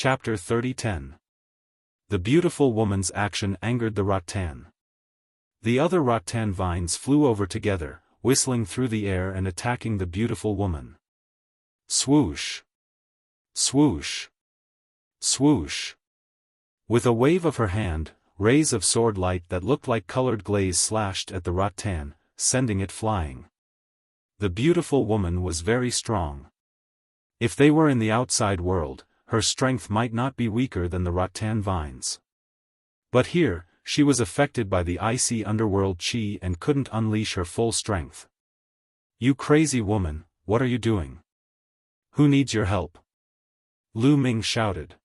Chapter 30:10. The beautiful woman's action angered the rattan. The other rattan vines flew over together, whistling through the air and attacking the beautiful woman. Swoosh! Swoosh! Swoosh! With a wave of her hand, rays of sword light that looked like colored glaze slashed at the rattan, sending it flying. The beautiful woman was very strong. If they were in the outside world, her strength might not be weaker than the rattan vines. But here, she was affected by the icy underworld chi and couldn't unleash her full strength. "You crazy woman, what are you doing? Who needs your help?" Lu Ming shouted.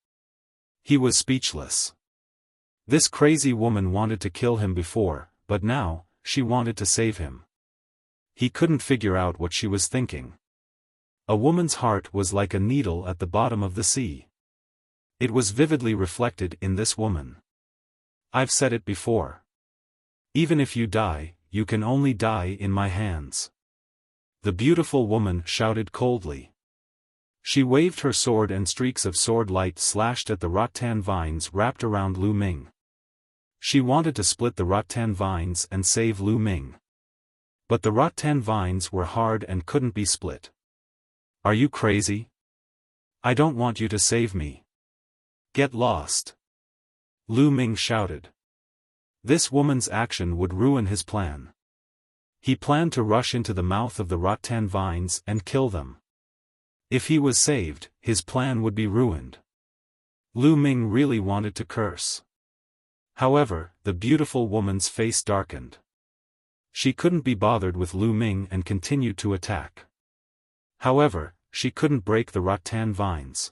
He was speechless. This crazy woman wanted to kill him before, but now, she wanted to save him. He couldn't figure out what she was thinking. A woman's heart was like a needle at the bottom of the sea. It was vividly reflected in this woman. "I've said it before. Even if you die, you can only die in my hands." The beautiful woman shouted coldly. She waved her sword and streaks of sword light slashed at the rattan vines wrapped around Lu Ming. She wanted to split the rattan vines and save Lu Ming. But the rattan vines were hard and couldn't be split. "Are you crazy? I don't want you to save me. Get lost!" Lu Ming shouted. This woman's action would ruin his plan. He planned to rush into the mouth of the rattan vines and kill them. If he was saved, his plan would be ruined. Lu Ming really wanted to curse. However, the beautiful woman's face darkened. She couldn't be bothered with Lu Ming and continued to attack. However, she couldn't break the rattan vines.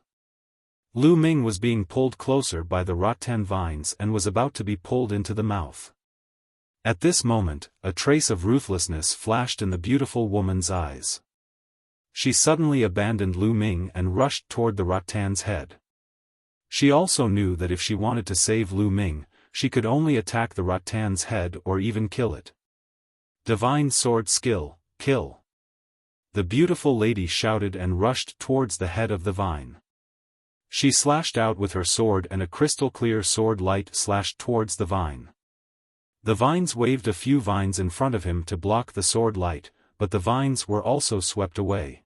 Lu Ming was being pulled closer by the rattan vines and was about to be pulled into the mouth. At this moment, a trace of ruthlessness flashed in the beautiful woman's eyes. She suddenly abandoned Lu Ming and rushed toward the rattan's head. She also knew that if she wanted to save Lu Ming, she could only attack the rattan's head or even kill it. Divine sword skill, kill! The beautiful lady shouted and rushed towards the head of the vine. She slashed out with her sword and a crystal-clear sword light slashed towards the vine. The vines waved a few vines in front of him to block the sword light, but the vines were also swept away.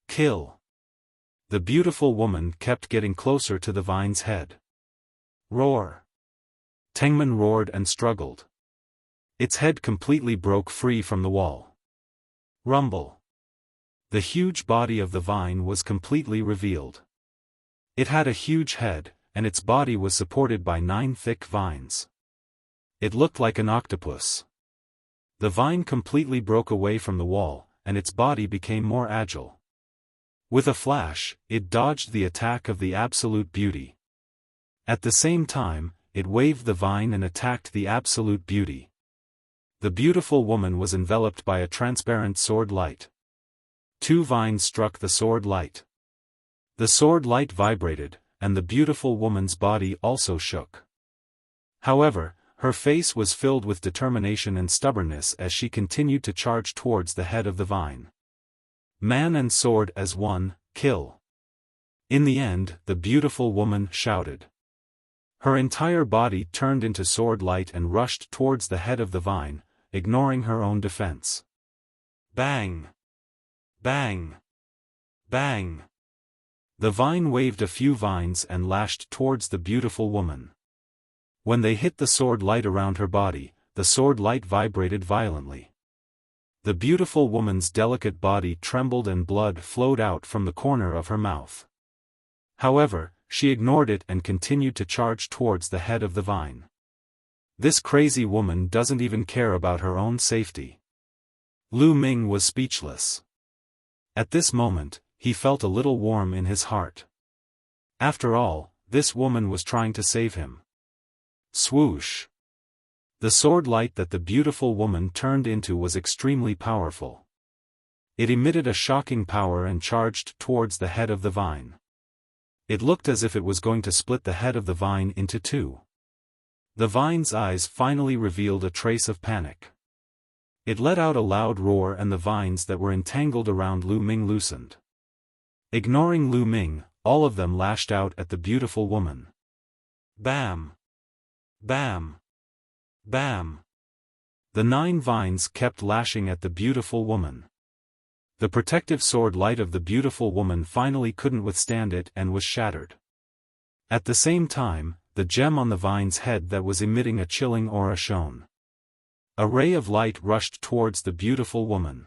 Kill! The beautiful woman kept getting closer to the vine's head. Roar! Tengman roared and struggled. Its head completely broke free from the wall. Rumble! The huge body of the vine was completely revealed. It had a huge head, and its body was supported by 9 thick vines. It looked like an octopus. The vine completely broke away from the wall, and its body became more agile. With a flash, it dodged the attack of the Absolute Beauty. At the same time, it waved the vine and attacked the Absolute Beauty. The beautiful woman was enveloped by a transparent sword light. 2 vines struck the sword light. The sword light vibrated, and the beautiful woman's body also shook. However, her face was filled with determination and stubbornness as she continued to charge towards the head of the vine. Man and sword as one, kill! In the end, the beautiful woman shouted. Her entire body turned into sword light and rushed towards the head of the vine, ignoring her own defense. Bang! Bang! Bang! The vine waved a few vines and lashed towards the beautiful woman. When they hit the sword light around her body, the sword light vibrated violently. The beautiful woman's delicate body trembled and blood flowed out from the corner of her mouth. However, she ignored it and continued to charge towards the head of the vine. This crazy woman doesn't even care about her own safety. Lu Ming was speechless. At this moment, he felt a little warm in his heart. After all, this woman was trying to save him. Swoosh! The sword light that the beautiful woman turned into was extremely powerful. It emitted a shocking power and charged towards the head of the vine. It looked as if it was going to split the head of the vine into 2. The vine's eyes finally revealed a trace of panic. It let out a loud roar and the vines that were entangled around Lu Ming loosened. Ignoring Lu Ming, all of them lashed out at the beautiful woman. Bam! Bam! Bam! The 9 vines kept lashing at the beautiful woman. The protective sword light of the beautiful woman finally couldn't withstand it and was shattered. At the same time, the gem on the vine's head that was emitting a chilling aura shone. A ray of light rushed towards the beautiful woman.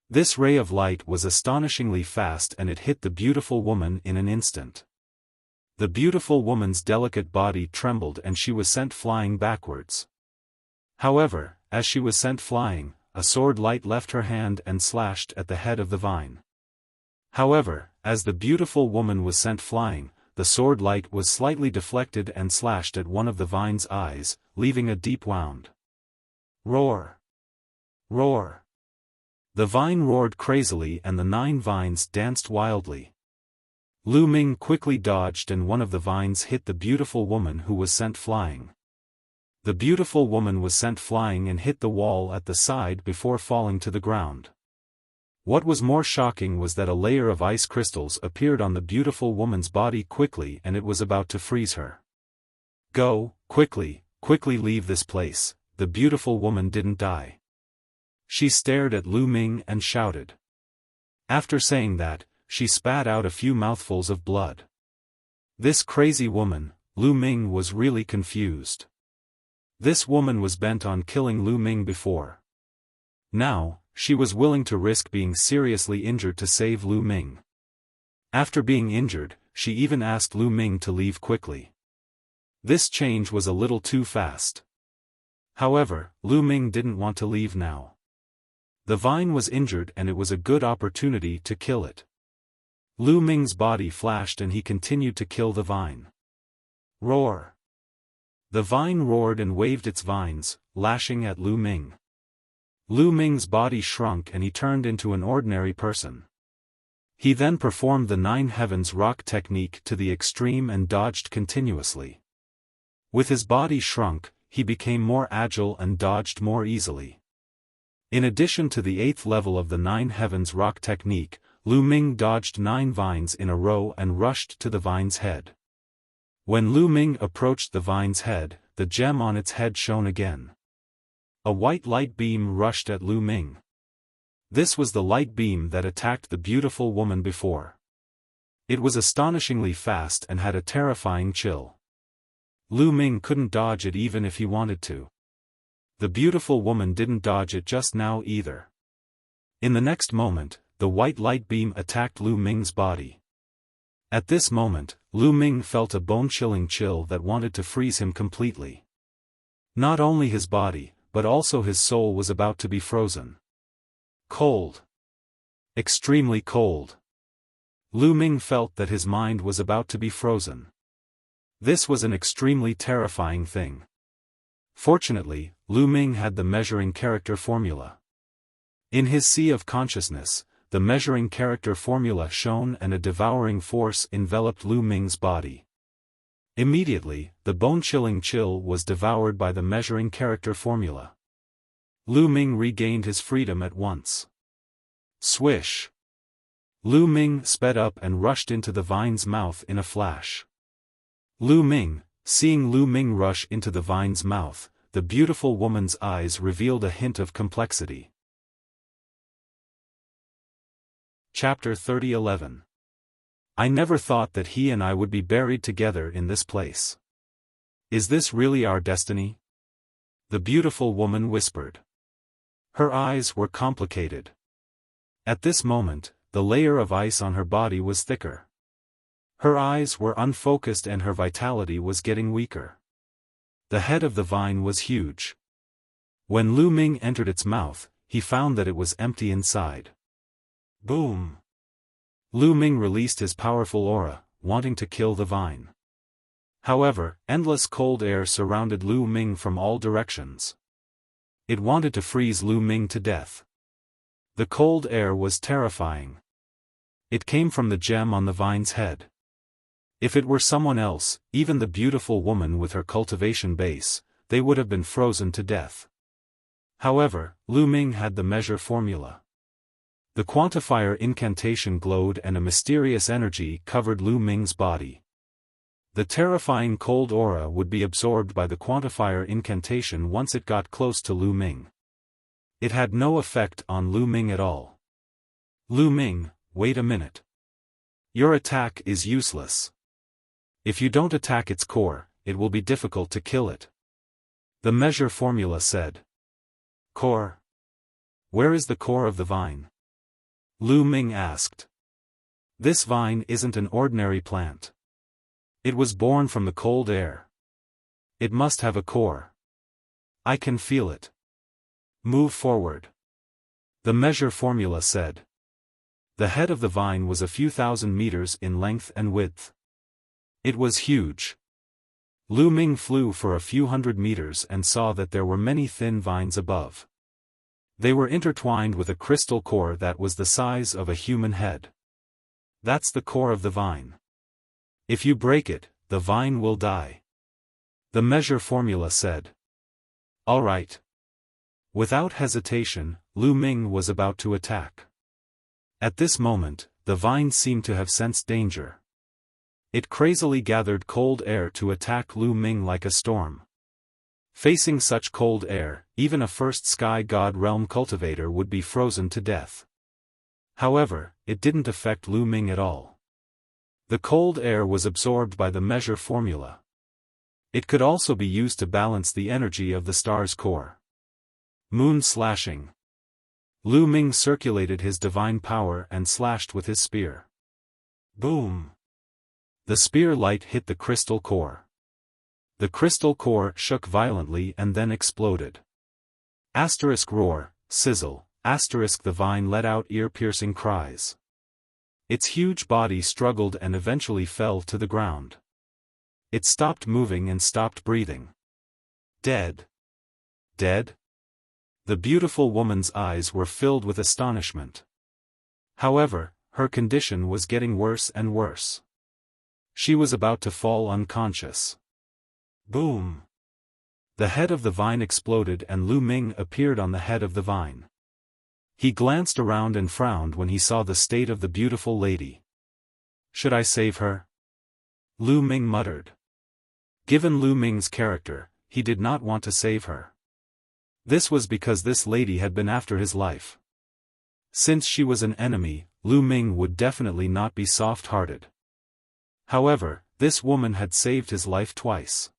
This ray of light was astonishingly fast and it hit the beautiful woman in an instant. The beautiful woman's delicate body trembled and she was sent flying backwards. However, as she was sent flying, a sword light left her hand and slashed at the head of the vine. However, as the beautiful woman was sent flying, the sword light was slightly deflected and slashed at one of the vine's eyes, leaving a deep wound. Roar! Roar! The vine roared crazily and the 9 vines danced wildly. Lu Ming quickly dodged and one of the vines hit the beautiful woman who was sent flying. The beautiful woman was sent flying and hit the wall at the side before falling to the ground. What was more shocking was that a layer of ice crystals appeared on the beautiful woman's body quickly and it was about to freeze her. Go, quickly, quickly leave this place, the beautiful woman didn't die. She stared at Lu Ming and shouted. After saying that, she spat out a few mouthfuls of blood. This crazy woman, Lu Ming was really confused. This woman was bent on killing Lu Ming before. Now, she was willing to risk being seriously injured to save Lu Ming. After being injured, she even asked Lu Ming to leave quickly. This change was a little too fast. However, Lu Ming didn't want to leave now. The vine was injured and it was a good opportunity to kill it. Lu Ming's body flashed and he continued to kill the vine. Roar! The vine roared and waved its vines, lashing at Lu Ming. Lu Ming's body shrunk and he turned into an ordinary person. He then performed the 9 heavens rock technique to the extreme and dodged continuously. With his body shrunk, he became more agile and dodged more easily. In addition to the 8th level of the 9 heavens rock technique, Lu Ming dodged 9 vines in a row and rushed to the vine's head. When Lu Ming approached the vine's head, the gem on its head shone again. A white light beam rushed at Lu Ming. This was the light beam that attacked the beautiful woman before. It was astonishingly fast and had a terrifying chill. Lu Ming couldn't dodge it even if he wanted to. The beautiful woman didn't dodge it just now either. In the next moment, the white light beam attacked Lu Ming's body. At this moment, Lu Ming felt a bone-chilling chill that wanted to freeze him completely. Not only his body, but also his soul was about to be frozen. Cold. Extremely cold. Lu Ming felt that his mind was about to be frozen. This was an extremely terrifying thing. Fortunately, Lu Ming had the measuring character formula. In his sea of consciousness, the measuring character formula shone and a devouring force enveloped Lu Ming's body. Immediately, the bone-chilling chill was devoured by the measuring character formula. Lu Ming regained his freedom at once. Swish! Lu Ming sped up and rushed into the vine's mouth in a flash. Lu Ming, seeing Lu Ming rush into the vine's mouth, the beautiful woman's eyes revealed a hint of complexity. Chapter 30:11. I never thought that he and I would be buried together in this place. Is this really our destiny? The beautiful woman whispered. Her eyes were complicated. At this moment, the layer of ice on her body was thicker. Her eyes were unfocused and her vitality was getting weaker. The head of the vine was huge. When Lu Ming entered its mouth, he found that it was empty inside. Boom! Lu Ming released his powerful aura, wanting to kill the vine. However, endless cold air surrounded Lu Ming from all directions. It wanted to freeze Lu Ming to death. The cold air was terrifying. It came from the gem on the vine's head. If it were someone else, even the beautiful woman with her cultivation base, they would have been frozen to death. However, Lu Ming had the measure formula. The quantifier incantation glowed and a mysterious energy covered Lu Ming's body. The terrifying cold aura would be absorbed by the quantifier incantation once it got close to Lu Ming. It had no effect on Lu Ming at all. Lu Ming, wait a minute. Your attack is useless. If you don't attack its core, it will be difficult to kill it. The measure formula said. Core? Where is the core of the vine? Lu Ming asked. This vine isn't an ordinary plant. It was born from the cold air. It must have a core. I can feel it. Move forward. The measure formula said. The head of the vine was a few thousand meters in length and width. It was huge. Lu Ming flew for a few hundred meters and saw that there were many thin vines above. They were intertwined with a crystal core that was the size of a human head. That's the core of the vine. If you break it, the vine will die. The measure formula said. All right. Without hesitation, Lu Ming was about to attack. At this moment, the vine seemed to have sensed danger. It crazily gathered cold air to attack Lu Ming like a storm. Facing such cold air, even a first sky god realm cultivator would be frozen to death. However, it didn't affect Lu Ming at all. The cold air was absorbed by the measure formula. It could also be used to balance the energy of the star's core. Moon slashing. Lu Ming circulated his divine power and slashed with his spear. Boom! The spear light hit the crystal core. The crystal core shook violently and then exploded. Asterisk roar, sizzle, asterisk the vine let out ear-piercing cries. Its huge body struggled and eventually fell to the ground. It stopped moving and stopped breathing. Dead. Dead? The beautiful woman's eyes were filled with astonishment. However, her condition was getting worse and worse. She was about to fall unconscious. Boom! The head of the vine exploded and Lu Ming appeared on the head of the vine. He glanced around and frowned when he saw the state of the beautiful lady. Should I save her? Lu Ming muttered. Given Lu Ming's character, he did not want to save her. This was because this lady had been after his life. Since she was an enemy, Lu Ming would definitely not be soft-hearted. However, this woman had saved his life twice.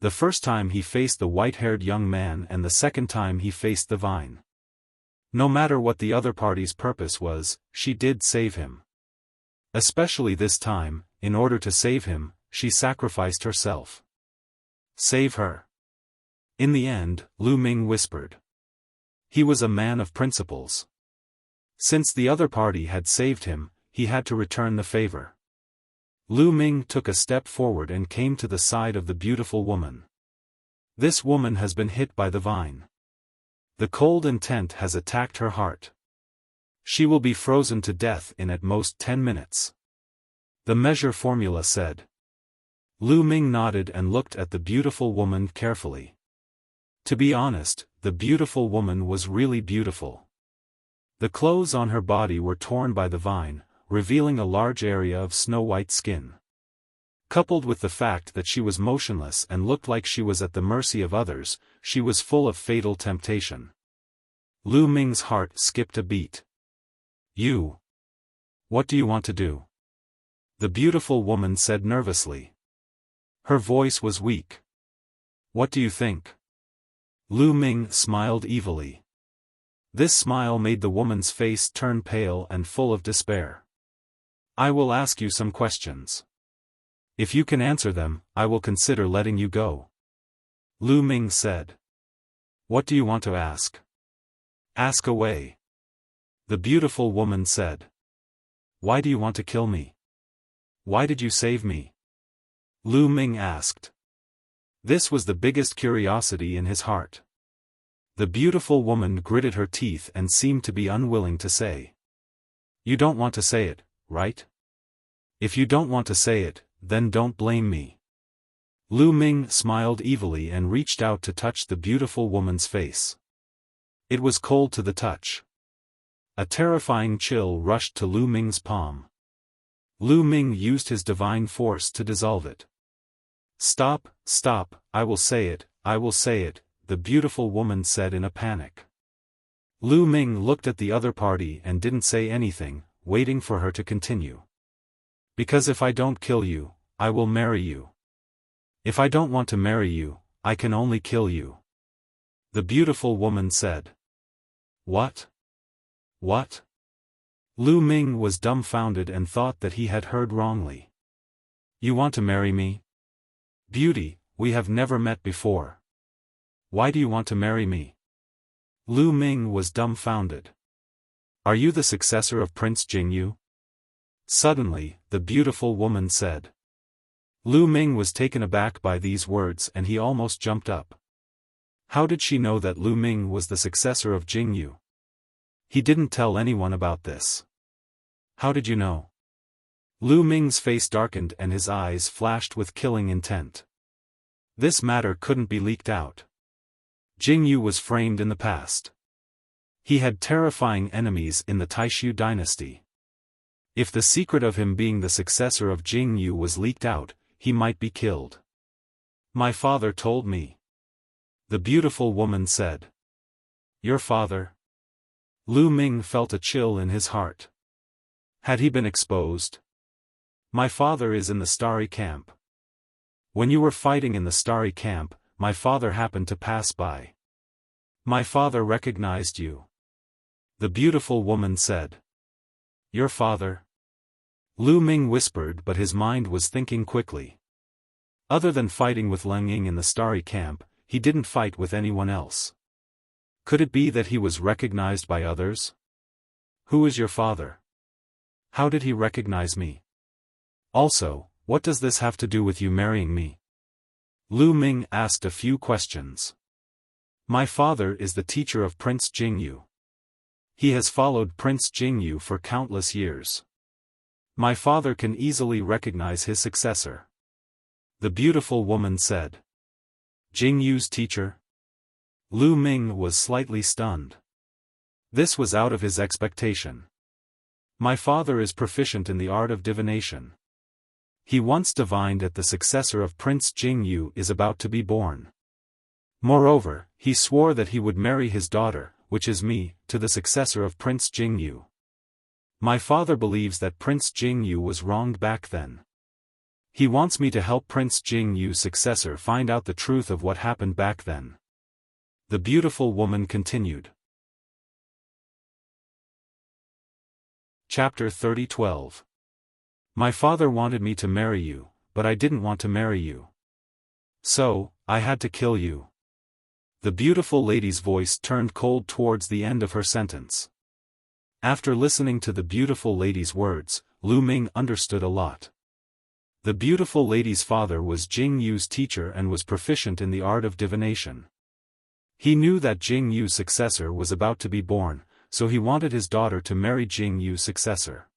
The first time he faced the white-haired young man and the second time he faced the vine. No matter what the other party's purpose was, she did save him. Especially this time, in order to save him, she sacrificed herself. Save her. In the end, Lu Ming whispered. He was a man of principles. Since the other party had saved him, he had to return the favor. Lu Ming took a step forward and came to the side of the beautiful woman. This woman has been hit by the vine. The cold intent has attacked her heart. She will be frozen to death in at most 10 minutes. The measure formula said. Lu Ming nodded and looked at the beautiful woman carefully. To be honest, the beautiful woman was really beautiful. The clothes on her body were torn by the vine, revealing a large area of snow-white skin. Coupled with the fact that she was motionless and looked like she was at the mercy of others, she was full of fatal temptation. Lu Ming's heart skipped a beat. You. What do you want to do? The beautiful woman said nervously. Her voice was weak. What do you think? Lu Ming smiled evilly. This smile made the woman's face turn pale and full of despair. I will ask you some questions. If you can answer them, I will consider letting you go. Lu Ming said. What do you want to ask? Ask away. The beautiful woman said. Why do you want to kill me? Why did you save me? Lu Ming asked. This was the biggest curiosity in his heart. The beautiful woman gritted her teeth and seemed to be unwilling to say. You don't want to say it, right? If you don't want to say it, then don't blame me. Lu Ming smiled evilly and reached out to touch the beautiful woman's face. It was cold to the touch. A terrifying chill rushed to Lu Ming's palm. Lu Ming used his divine force to dissolve it. "Stop, stop, I will say it, I will say it," the beautiful woman said in a panic. Lu Ming looked at the other party and didn't say anything, waiting for her to continue. "Because if I don't kill you, I will marry you. If I don't want to marry you, I can only kill you," the beautiful woman said. "What? What?" Lu Ming was dumbfounded and thought that he had heard wrongly. "You want to marry me? Beauty, we have never met before. Why do you want to marry me?" Lu Ming was dumbfounded. "Are you the successor of Prince Jingyu?" Suddenly, the beautiful woman said. Lu Ming was taken aback by these words and he almost jumped up. How did she know that Lu Ming was the successor of Jingyu? He didn't tell anyone about this. "How did you know?" Lu Ming's face darkened and his eyes flashed with killing intent. This matter couldn't be leaked out. Jingyu was framed in the past. He had terrifying enemies in the Taishu dynasty. If the secret of him being the successor of Jingyu was leaked out, he might be killed. "My father told me," the beautiful woman said. "Your father?" Lu Ming felt a chill in his heart. Had he been exposed? "My father is in the Starry Camp. When you were fighting in the Starry Camp, my father happened to pass by. My father recognized you," the beautiful woman said. "Your father?" Lu Ming whispered, but his mind was thinking quickly. Other than fighting with Leng Ying in the Starry Camp, he didn't fight with anyone else. Could it be that he was recognized by others? "Who is your father? How did he recognize me? Also, what does this have to do with you marrying me?" Lu Ming asked a few questions. "My father is the teacher of Prince Jingyu. He has followed Prince Jingyu for countless years. My father can easily recognize his successor," the beautiful woman said. "Jingyu's teacher?" Lu Ming was slightly stunned. This was out of his expectation. "My father is proficient in the art of divination. He once divined that the successor of Prince Jingyu is about to be born. Moreover, he swore that he would marry his daughter, which is me, to the successor of Prince Jingyu. My father believes that Prince Jingyu was wronged back then. He wants me to help Prince Jingyu's successor find out the truth of what happened back then," the beautiful woman continued. Chapter 30:12. My father wanted me to marry you, but I didn't want to marry you. So, I had to kill you. The beautiful lady's voice turned cold towards the end of her sentence. After listening to the beautiful lady's words, Lu Ming understood a lot. The beautiful lady's father was Jingyu's teacher and was proficient in the art of divination. He knew that Jingyu's successor was about to be born, so he wanted his daughter to marry Jingyu's successor.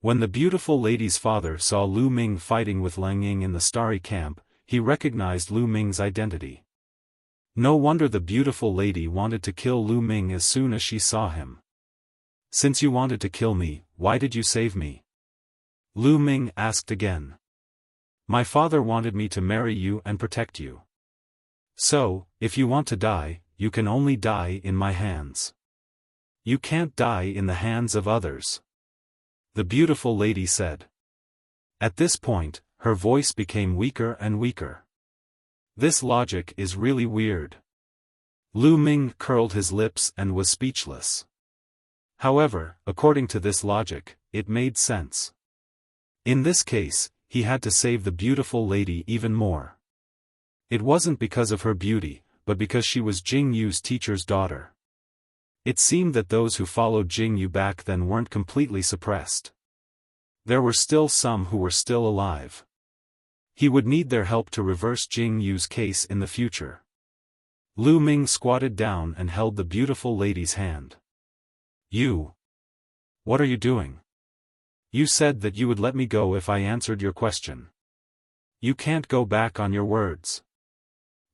When the beautiful lady's father saw Lu Ming fighting with Leng Ying in the Starry Camp, he recognized Lu Ming's identity. No wonder the beautiful lady wanted to kill Lu Ming as soon as she saw him. "Since you wanted to kill me, why did you save me?" Lu Ming asked again. "My father wanted me to marry you and protect you. So, if you want to die, you can only die in my hands. You can't die in the hands of others," the beautiful lady said. At this point, her voice became weaker and weaker. This logic is really weird. Lu Ming curled his lips and was speechless. However, according to this logic, it made sense. In this case, he had to save the beautiful lady even more. It wasn't because of her beauty, but because she was Jingyu's teacher's daughter. It seemed that those who followed Jingyu back then weren't completely suppressed. There were still some who were still alive. He would need their help to reverse Jingyu's case in the future. Lu Ming squatted down and held the beautiful lady's hand. "You. What are you doing? You said that you would let me go if I answered your question. You can't go back on your words."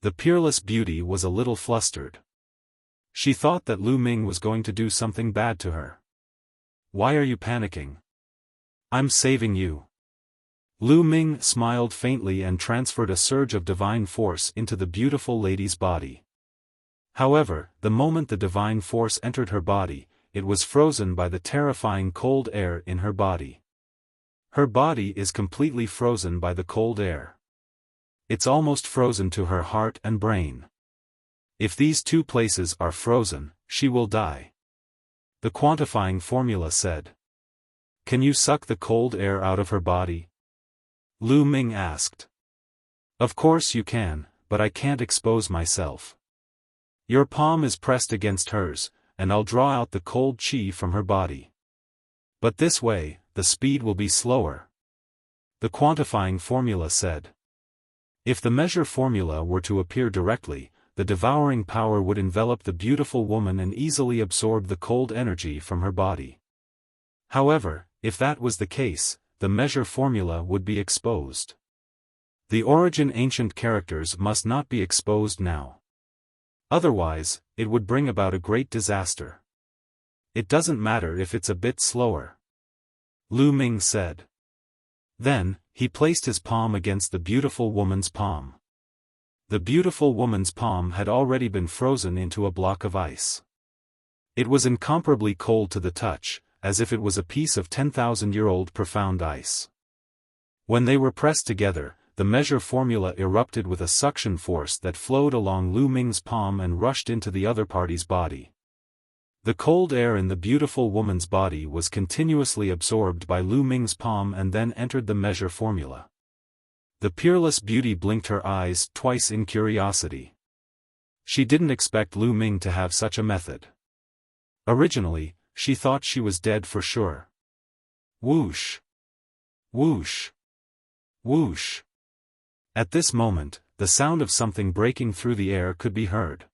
The peerless beauty was a little flustered. She thought that Lu Ming was going to do something bad to her. Why are you panicking? I'm saving you. Lu Ming smiled faintly and transferred a surge of divine force into the beautiful lady's body. However, the moment the divine force entered her body, it was frozen by the terrifying cold air in her body. Her body is completely frozen by the cold air. It's almost frozen to her heart and brain. If these two places are frozen, she will die. The quantifying formula said. Can you suck the cold air out of her body? Lu Ming asked. Of course you can, but I can't expose myself. Your palm is pressed against hers, and I'll draw out the cold qi from her body. But this way, the speed will be slower. The quantifying formula said. If the measure formula were to appear directly, the devouring power would envelop the beautiful woman and easily absorb the cold energy from her body. However, if that was the case, the measure formula would be exposed. The origin ancient characters must not be exposed now. Otherwise, it would bring about a great disaster. It doesn't matter if it's a bit slower. Lu Ming said. Then, he placed his palm against the beautiful woman's palm. The beautiful woman's palm had already been frozen into a block of ice. It was incomparably cold to the touch, as if it was a piece of 10,000-year-old profound ice. When they were pressed together, the measure formula erupted with a suction force that flowed along Lu Ming's palm and rushed into the other party's body. The cold air in the beautiful woman's body was continuously absorbed by Lu Ming's palm and then entered the measure formula. The peerless beauty blinked her eyes twice in curiosity. She didn't expect Lu Ming to have such a method. Originally, she thought she was dead for sure. Whoosh! Whoosh! Whoosh! At this moment, the sound of something breaking through the air could be heard.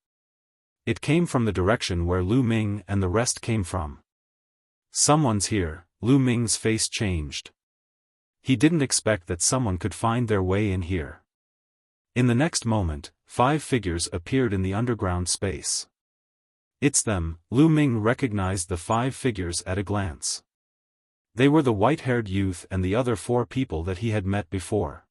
It came from the direction where Lu Ming and the rest came from. Someone's here. Lu Ming's face changed. He didn't expect that someone could find their way in here. In the next moment, 5 figures appeared in the underground space. It's them. Lu Ming recognized the 5 figures at a glance. They were the white-haired youth and the other 4 people that he had met before.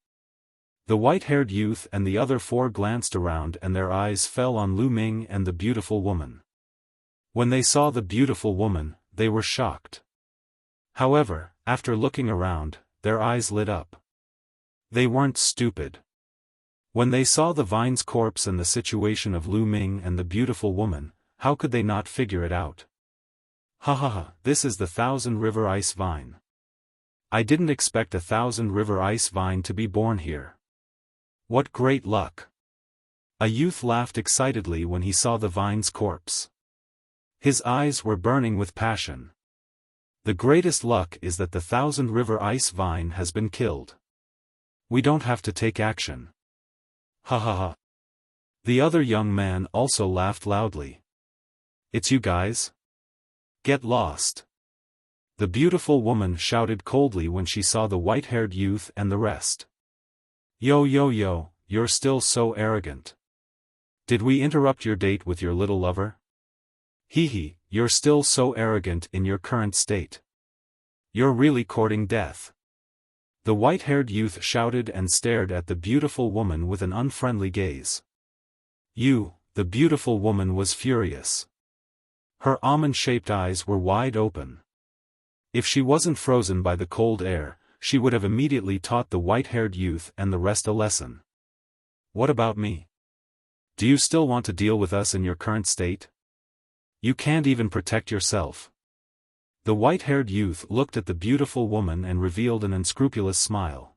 The white-haired youth and the other 4 glanced around and their eyes fell on Lu Ming and the beautiful woman. When they saw the beautiful woman, they were shocked. However, after looking around, their eyes lit up. They weren't stupid. When they saw the vine's corpse and the situation of Lu Ming and the beautiful woman, how could they not figure it out? Ha ha ha, this is the 1,000-river ice vine. I didn't expect a 1,000-river ice vine to be born here. What great luck! A youth laughed excitedly when he saw the vine's corpse. His eyes were burning with passion. The greatest luck is that the 1,000-river ice vine has been killed. We don't have to take action. Ha ha ha. The other young man also laughed loudly. It's you guys? Get lost. The beautiful woman shouted coldly when she saw the white-haired youth and the rest. Yo yo yo, you're still so arrogant. Did we interrupt your date with your little lover? Hee hee, you're still so arrogant in your current state. You're really courting death. The white-haired youth shouted and stared at the beautiful woman with an unfriendly gaze. The beautiful woman was furious. Her almond-shaped eyes were wide open. If she wasn't frozen by the cold air, she would have immediately taught the white-haired youth and the rest a lesson. What about me? Do you still want to deal with us in your current state? You can't even protect yourself. The white-haired youth looked at the beautiful woman and revealed an unscrupulous smile.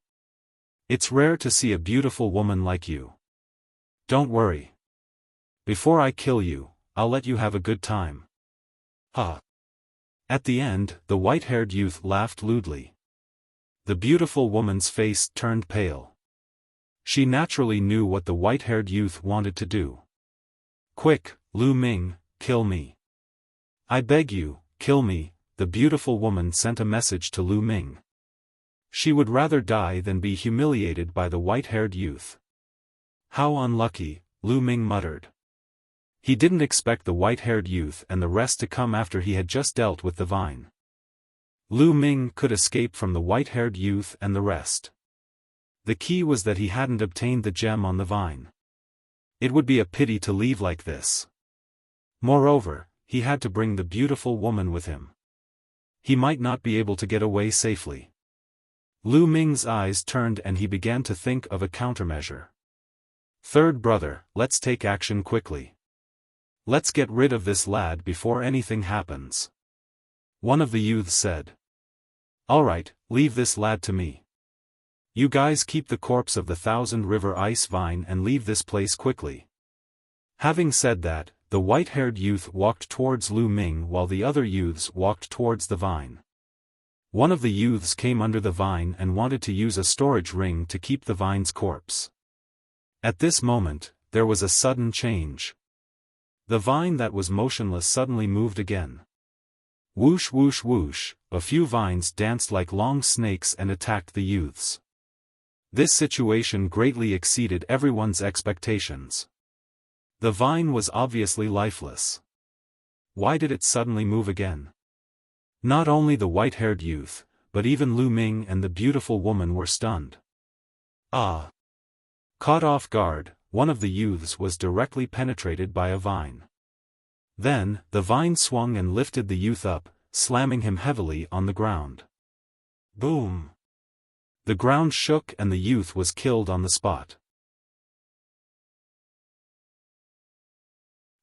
It's rare to see a beautiful woman like you. Don't worry. Before I kill you, I'll let you have a good time. Ha! At the end, the white-haired youth laughed lewdly. The beautiful woman's face turned pale. She naturally knew what the white-haired youth wanted to do. Quick, Lu Ming, kill me. I beg you, kill me, the beautiful woman sent a message to Lu Ming. She would rather die than be humiliated by the white-haired youth. How unlucky, Lu Ming muttered. He didn't expect the white-haired youth and the rest to come after he had just dealt with the vine. Lu Ming could escape from the white-haired youth and the rest. The key was that he hadn't obtained the gem on the vine. It would be a pity to leave like this. Moreover, he had to bring the beautiful woman with him. He might not be able to get away safely. Lu Ming's eyes turned and he began to think of a countermeasure. Third brother, let's take action quickly. Let's get rid of this lad before anything happens. One of the youths said. All right, leave this lad to me. You guys keep the corpse of the Thousand River Ice Vine and leave this place quickly. Having said that, the white-haired youth walked towards Lu Ming while the other youths walked towards the vine. One of the youths came under the vine and wanted to use a storage ring to keep the vine's corpse. At this moment, there was a sudden change. The vine that was motionless suddenly moved again. Whoosh whoosh whoosh, a few vines danced like long snakes and attacked the youths. This situation greatly exceeded everyone's expectations. The vine was obviously lifeless. Why did it suddenly move again? Not only the white-haired youth, but even Lu Ming and the beautiful woman were stunned. Ah! Caught off guard, one of the youths was directly penetrated by a vine. Then, the vine swung and lifted the youth up, slamming him heavily on the ground. Boom! The ground shook and the youth was killed on the spot.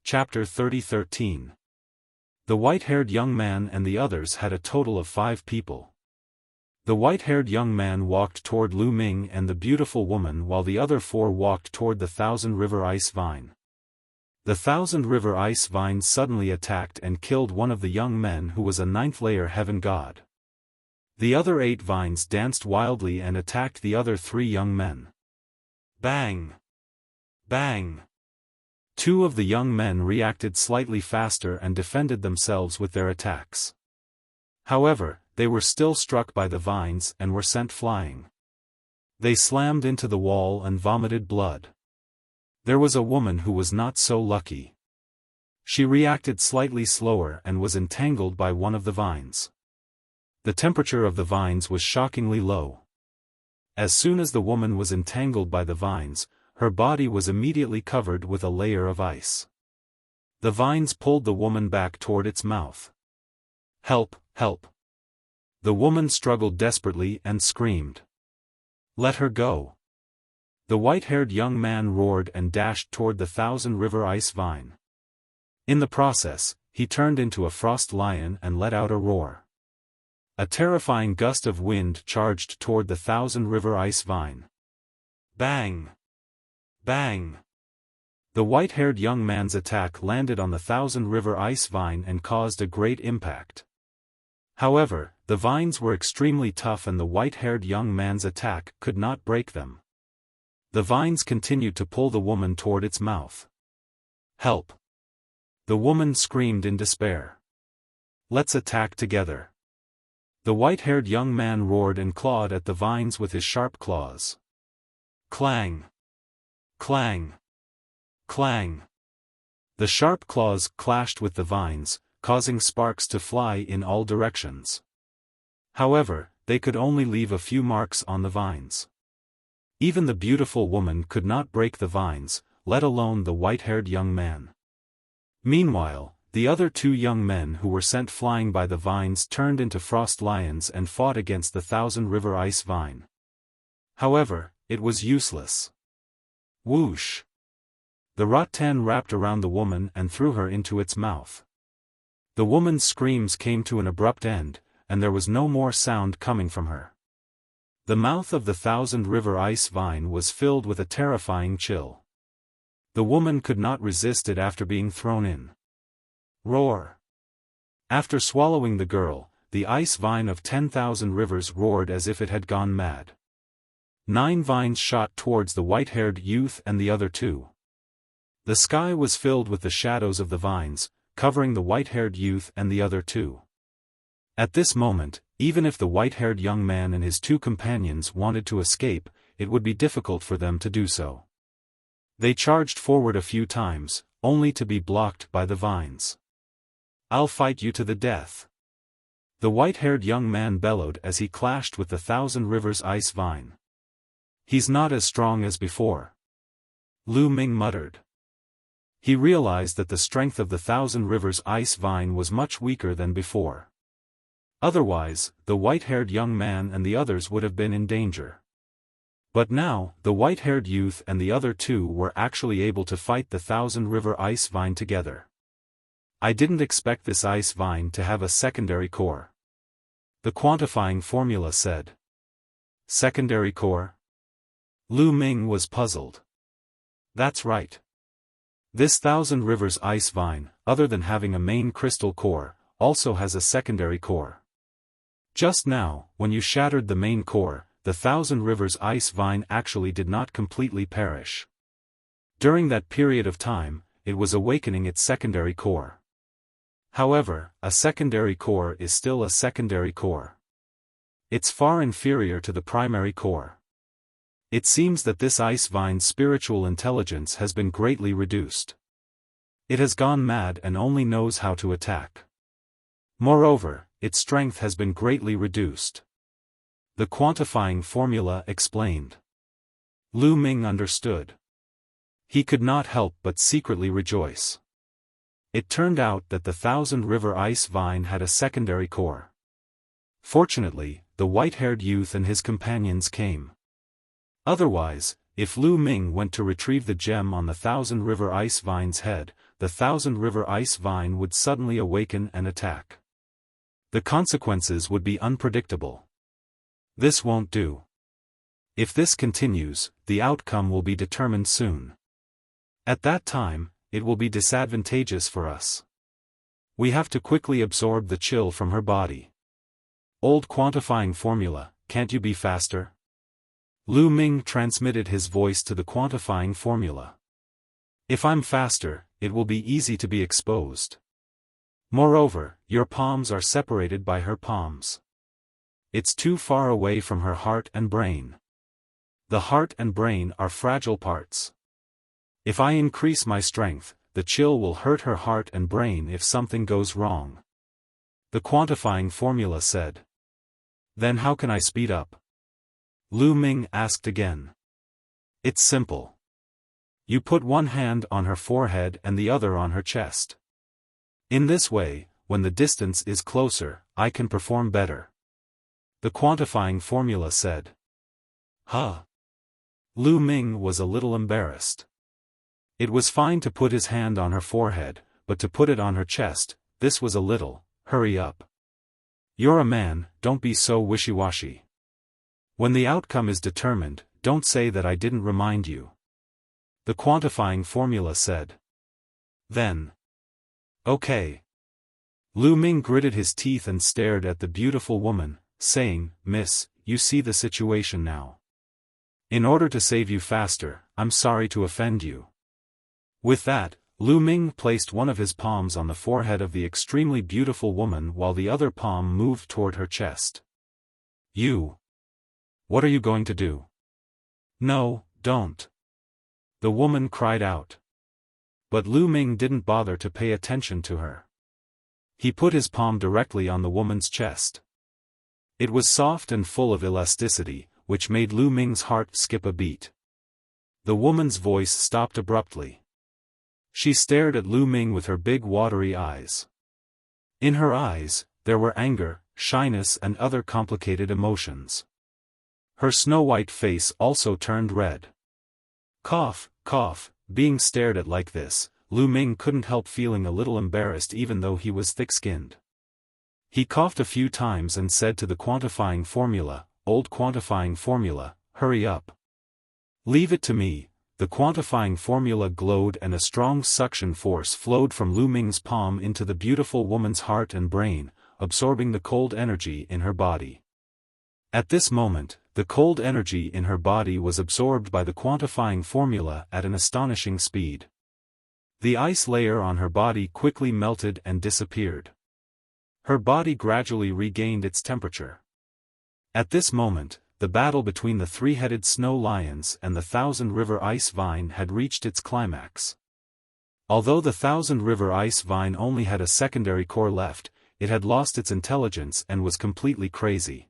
Chapter 30:13. The white-haired young man and the others had a total of 5 people. The white-haired young man walked toward Lu Ming and the beautiful woman while the other 4 walked toward the Thousand River Ice Vine. The Thousand River Ice Vine suddenly attacked and killed one of the young men who was a 9th-layer heaven god. The other 8 vines danced wildly and attacked the other 3 young men. Bang! Bang! 2 of the young men reacted slightly faster and defended themselves with their attacks. However, they were still struck by the vines and were sent flying. They slammed into the wall and vomited blood. There was a woman who was not so lucky. She reacted slightly slower and was entangled by one of the vines. The temperature of the vines was shockingly low. As soon as the woman was entangled by the vines, her body was immediately covered with a layer of ice. The vines pulled the woman back toward its mouth. Help, help! The woman struggled desperately and screamed. Let her go! The white-haired young man roared and dashed toward the Thousand River Ice Vine. In the process, he turned into a frost lion and let out a roar. A terrifying gust of wind charged toward the Thousand River Ice Vine. Bang! Bang! The white-haired young man's attack landed on the Thousand River Ice Vine and caused a great impact. However, the vines were extremely tough and the white-haired young man's attack could not break them. The vines continued to pull the woman toward its mouth. Help! The woman screamed in despair. Let's attack together. The white-haired young man roared and clawed at the vines with his sharp claws. Clang! Clang! Clang! The sharp claws clashed with the vines, causing sparks to fly in all directions. However, they could only leave a few marks on the vines. Even the beautiful woman could not break the vines, let alone the white-haired young man. Meanwhile, the other 2 young men who were sent flying by the vines turned into frost lions and fought against the Thousand River Ice Vine. However, it was useless. Whoosh! The rattan wrapped around the woman and threw her into its mouth. The woman's screams came to an abrupt end, and there was no more sound coming from her. The mouth of the Thousand River Ice Vine was filled with a terrifying chill. The woman could not resist it after being thrown in. Roar! After swallowing the girl, the ice vine of 10,000 rivers roared as if it had gone mad. 9 vines shot towards the white-haired youth and the other 2. The sky was filled with the shadows of the vines, covering the white-haired youth and the other 2. At this moment, even if the white-haired young man and his 2 companions wanted to escape, it would be difficult for them to do so. They charged forward a few times, only to be blocked by the vines. I'll fight you to the death. The white-haired young man bellowed as he clashed with the Thousand Rivers ice vine. He's not as strong as before. Lu Ming muttered. He realized that the strength of the Thousand Rivers ice vine was much weaker than before. Otherwise, the white-haired young man and the others would have been in danger. But now, the white-haired youth and the other two were actually able to fight the Thousand River ice vine together. I didn't expect this ice vine to have a secondary core. The quantifying formula said. Secondary core? Lu Ming was puzzled. That's right. This Thousand Rivers ice vine, other than having a main crystal core, also has a secondary core. Just now, when you shattered the main core, the Thousand Rivers ice vine actually did not completely perish. During that period of time, it was awakening its secondary core. However, a secondary core is still a secondary core. It's far inferior to the primary core. It seems that this ice vine's spiritual intelligence has been greatly reduced. It has gone mad and only knows how to attack. Moreover, its strength has been greatly reduced. The quantifying formula explained. Lu Ming understood. He could not help but secretly rejoice. It turned out that the Thousand River ice vine had a secondary core. Fortunately, the white-haired youth and his companions came. Otherwise, if Lu Ming went to retrieve the gem on the Thousand River ice vine's head, the Thousand River ice vine would suddenly awaken and attack. The consequences would be unpredictable. This won't do. If this continues, the outcome will be determined soon. At that time, it will be disadvantageous for us. We have to quickly absorb the chill from her body. Old quantifying formula, can't you be faster? Lu Ming transmitted his voice to the quantifying formula. If I'm faster, it will be easy to be exposed. Moreover, your palms are separated by her palms. It's too far away from her heart and brain. The heart and brain are fragile parts. If I increase my strength, the chill will hurt her heart and brain if something goes wrong. The quantifying formula said. Then how can I speed up? Lu Ming asked again. It's simple. You put one hand on her forehead and the other on her chest. In this way, when the distance is closer, I can perform better. The quantifying formula said. Huh? Lu Ming was a little embarrassed. It was fine to put his hand on her forehead, but to put it on her chest, this was a little, hurry up. You're a man, don't be so wishy-washy. When the outcome is determined, don't say that I didn't remind you. The quantifying formula said. Then. Okay. Lu Ming gritted his teeth and stared at the beautiful woman, saying, Miss, you see the situation now. In order to save you faster, I'm sorry to offend you. With that, Lu Ming placed one of his palms on the forehead of the extremely beautiful woman while the other palm moved toward her chest. You. What are you going to do? No, don't. The woman cried out. But Lu Ming didn't bother to pay attention to her. He put his palm directly on the woman's chest. It was soft and full of elasticity, which made Lu Ming's heart skip a beat. The woman's voice stopped abruptly. She stared at Lu Ming with her big watery eyes. In her eyes, there were anger, shyness and other complicated emotions. Her snow-white face also turned red. Cough, cough, being stared at like this, Lu Ming couldn't help feeling a little embarrassed even though he was thick-skinned. He coughed a few times and said to the quantifying formula, Old quantifying formula, hurry up. Leave it to me. The quantifying formula glowed and a strong suction force flowed from Lu Ming's palm into the beautiful woman's heart and brain, absorbing the cold energy in her body. At this moment, the cold energy in her body was absorbed by the quantifying formula at an astonishing speed. The ice layer on her body quickly melted and disappeared. Her body gradually regained its temperature. At this moment, the battle between the three-headed snow lions and the Thousand River ice vine had reached its climax. Although the Thousand River ice vine only had a secondary core left, it had lost its intelligence and was completely crazy.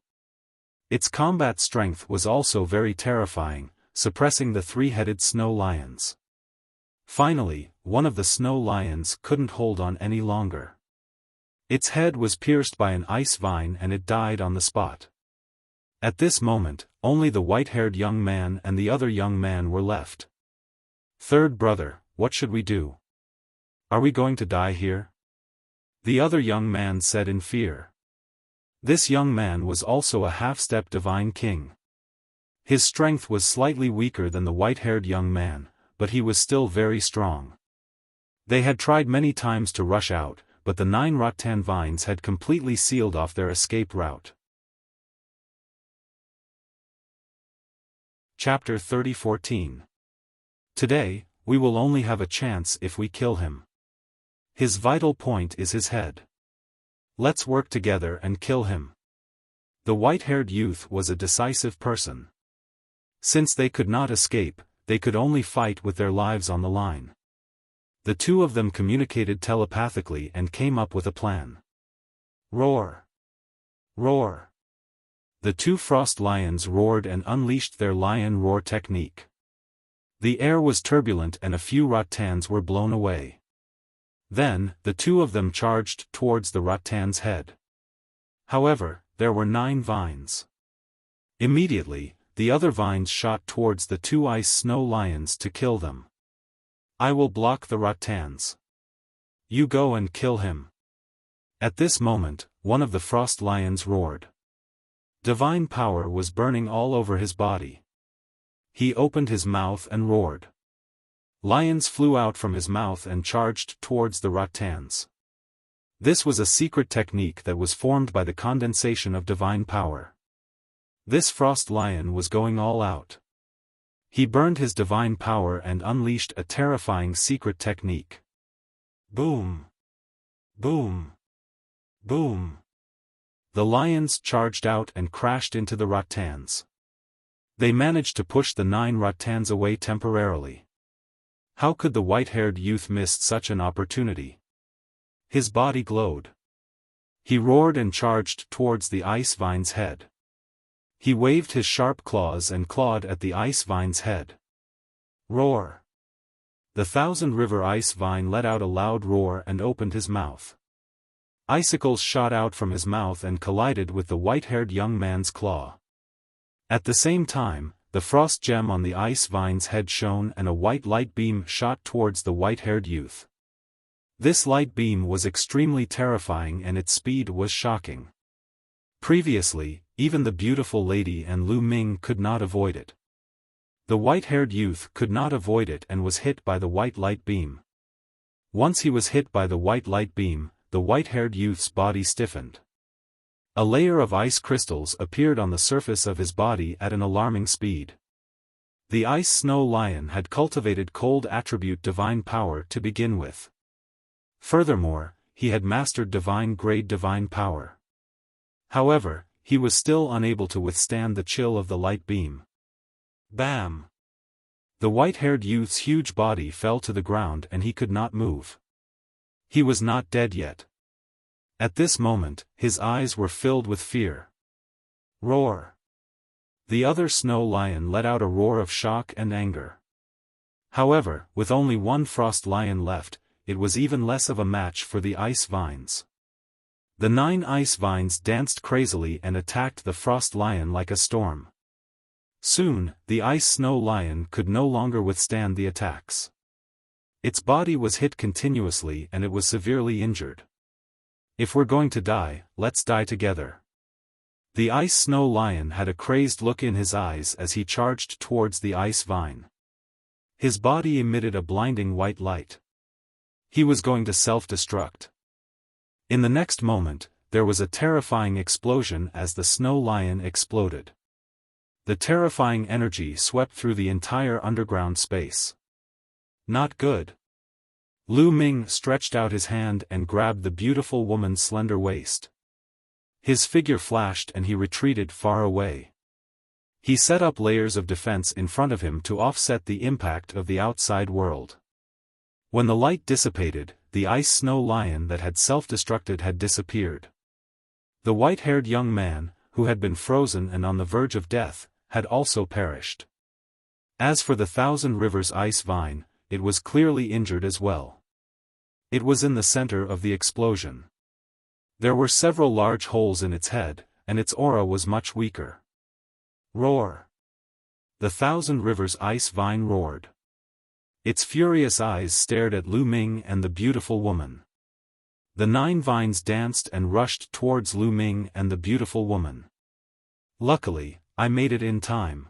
Its combat strength was also very terrifying, suppressing the three-headed snow lions. Finally, one of the snow lions couldn't hold on any longer. Its head was pierced by an ice vine and it died on the spot. At this moment, only the white-haired young man and the other young man were left. "Third brother, what should we do? Are we going to die here?" the other young man said in fear. This young man was also a half-step divine king. His strength was slightly weaker than the white-haired young man, but he was still very strong. They had tried many times to rush out, but the 9 rattan vines had completely sealed off their escape route. Chapter 30:14. Today, we will only have a chance if we kill him. His vital point is his head. Let's work together and kill him. The white-haired youth was a decisive person. Since they could not escape, they could only fight with their lives on the line. The two of them communicated telepathically and came up with a plan. Roar! Roar! The 2 frost lions roared and unleashed their lion roar technique. The air was turbulent and a few rattans were blown away. Then, the 2 of them charged towards the rattan's head. However, there were 9 vines. Immediately, the other vines shot towards the 2 ice snow lions to kill them. "I will block the rattans. You go and kill him." At this moment, one of the frost lions roared. Divine power was burning all over his body. He opened his mouth and roared. Lions flew out from his mouth and charged towards the rattans. This was a secret technique that was formed by the condensation of divine power. This frost lion was going all out. He burned his divine power and unleashed a terrifying secret technique. Boom! Boom! Boom! The lions charged out and crashed into the rattans. They managed to push the 9 rattans away temporarily. How could the white-haired youth miss such an opportunity? His body glowed. He roared and charged towards the ice vine's head. He waved his sharp claws and clawed at the ice vine's head. Roar! The 1,000-river ice vine let out a loud roar and opened his mouth. Icicles shot out from his mouth and collided with the white-haired young man's claw. At the same time, the frost gem on the ice vine's head shone and a white light beam shot towards the white-haired youth. This light beam was extremely terrifying and its speed was shocking. Previously, even the beautiful lady and Lu Ming could not avoid it. The white-haired youth could not avoid it and was hit by the white light beam. Once he was hit by the white light beam, the white-haired youth's body stiffened. A layer of ice crystals appeared on the surface of his body at an alarming speed. The ice snow lion had cultivated cold attribute divine power to begin with. Furthermore, he had mastered divine-grade divine power. However, he was still unable to withstand the chill of the light beam. Bam! The white-haired youth's huge body fell to the ground and he could not move. He was not dead yet. At this moment, his eyes were filled with fear. Roar! The other snow lion let out a roar of shock and anger. However, with only 1 frost lion left, it was even less of a match for the ice vines. The 9 ice vines danced crazily and attacked the frost lion like a storm. Soon, the ice snow lion could no longer withstand the attacks. Its body was hit continuously and it was severely injured. If we're going to die, let's die together. The ice snow lion had a crazed look in his eyes as he charged towards the ice vine. His body emitted a blinding white light. He was going to self-destruct. In the next moment, there was a terrifying explosion as the snow lion exploded. The terrifying energy swept through the entire underground space. Not good. Lu Ming stretched out his hand and grabbed the beautiful woman's slender waist. His figure flashed and he retreated far away. He set up layers of defense in front of him to offset the impact of the outside world. When the light dissipated, the ice snow lion that had self-destructed had disappeared. The white-haired young man, who had been frozen and on the verge of death, had also perished. As for the Thousand Rivers ice vine, it was clearly injured as well. It was in the center of the explosion. There were several large holes in its head, and its aura was much weaker. Roar! The Thousand Rivers ice vine roared. Its furious eyes stared at Lu Ming and the beautiful woman. The 9 vines danced and rushed towards Lu Ming and the beautiful woman. Luckily, I made it in time.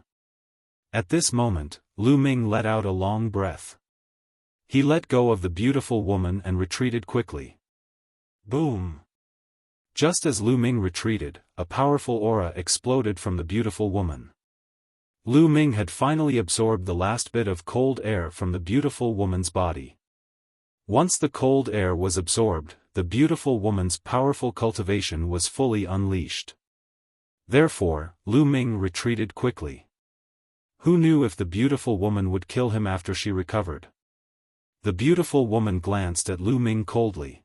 At this moment, Lu Ming let out a long breath. He let go of the beautiful woman and retreated quickly. Boom! Just as Lu Ming retreated, a powerful aura exploded from the beautiful woman. Lu Ming had finally absorbed the last bit of cold air from the beautiful woman's body. Once the cold air was absorbed, the beautiful woman's powerful cultivation was fully unleashed. Therefore, Lu Ming retreated quickly. Who knew if the beautiful woman would kill him after she recovered? The beautiful woman glanced at Lu Ming coldly.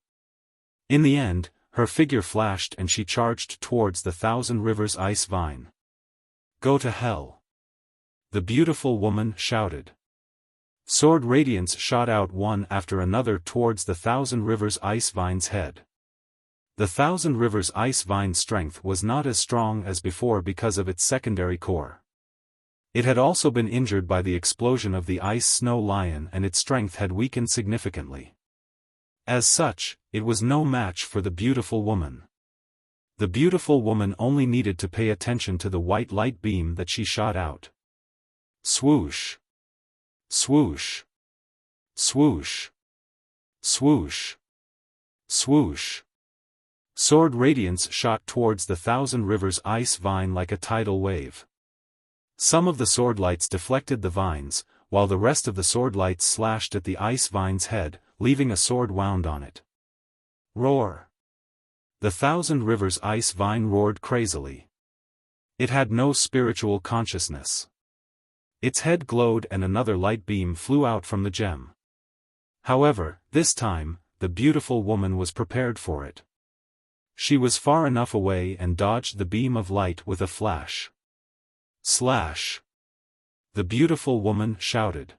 In the end, her figure flashed and she charged towards the Thousand Rivers ice vine. Go to hell! The beautiful woman shouted. Sword radiance shot out one after another towards the Thousand Rivers ice vine's head. The Thousand Rivers ice vine's strength was not as strong as before because of its secondary core. It had also been injured by the explosion of the ice snow lion and its strength had weakened significantly. As such, it was no match for the beautiful woman. The beautiful woman only needed to pay attention to the white light beam that she shot out. Swoosh! Swoosh! Swoosh! Swoosh! Swoosh! Sword radiance shot towards the Thousand Rivers ice vine like a tidal wave. Some of the sword lights deflected the vines, while the rest of the sword lights slashed at the ice vine's head, leaving a sword wound on it. Roar! The Thousand Rivers ice vine roared crazily. It had no spiritual consciousness. Its head glowed and another light beam flew out from the gem. However, this time, the beautiful woman was prepared for it. She was far enough away and dodged the beam of light with a flash. Slash! The beautiful woman shouted.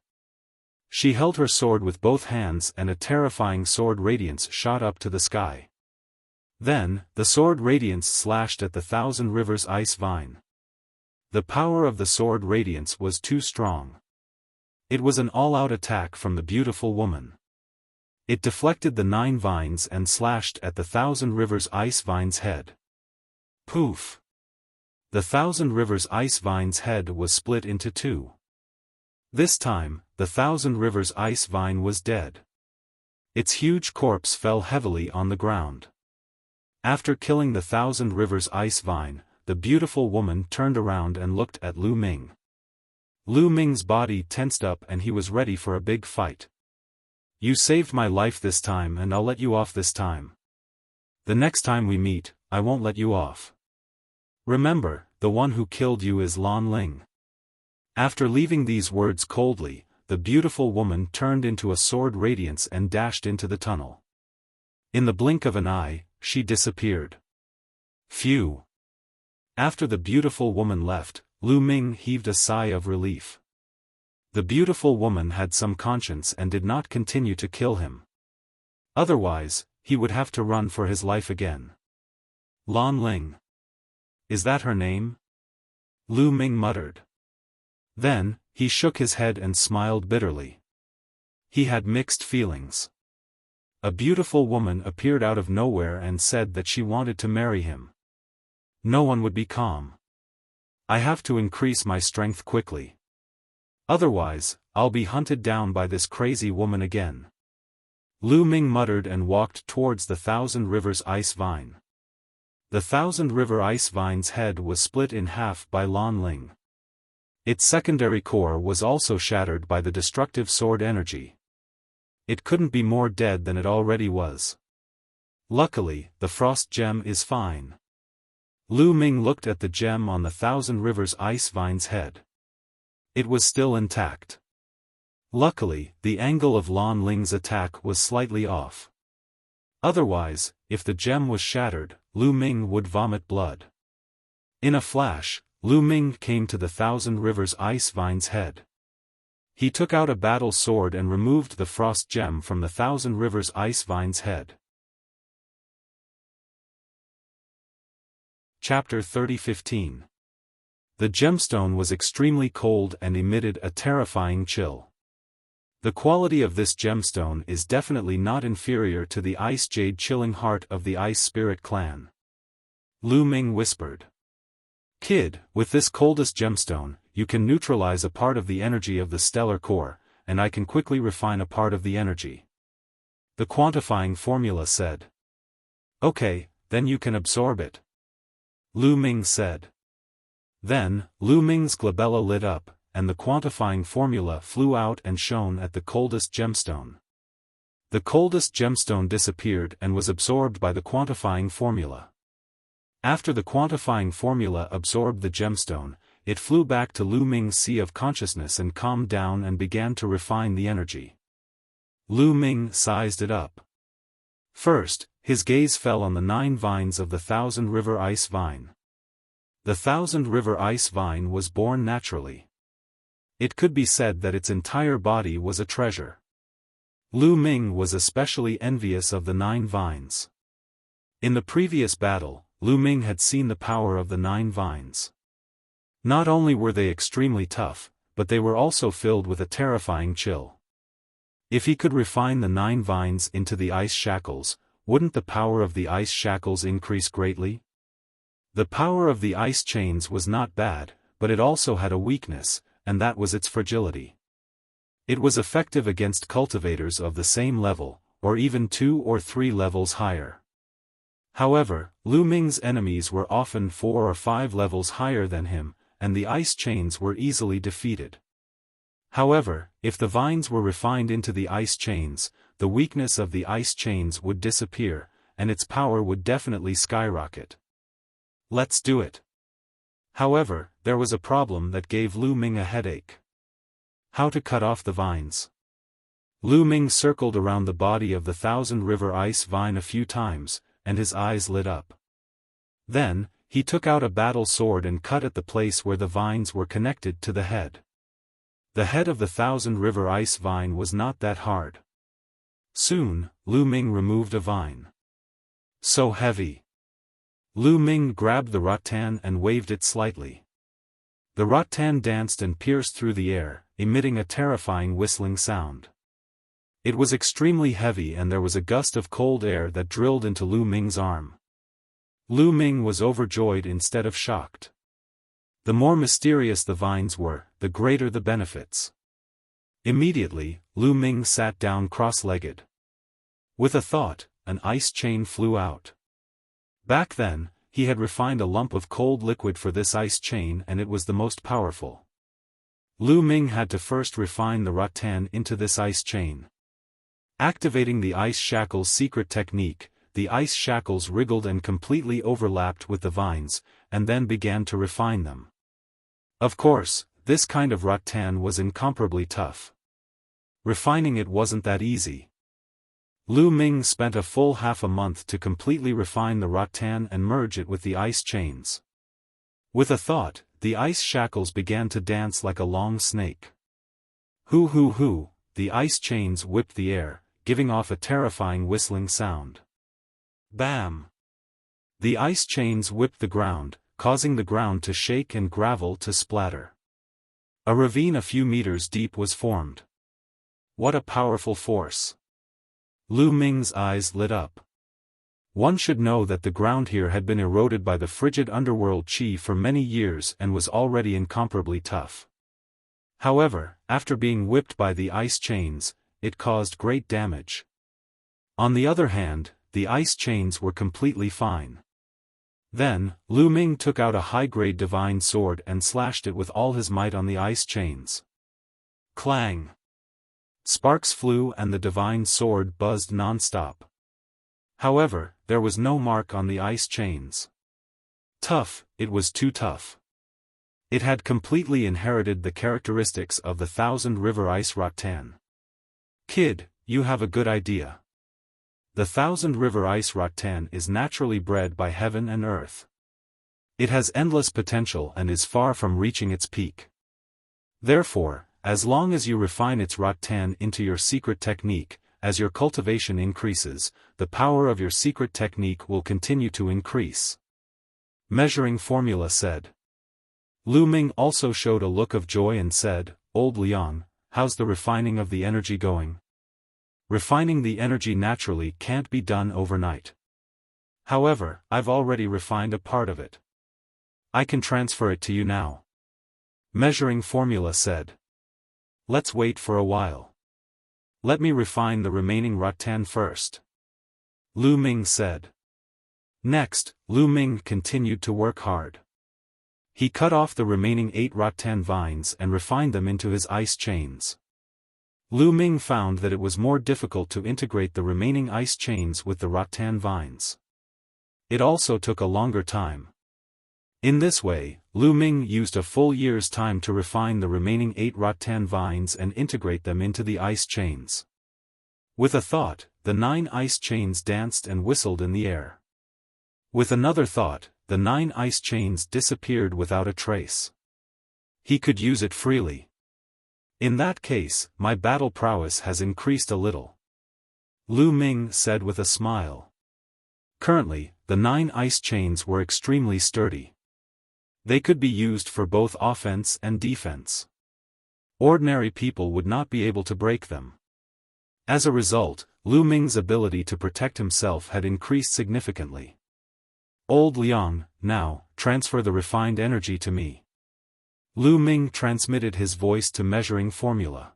She held her sword with both hands and a terrifying sword radiance shot up to the sky. Then, the sword radiance slashed at the Thousand Rivers ice vine. The power of the sword radiance was too strong. It was an all-out attack from the beautiful woman. It deflected the 9 vines and slashed at the Thousand Rivers ice vine's head. Poof! The Thousand Rivers ice vine's head was split into 2. This time, the Thousand Rivers ice vine was dead. Its huge corpse fell heavily on the ground. After killing the Thousand Rivers ice vine, the beautiful woman turned around and looked at Lu Ming. Lu Ming's body tensed up and he was ready for a big fight. You saved my life this time and I'll let you off this time. The next time we meet, I won't let you off. Remember, the one who killed you is Lan Ling. After leaving these words coldly, the beautiful woman turned into a sword radiance and dashed into the tunnel. In the blink of an eye, she disappeared. Phew! After the beautiful woman left, Lu Ming heaved a sigh of relief. The beautiful woman had some conscience and did not continue to kill him. Otherwise, he would have to run for his life again. Lan Ling. Is that her name? Lu Ming muttered. Then, he shook his head and smiled bitterly. He had mixed feelings. A beautiful woman appeared out of nowhere and said that she wanted to marry him. No one would be calm. I have to increase my strength quickly. Otherwise, I'll be hunted down by this crazy woman again. Lu Ming muttered and walked towards the Thousand Rivers ice vine. The Thousand River ice vine's head was split in half by Lan Ling. Its secondary core was also shattered by the destructive sword energy. It couldn't be more dead than it already was. Luckily, the frost gem is fine. Lu Ming looked at the gem on the Thousand Rivers ice vine's head. It was still intact. Luckily, the angle of Lan Ling's attack was slightly off. Otherwise, if the gem was shattered, Lu Ming would vomit blood. In a flash, Lu Ming came to the Thousand Rivers Ice Vine's head. He took out a battle sword and removed the frost gem from the Thousand Rivers Ice Vine's head. Chapter 30:15. The gemstone was extremely cold and emitted a terrifying chill. The quality of this gemstone is definitely not inferior to the ice jade chilling heart of the Ice Spirit clan. Lu Ming whispered. Kid, with this coldest gemstone, you can neutralize a part of the energy of the stellar core, and I can quickly refine a part of the energy. The quantifying formula said. Okay, then you can absorb it. Lu Ming said. Then, Lu Ming's glabella lit up, and the quantifying formula flew out and shone at the coldest gemstone. The coldest gemstone disappeared and was absorbed by the quantifying formula. After the quantifying formula absorbed the gemstone, it flew back to Lu Ming's sea of consciousness and calmed down and began to refine the energy. Lu Ming sized it up. First, his gaze fell on the 9 vines of the Thousand River Ice Vine. The Thousand River Ice Vine was born naturally. It could be said that its entire body was a treasure. Lu Ming was especially envious of the 9 vines. In the previous battle, Lu Ming had seen the power of the 9 vines. Not only were they extremely tough, but they were also filled with a terrifying chill. If he could refine the 9 vines into the ice shackles, wouldn't the power of the ice shackles increase greatly? The power of the ice chains was not bad, but it also had a weakness, and that was its fragility. It was effective against cultivators of the same level, or even 2 or 3 levels higher. However, Lu Ming's enemies were often 4 or 5 levels higher than him, and the ice chains were easily defeated. However, if the vines were refined into the ice chains, the weakness of the ice chains would disappear, and its power would definitely skyrocket. Let's do it. However, there was a problem that gave Lu Ming a headache. How to cut off the vines. Lu Ming circled around the body of the Thousand River Ice Vine a few times, and his eyes lit up. Then, he took out a battle sword and cut at the place where the vines were connected to the head. The head of the Thousand River Ice Vine was not that hard. Soon, Lu Ming removed a vine. So heavy. Lu Ming grabbed the rattan and waved it slightly. The rattan danced and pierced through the air, emitting a terrifying whistling sound. It was extremely heavy and there was a gust of cold air that drilled into Lu Ming's arm. Lu Ming was overjoyed instead of shocked. The more mysterious the vines were, the greater the benefits. Immediately, Lu Ming sat down cross-legged. With a thought, an ice chain flew out. Back then, he had refined a lump of cold liquid for this ice chain and it was the most powerful. Lu Ming had to first refine the rattan into this ice chain. Activating the ice shackles secret technique, the ice shackles wriggled and completely overlapped with the vines, and then began to refine them. Of course, this kind of rattan was incomparably tough. Refining it wasn't that easy. Lu Ming spent a full half a month to completely refine the rattan and merge it with the ice chains. With a thought, the ice shackles began to dance like a long snake. Hoo hoo hoo, the ice chains whipped the air, giving off a terrifying whistling sound. Bam! The ice chains whipped the ground, causing the ground to shake and gravel to splatter. A ravine a few meters deep was formed. What a powerful force! Lu Ming's eyes lit up. One should know that the ground here had been eroded by the frigid underworld chi for many years and was already incomparably tough. However, after being whipped by the ice chains, it caused great damage. On the other hand, the ice chains were completely fine. Then, Lu Ming took out a high-grade divine sword and slashed it with all his might on the ice chains. Clang! Sparks flew and the divine sword buzzed non-stop. However, there was no mark on the ice chains. Tough, it was too tough. It had completely inherited the characteristics of the Thousand River Ice Rattan. Kid, you have a good idea. The Thousand River Ice Rattan is naturally bred by heaven and earth. It has endless potential and is far from reaching its peak. Therefore, as long as you refine its rattan into your secret technique, as your cultivation increases, the power of your secret technique will continue to increase. Measuring Formula said. Lu Ming also showed a look of joy and said, Old Liang, how's the refining of the energy going? Refining the energy naturally can't be done overnight. However, I've already refined a part of it. I can transfer it to you now. Measuring Formula said. Let's wait for a while. Let me refine the remaining rattan first. Lu Ming said. Next, Lu Ming continued to work hard. He cut off the remaining 8 rattan vines and refined them into his ice chains. Lu Ming found that it was more difficult to integrate the remaining ice chains with the rattan vines. It also took a longer time. In this way, Lu Ming used a full year's time to refine the remaining 8 rattan vines and integrate them into the ice chains. With a thought, the 9 ice chains danced and whistled in the air. With another thought, the 9 ice chains disappeared without a trace. He could use it freely. In that case, my battle prowess has increased a little. Lu Ming said with a smile. Currently, the 9 ice chains were extremely sturdy. They could be used for both offense and defense. Ordinary people would not be able to break them. As a result, Lu Ming's ability to protect himself had increased significantly. Old Liang, now, transfer the refined energy to me. Lu Ming transmitted his voice to Measuring Formula.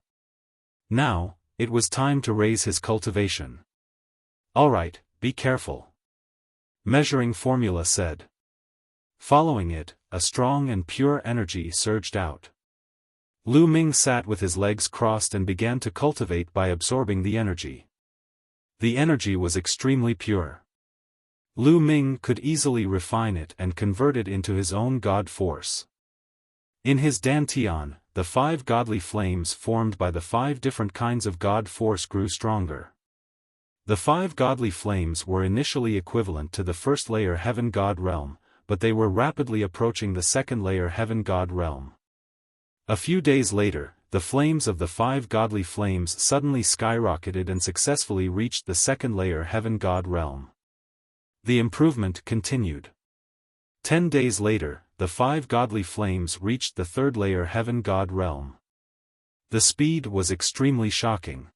Now, it was time to raise his cultivation. Alright, be careful. Measuring Formula said. Following it, a strong and pure energy surged out. Lu Ming sat with his legs crossed and began to cultivate by absorbing the energy. The energy was extremely pure. Lu Ming could easily refine it and convert it into his own god force. In his dantian, the 5 godly flames formed by the 5 different kinds of god force grew stronger. The 5 godly flames were initially equivalent to the first layer heaven god realm, but they were rapidly approaching the second layer heaven god realm. A few days later, the flames of the 5 godly flames suddenly skyrocketed and successfully reached the second layer heaven god realm. The improvement continued. 10 days later, the 5 godly flames reached the third layer heaven god realm. The speed was extremely shocking.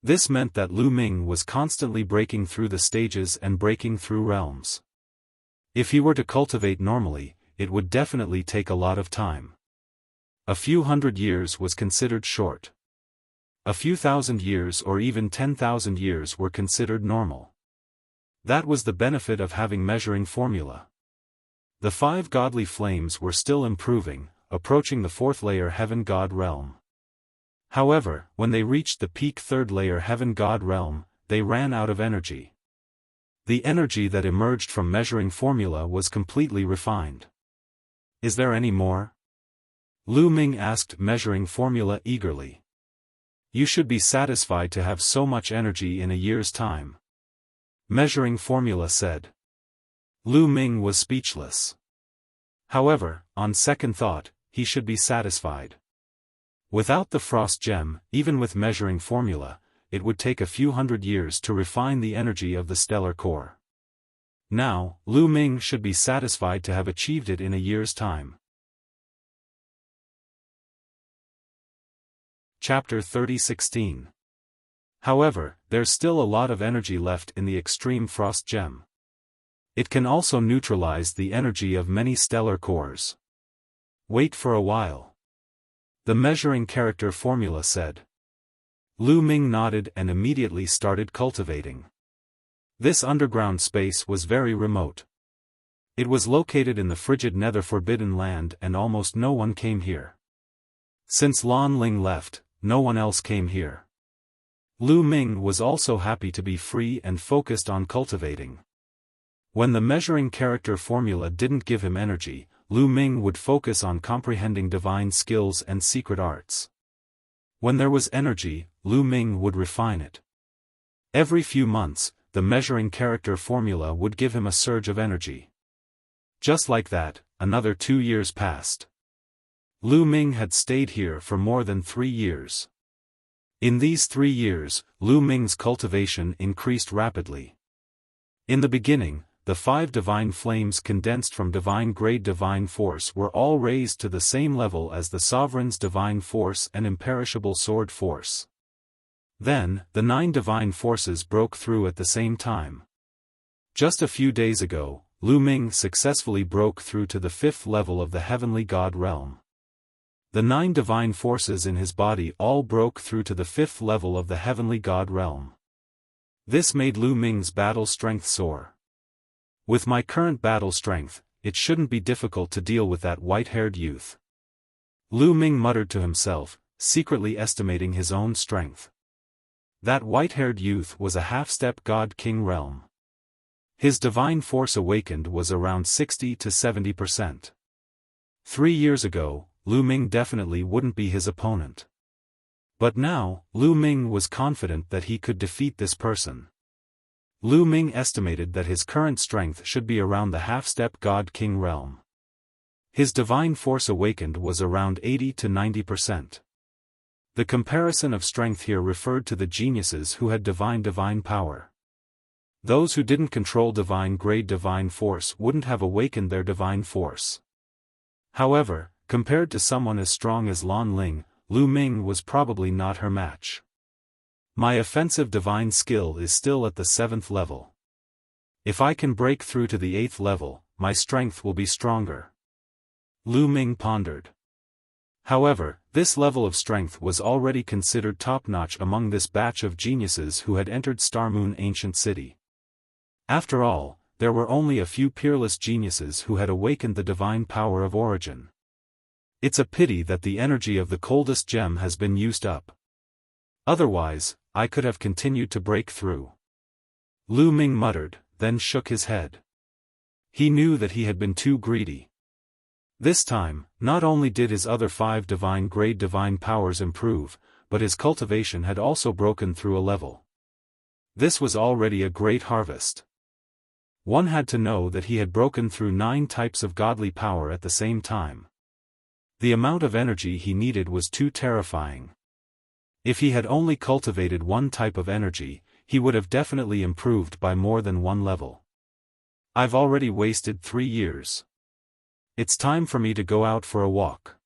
This meant that Lu Ming was constantly breaking through the stages and breaking through realms. If he were to cultivate normally, it would definitely take a lot of time. A few hundred years was considered short. A few thousand years or even 10,000 years were considered normal. That was the benefit of having Measuring Formula. The 5 godly flames were still improving, approaching the 4th layer heaven god realm. However, when they reached the peak 3rd layer heaven god realm, they ran out of energy. The energy that emerged from Measuring Formula was completely refined. Is there any more? Lu Ming asked Measuring Formula eagerly. You should be satisfied to have so much energy in a year's time. Measuring Formula said. Lu Ming was speechless. However, on second thought, he should be satisfied. Without the frost gem, even with Measuring Formula, it would take a few hundred years to refine the energy of the stellar core. Now, Lu Ming should be satisfied to have achieved it in a year's time. Chapter 30:16. However, there's still a lot of energy left in the extreme frost gem. It can also neutralize the energy of many stellar cores. Wait for a while. The Measuring Character Formula said. Lu Ming nodded and immediately started cultivating. This underground space was very remote. It was located in the frigid nether forbidden land and almost no one came here. Since Lan Ling left, no one else came here. Lu Ming was also happy to be free and focused on cultivating. When the Measuring Character Formula didn't give him energy, Lu Ming would focus on comprehending divine skills and secret arts. When there was energy, Lu Ming would refine it. Every few months, the measuring character formula would give him a surge of energy. Just like that, another 2 years passed. Lu Ming had stayed here for more than 3 years. In these 3 years, Lu Ming's cultivation increased rapidly. In the beginning, the 5 divine flames condensed from divine-grade divine force were all raised to the same level as the sovereign's divine force and imperishable sword force. Then, the 9 divine forces broke through at the same time. Just a few days ago, Lu Ming successfully broke through to the 5th level of the heavenly god realm. The 9 divine forces in his body all broke through to the 5th level of the heavenly god realm. This made Lu Ming's battle strength soar. With my current battle strength, it shouldn't be difficult to deal with that white-haired youth. Lu Ming muttered to himself, secretly estimating his own strength. That white-haired youth was a half-step god-king realm. His divine force awakened was around 60 to 70%. 3 years ago, Lu Ming definitely wouldn't be his opponent. But now, Lu Ming was confident that he could defeat this person. Lu Ming estimated that his current strength should be around the half-step god-king realm. His divine force awakened was around 80 to 90%. The comparison of strength here referred to the geniuses who had divine power. Those who didn't control divine-grade divine force wouldn't have awakened their divine force. However, compared to someone as strong as Lan Ling, Lu Ming was probably not her match. My offensive divine skill is still at the 7th level. If I can break through to the 8th level, my strength will be stronger. Lu Ming pondered. However, this level of strength was already considered top-notch among this batch of geniuses who had entered Starmoon Ancient City. After all, there were only a few peerless geniuses who had awakened the divine power of origin. It's a pity that the energy of the coldest gem has been used up. Otherwise, I could have continued to break through. Lu Ming muttered, then shook his head. He knew that he had been too greedy. This time, not only did his other 5 divine-grade divine powers improve, but his cultivation had also broken through a level. This was already a great harvest. One had to know that he had broken through 9 types of godly power at the same time. The amount of energy he needed was too terrifying. If he had only cultivated one type of energy, he would have definitely improved by more than 1 level. I've already wasted 3 years. It's time for me to go out for a walk.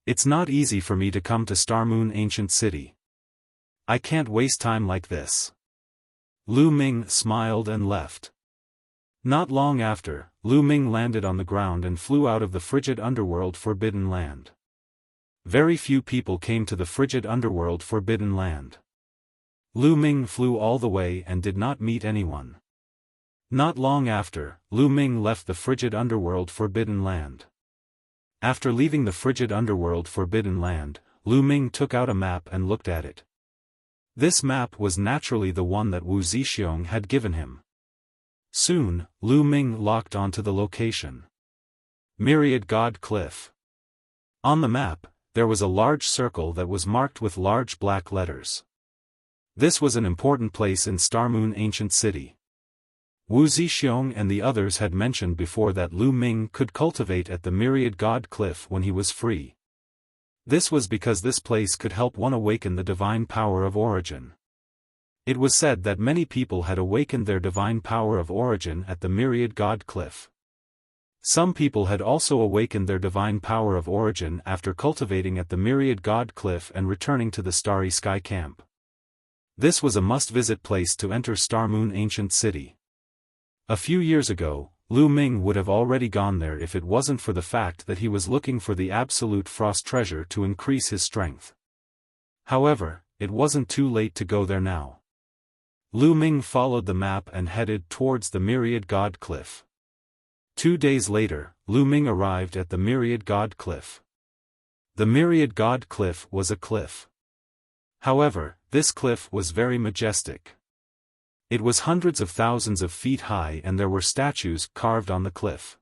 It's not easy for me to come to Starmoon Ancient City. I can't waste time like this. Lu Ming smiled and left. Not long after, Lu Ming landed on the ground and flew out of the frigid underworld Forbidden Land. Very few people came to the frigid underworld Forbidden Land. Lu Ming flew all the way and did not meet anyone. Not long after, Lu Ming left the frigid underworld Forbidden Land. After leaving the frigid underworld Forbidden Land, Lu Ming took out a map and looked at it. This map was naturally the one that Wu Zixiong had given him. Soon, Lu Ming locked onto the location. Myriad God Cliff. On the map, there was a large circle that was marked with large black letters. This was an important place in Starmoon Ancient City. Wu Zixiong and the others had mentioned before that Lu Ming could cultivate at the Myriad God Cliff when he was free. This was because this place could help one awaken the divine power of origin. It was said that many people had awakened their divine power of origin at the Myriad God Cliff. Some people had also awakened their divine power of origin after cultivating at the Myriad God Cliff and returning to the Starry Sky Camp. This was a must-visit place to enter Starmoon Ancient City. A few years ago, Lu Ming would have already gone there if it wasn't for the fact that he was looking for the absolute frost treasure to increase his strength. However, it wasn't too late to go there now. Lu Ming followed the map and headed towards the Myriad God Cliff. 2 days later, Lu Ming arrived at the Myriad God Cliff. The Myriad God Cliff was a cliff. However, this cliff was very majestic. It was hundreds of thousands of feet high and there were statues carved on the cliff.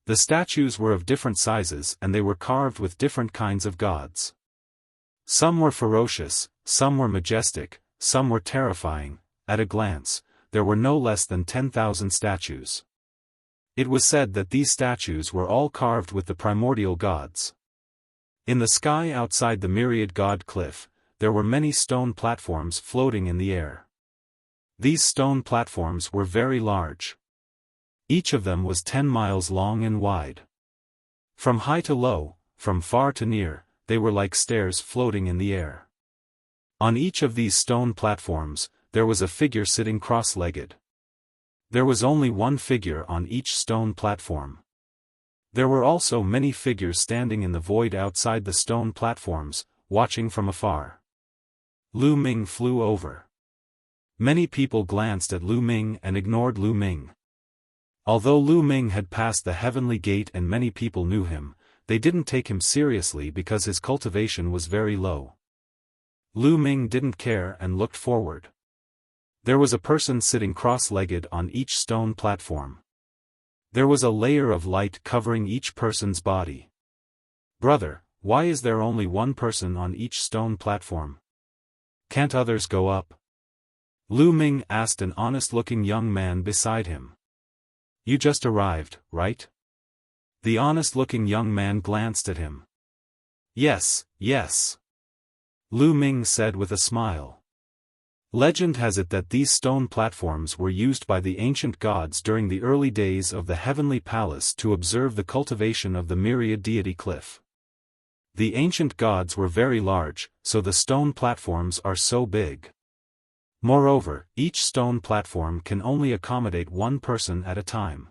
The statues were of different sizes and they were carved with different kinds of gods. Some were ferocious, some were majestic, some were terrifying. At a glance, there were no less than 10,000 statues. It was said that these statues were all carved with the primordial gods. In the sky outside the myriad god cliff, there were many stone platforms floating in the air. These stone platforms were very large. Each of them was 10 miles long and wide. From high to low, from far to near, they were like stairs floating in the air. On each of these stone platforms, there was a figure sitting cross-legged. There was only one figure on each stone platform. There were also many figures standing in the void outside the stone platforms, watching from afar. Lu Ming flew over. Many people glanced at Lu Ming and ignored Lu Ming. Although Lu Ming had passed the heavenly gate and many people knew him, they didn't take him seriously because his cultivation was very low. Lu Ming didn't care and looked forward. There was a person sitting cross-legged on each stone platform. There was a layer of light covering each person's body. "Brother, why is there only one person on each stone platform? Can't others go up?" Lu Ming asked an honest-looking young man beside him. "You just arrived, right?" The honest-looking young man glanced at him. "Yes, yes," Lu Ming said with a smile. Legend has it that these stone platforms were used by the ancient gods during the early days of the heavenly palace to observe the cultivation of the myriad deity cliff. The ancient gods were very large, so the stone platforms are so big. Moreover, each stone platform can only accommodate one person at a time.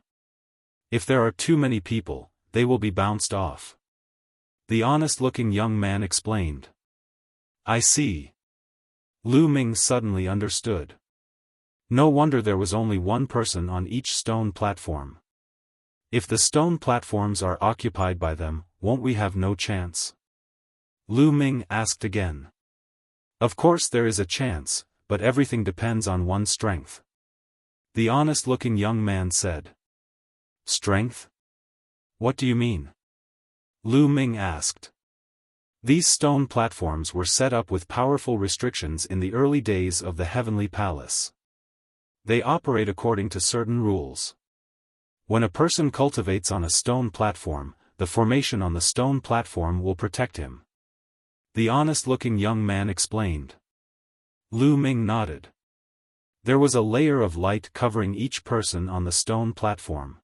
If there are too many people, they will be bounced off. The honest-looking young man explained. "I see." Lu Ming suddenly understood. No wonder there was only one person on each stone platform. If the stone platforms are occupied by them, won't we have no chance? Lu Ming asked again. Of course there is a chance, but everything depends on one's strength. The honest-looking young man said. Strength? What do you mean? Lu Ming asked. These stone platforms were set up with powerful restrictions in the early days of the heavenly palace. They operate according to certain rules. When a person cultivates on a stone platform, the formation on the stone platform will protect him. The honest-looking young man explained. Lu Ming nodded. There was a layer of light covering each person on the stone platform.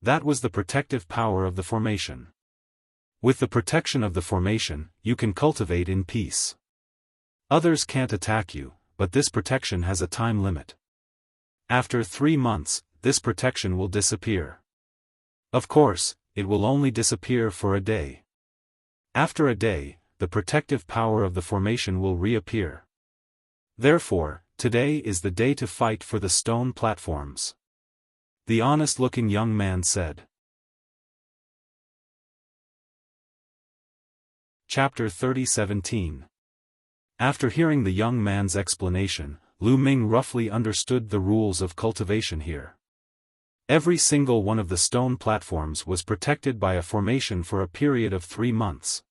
That was the protective power of the formation. With the protection of the formation, you can cultivate in peace. Others can't attack you, but this protection has a time limit. After 3 months, this protection will disappear. Of course, it will only disappear for a day. After a day, the protective power of the formation will reappear. Therefore, today is the day to fight for the stone platforms. The honest-looking young man said. Chapter 30:17. After hearing the young man's explanation, Lu Ming roughly understood the rules of cultivation here. Every single one of the stone platforms was protected by a formation for a period of 3 months.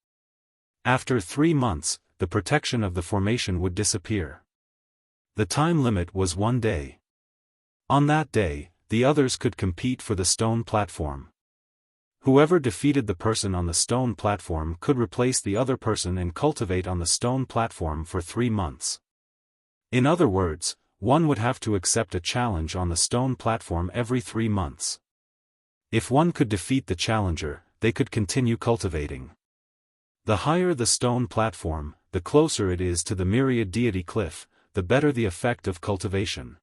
After 3 months, the protection of the formation would disappear. The time limit was 1 day. On that day, the others could compete for the stone platform. Whoever defeated the person on the stone platform could replace the other person and cultivate on the stone platform for 3 months. In other words, one would have to accept a challenge on the stone platform every 3 months. If one could defeat the challenger, they could continue cultivating. The higher the stone platform, the closer it is to the myriad deity cliff, the better the effect of cultivation.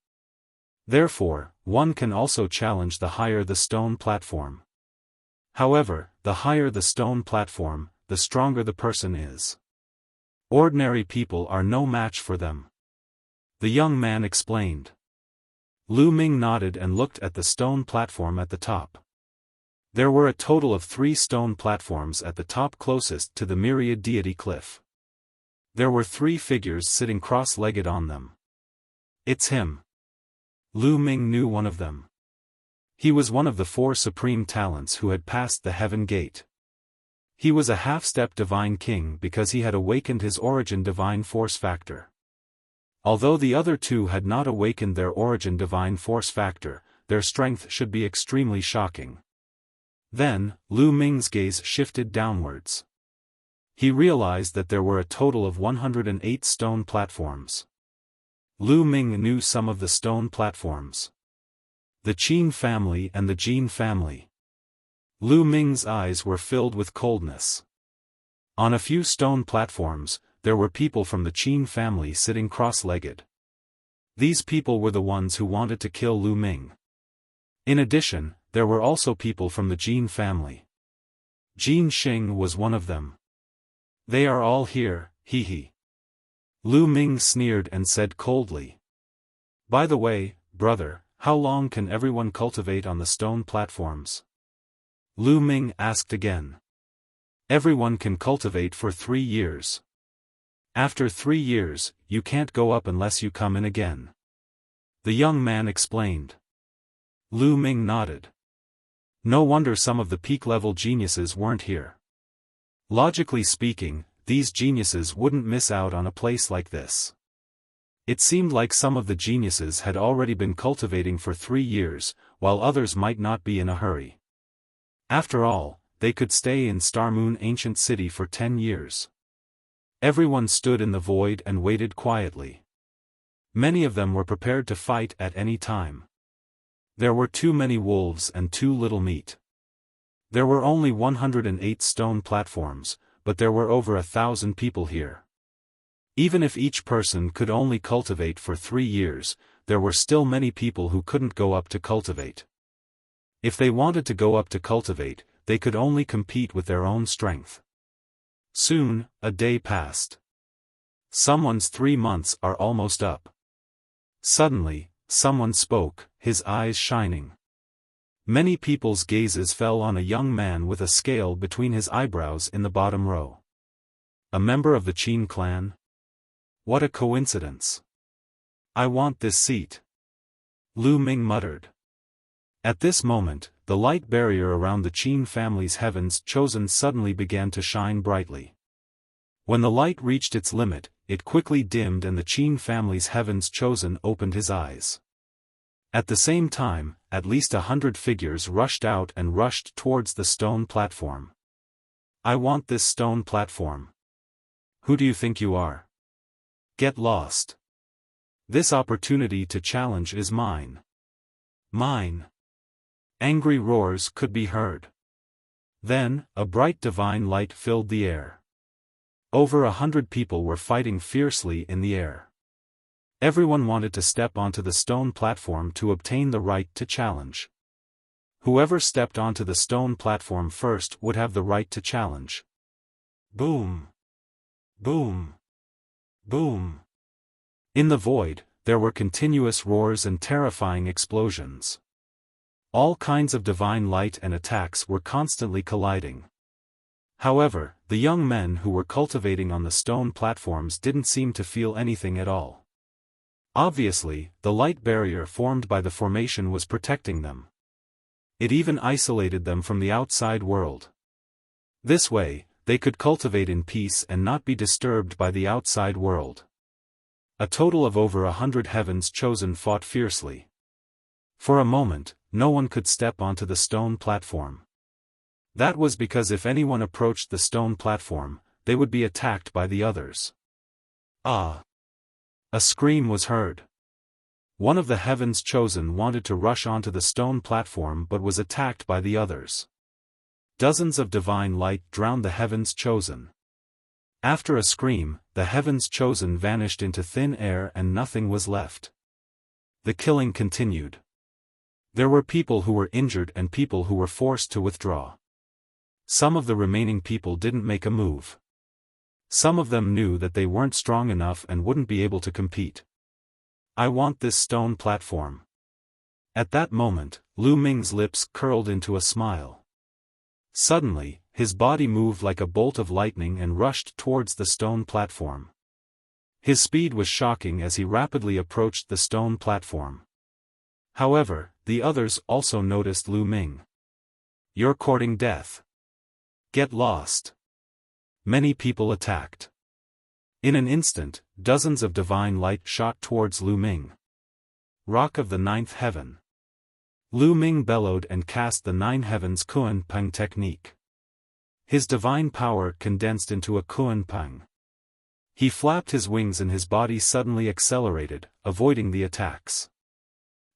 Therefore, one can also challenge the higher the stone platform. However, the higher the stone platform, the stronger the person is. Ordinary people are no match for them. The young man explained. Lu Ming nodded and looked at the stone platform at the top. There were a total of 3 stone platforms at the top closest to the myriad deity cliff. There were 3 figures sitting cross-legged on them. It's him. Lu Ming knew one of them. He was one of the 4 supreme talents who had passed the heaven gate. He was a half-step divine king because he had awakened his origin divine force factor. Although the other 2 had not awakened their origin divine force factor, their strength should be extremely shocking. Then, Lu Ming's gaze shifted downwards. He realized that there were a total of 108 stone platforms. Lu Ming knew some of the stone platforms. The Qin family and the Jin family. Lu Ming's eyes were filled with coldness. On a few stone platforms, there were people from the Qin family sitting cross-legged. These people were the ones who wanted to kill Lu Ming. In addition, there were also people from the Jin family. Jin Xing was one of them. They are all here, hee hee. Lu Ming sneered and said coldly. By the way, brother, how long can everyone cultivate on the stone platforms? Lu Ming asked again. Everyone can cultivate for 3 years. After 3 years, you can't go up unless you come in again. The young man explained. Lu Ming nodded. No wonder some of the peak-level geniuses weren't here. Logically speaking, these geniuses wouldn't miss out on a place like this. It seemed like some of the geniuses had already been cultivating for 3 years, while others might not be in a hurry. After all, they could stay in Star Moon Ancient City for 10 years. Everyone stood in the void and waited quietly. Many of them were prepared to fight at any time. There were too many wolves and too little meat. There were only 108 stone platforms, but there were over 1,000 people here. Even if each person could only cultivate for 3 years, there were still many people who couldn't go up to cultivate. If they wanted to go up to cultivate, they could only compete with their own strength. Soon, a day passed. Someone's 3 months are almost up. Suddenly, someone spoke, his eyes shining. Many people's gazes fell on a young man with a scale between his eyebrows in the bottom row. A member of the Qin clan? What a coincidence. I want this seat. Lu Ming muttered. At this moment, the light barrier around the Qin family's heavens chosen suddenly began to shine brightly. When the light reached its limit, it quickly dimmed and the Qin family's heavens chosen opened his eyes. At the same time, at least 100 figures rushed out and rushed towards the stone platform. I want this stone platform. Who do you think you are? Get lost. This opportunity to challenge is mine. Mine. Angry roars could be heard. Then, a bright divine light filled the air. Over 100 people were fighting fiercely in the air. Everyone wanted to step onto the stone platform to obtain the right to challenge. Whoever stepped onto the stone platform first would have the right to challenge. Boom! Boom! Boom! In the void, there were continuous roars and terrifying explosions. All kinds of divine light and attacks were constantly colliding. However, the young men who were cultivating on the stone platforms didn't seem to feel anything at all. Obviously, the light barrier formed by the formation was protecting them. It even isolated them from the outside world. This way, they could cultivate in peace and not be disturbed by the outside world. A total of over 100 heavens chosen fought fiercely. For a moment, no one could step onto the stone platform. That was because if anyone approached the stone platform, they would be attacked by the others. Ah! A scream was heard. One of the heavens chosen wanted to rush onto the stone platform but was attacked by the others. Dozens of divine light drowned the heavens chosen. After a scream, the heavens chosen vanished into thin air and nothing was left. The killing continued. There were people who were injured and people who were forced to withdraw. Some of the remaining people didn't make a move. Some of them knew that they weren't strong enough and wouldn't be able to compete. I want this stone platform. At that moment, Lu Ming's lips curled into a smile. Suddenly, his body moved like a bolt of lightning and rushed towards the stone platform. His speed was shocking as he rapidly approached the stone platform. However, the others also noticed Lu Ming. "You're courting death. Get lost." Many people attacked. In an instant, dozens of divine light shot towards Lu Ming. Rock of the ninth heaven. Lu Ming bellowed and cast the nine heavens Kuan Peng technique. His divine power condensed into a Kuan Peng. He flapped his wings and his body suddenly accelerated, avoiding the attacks.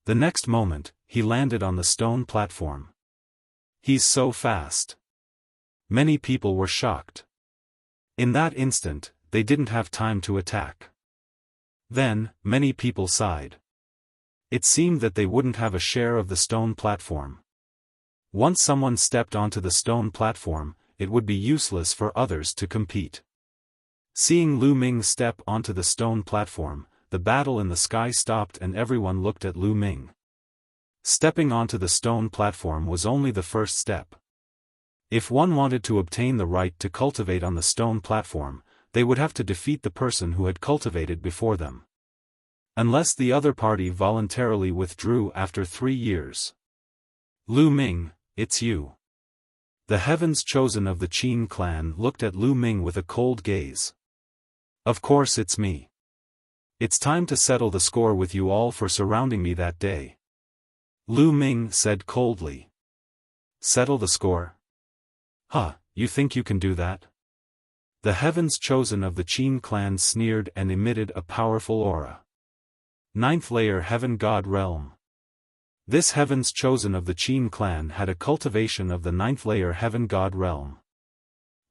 The next moment, he landed on the stone platform. "He's so fast." Many people were shocked. In that instant, they didn't have time to attack. Then, many people sighed. It seemed that they wouldn't have a share of the stone platform. Once someone stepped onto the stone platform, it would be useless for others to compete. Seeing Lu Ming step onto the stone platform, the battle in the sky stopped and everyone looked at Lu Ming. Stepping onto the stone platform was only the first step. If one wanted to obtain the right to cultivate on the stone platform, they would have to defeat the person who had cultivated before them. Unless the other party voluntarily withdrew after 3 years. "Lu Ming, it's you." The heavens chosen of the Qin clan looked at Lu Ming with a cold gaze. "Of course it's me. It's time to settle the score with you all for surrounding me that day." Lu Ming said coldly. "Settle the score? Huh, you think you can do that?" The heavens chosen of the Qin clan sneered and emitted a powerful aura. Ninth layer Heaven God Realm. This heavens chosen of the Qin clan had a cultivation of the ninth layer Heaven God Realm.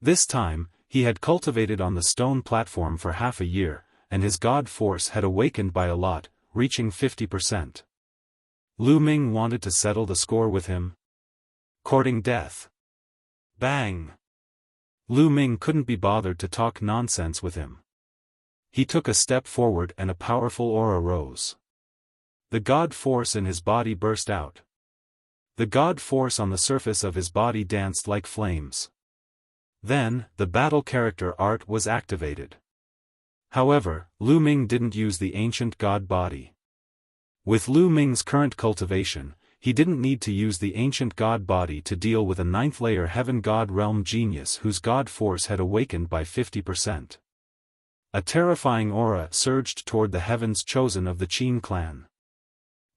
This time, he had cultivated on the stone platform for half a year, and his god force had awakened by a lot, reaching 50%. Lu Ming wanted to settle the score with him. Courting death. Bang! Lu Ming couldn't be bothered to talk nonsense with him. He took a step forward and a powerful aura rose. The god force in his body burst out. The god force on the surface of his body danced like flames. Then, the battle character art was activated. However, Lu Ming didn't use the ancient god body. With Lu Ming's current cultivation, he didn't need to use the ancient god body to deal with a ninth layer Heaven God Realm genius whose god force had awakened by 50%. A terrifying aura surged toward the heavens chosen of the Qin clan.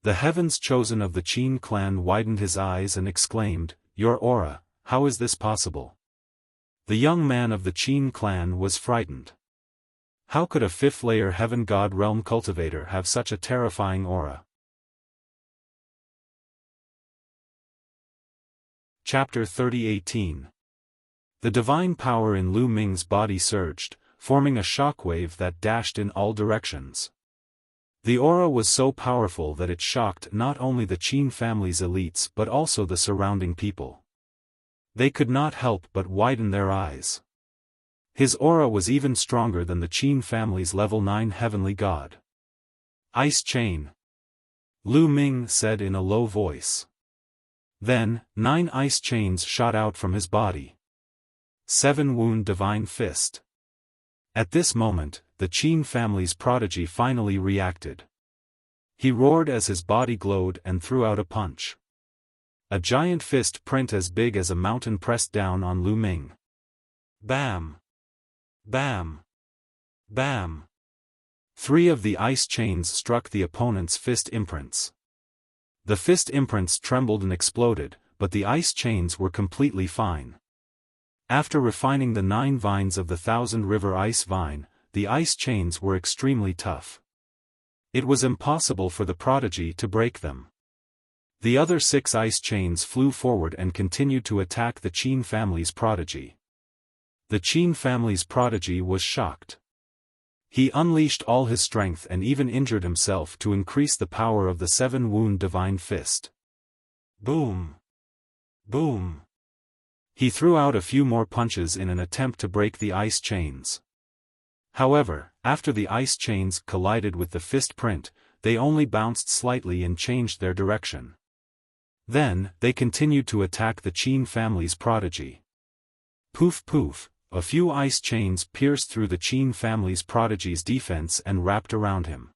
The heavens chosen of the Qin clan widened his eyes and exclaimed, "Your aura, how is this possible?" The young man of the Qin clan was frightened. How could a fifth layer Heaven God Realm cultivator have such a terrifying aura? Chapter 30:18. The divine power in Lu Ming's body surged, forming a shockwave that dashed in all directions. The aura was so powerful that it shocked not only the Qin family's elites but also the surrounding people. They could not help but widen their eyes. His aura was even stronger than the Qin family's level 9 heavenly god. "Ice chain," Lu Ming said in a low voice. Then, 9 ice chains shot out from his body. 7 wound divine fist. At this moment, the Qin family's prodigy finally reacted. He roared as his body glowed and threw out a punch. A giant fist print as big as a mountain pressed down on Lu Ming. Bam! Bam! Bam! 3 of the ice chains struck the opponent's fist imprints. The fist imprints trembled and exploded, but the ice chains were completely fine. After refining the 9 vines of the 1000 River Ice Vine, the ice chains were extremely tough. It was impossible for the prodigy to break them. The other 6 ice chains flew forward and continued to attack the Qin family's prodigy. The Qin family's prodigy was shocked. He unleashed all his strength and even injured himself to increase the power of the 7 wound divine fist. Boom! Boom! He threw out a few more punches in an attempt to break the ice chains. However, after the ice chains collided with the fist print, they only bounced slightly and changed their direction. Then, they continued to attack the Qin family's prodigy. Poof poof, a few ice chains pierced through the Qin family's prodigy's defense and wrapped around him.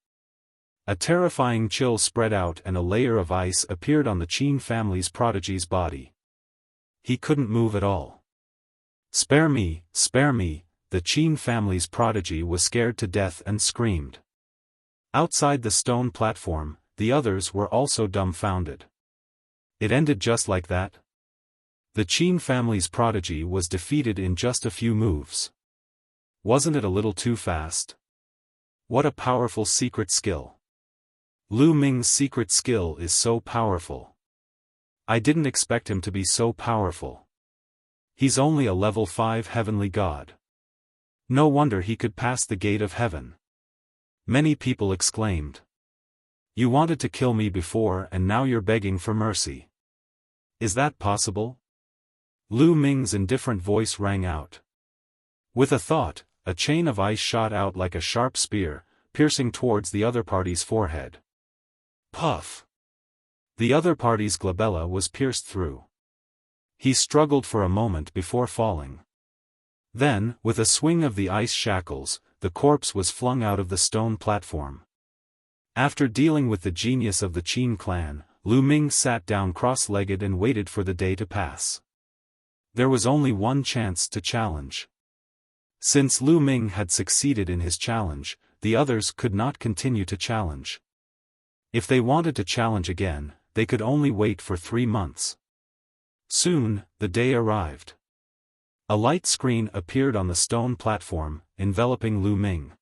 A terrifying chill spread out and a layer of ice appeared on the Qin family's prodigy's body. He couldn't move at all. Spare me, the Qin family's prodigy was scared to death and screamed. Outside the stone platform, the others were also dumbfounded. It ended just like that? The Qin family's prodigy was defeated in just a few moves. Wasn't it a little too fast? What a powerful secret skill. Lu Ming's secret skill is so powerful. I didn't expect him to be so powerful. He's only a level 5 heavenly god. No wonder he could pass the gate of heaven. Many people exclaimed. You wanted to kill me before and now you're begging for mercy. Is that possible? Lu Ming's indifferent voice rang out. With a thought, a chain of ice shot out like a sharp spear, piercing towards the other party's forehead. Puff! The other party's glabella was pierced through. He struggled for a moment before falling. Then, with a swing of the ice shackles, the corpse was flung out of the stone platform. After dealing with the genius of the Qin clan, Lu Ming sat down cross-legged and waited for the day to pass. There was only one chance to challenge. Since Lu Ming had succeeded in his challenge, the others could not continue to challenge. If they wanted to challenge again, they could only wait for 3 months. Soon, the day arrived. A light screen appeared on the stone platform, enveloping Lu Ming.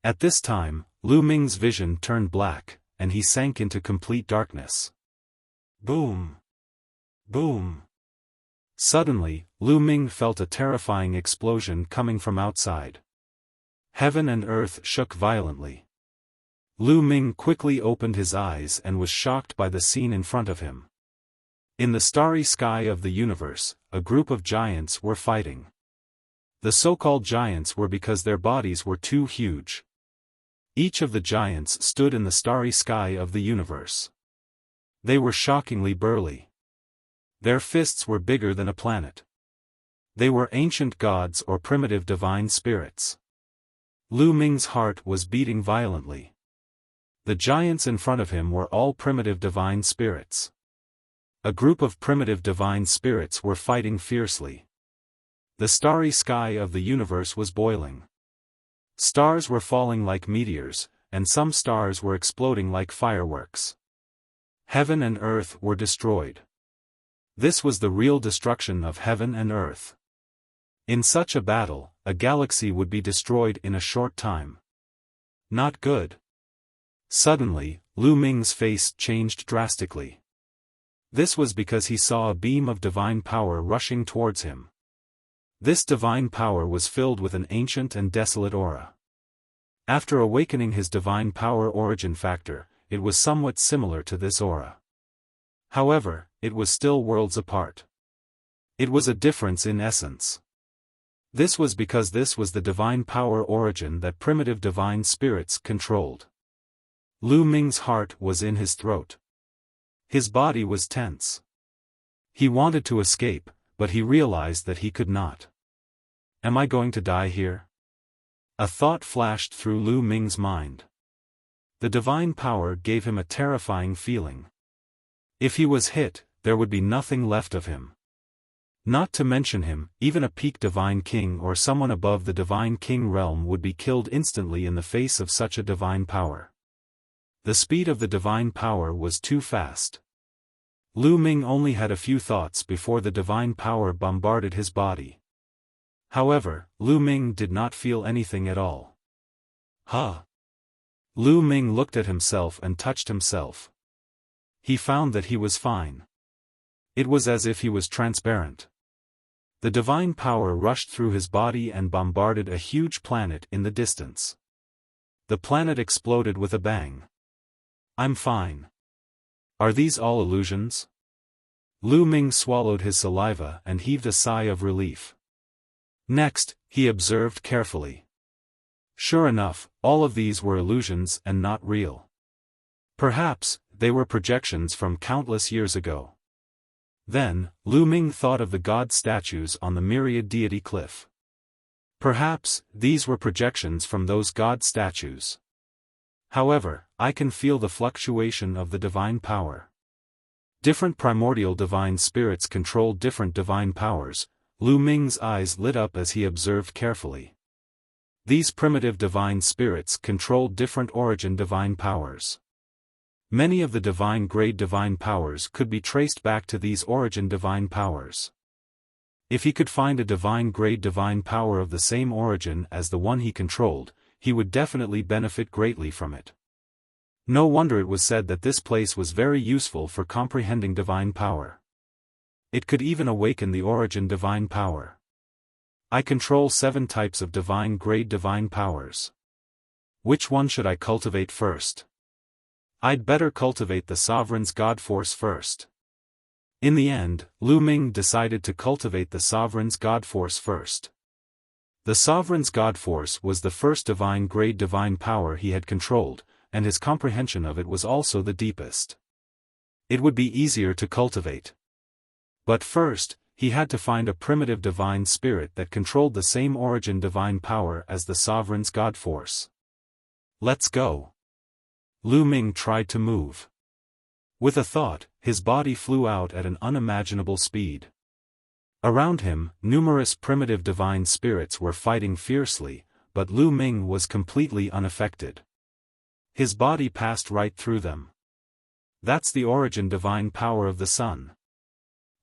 At this time, Lu Ming's vision turned black, and he sank into complete darkness. Boom! Boom! Suddenly, Lu Ming felt a terrifying explosion coming from outside. Heaven and earth shook violently. Lu Ming quickly opened his eyes and was shocked by the scene in front of him. In the starry sky of the universe, a group of giants were fighting. The so-called giants were because their bodies were too huge. Each of the giants stood in the starry sky of the universe. They were shockingly burly. Their fists were bigger than a planet. They were ancient gods or primitive divine spirits. Lu Ming's heart was beating violently. The giants in front of him were all primitive divine spirits. A group of primitive divine spirits were fighting fiercely. The starry sky of the universe was boiling. Stars were falling like meteors, and some stars were exploding like fireworks. Heaven and earth were destroyed. This was the real destruction of heaven and earth. In such a battle, a galaxy would be destroyed in a short time. Not good. Suddenly, Lu Ming's face changed drastically. This was because he saw a beam of divine power rushing towards him. This divine power was filled with an ancient and desolate aura. After awakening his divine power origin factor, it was somewhat similar to this aura. However, it was still worlds apart. It was a difference in essence. This was because this was the divine power origin that primitive divine spirits controlled. Lu Ming's heart was in his throat. His body was tense. He wanted to escape, but he realized that he could not. Am I going to die here? A thought flashed through Lu Ming's mind. The divine power gave him a terrifying feeling. If he was hit, there would be nothing left of him. Not to mention him, even a peak divine king or someone above the divine king realm would be killed instantly in the face of such a divine power. The speed of the divine power was too fast. Lu Ming only had a few thoughts before the divine power bombarded his body. However, Lu Ming did not feel anything at all. Huh? Lu Ming looked at himself and touched himself. He found that he was fine. It was as if he was transparent. The divine power rushed through his body and bombarded a huge planet in the distance. The planet exploded with a bang. I'm fine. Are these all illusions? Lu Ming swallowed his saliva and heaved a sigh of relief. Next, he observed carefully. Sure enough, all of these were illusions and not real. Perhaps, they were projections from countless years ago. Then, Lu Ming thought of the god statues on the myriad deity cliff. Perhaps, these were projections from those god statues. However, I can feel the fluctuation of the divine power. Different primordial divine spirits control different divine powers. Lu Ming's eyes lit up as he observed carefully. These primitive divine spirits controlled different origin divine powers. Many of the divine-grade divine powers could be traced back to these origin divine powers. If he could find a divine-grade divine power of the same origin as the one he controlled, he would definitely benefit greatly from it. No wonder it was said that this place was very useful for comprehending divine power. It could even awaken the origin divine power. I control 7 types of divine-grade divine powers. Which one should I cultivate first? I'd better cultivate the Sovereign's God Force first. In the end, Lu Ming decided to cultivate the Sovereign's God Force first. The Sovereign's God Force was the first divine-grade divine power he had controlled, and his comprehension of it was also the deepest. It would be easier to cultivate. But first, he had to find a primitive divine spirit that controlled the same origin divine power as the Sovereign's God Force. Let's go. Lu Ming tried to move. With a thought, his body flew out at an unimaginable speed. Around him, numerous primitive divine spirits were fighting fiercely, but Lu Ming was completely unaffected. His body passed right through them. That's the origin divine power of the sun.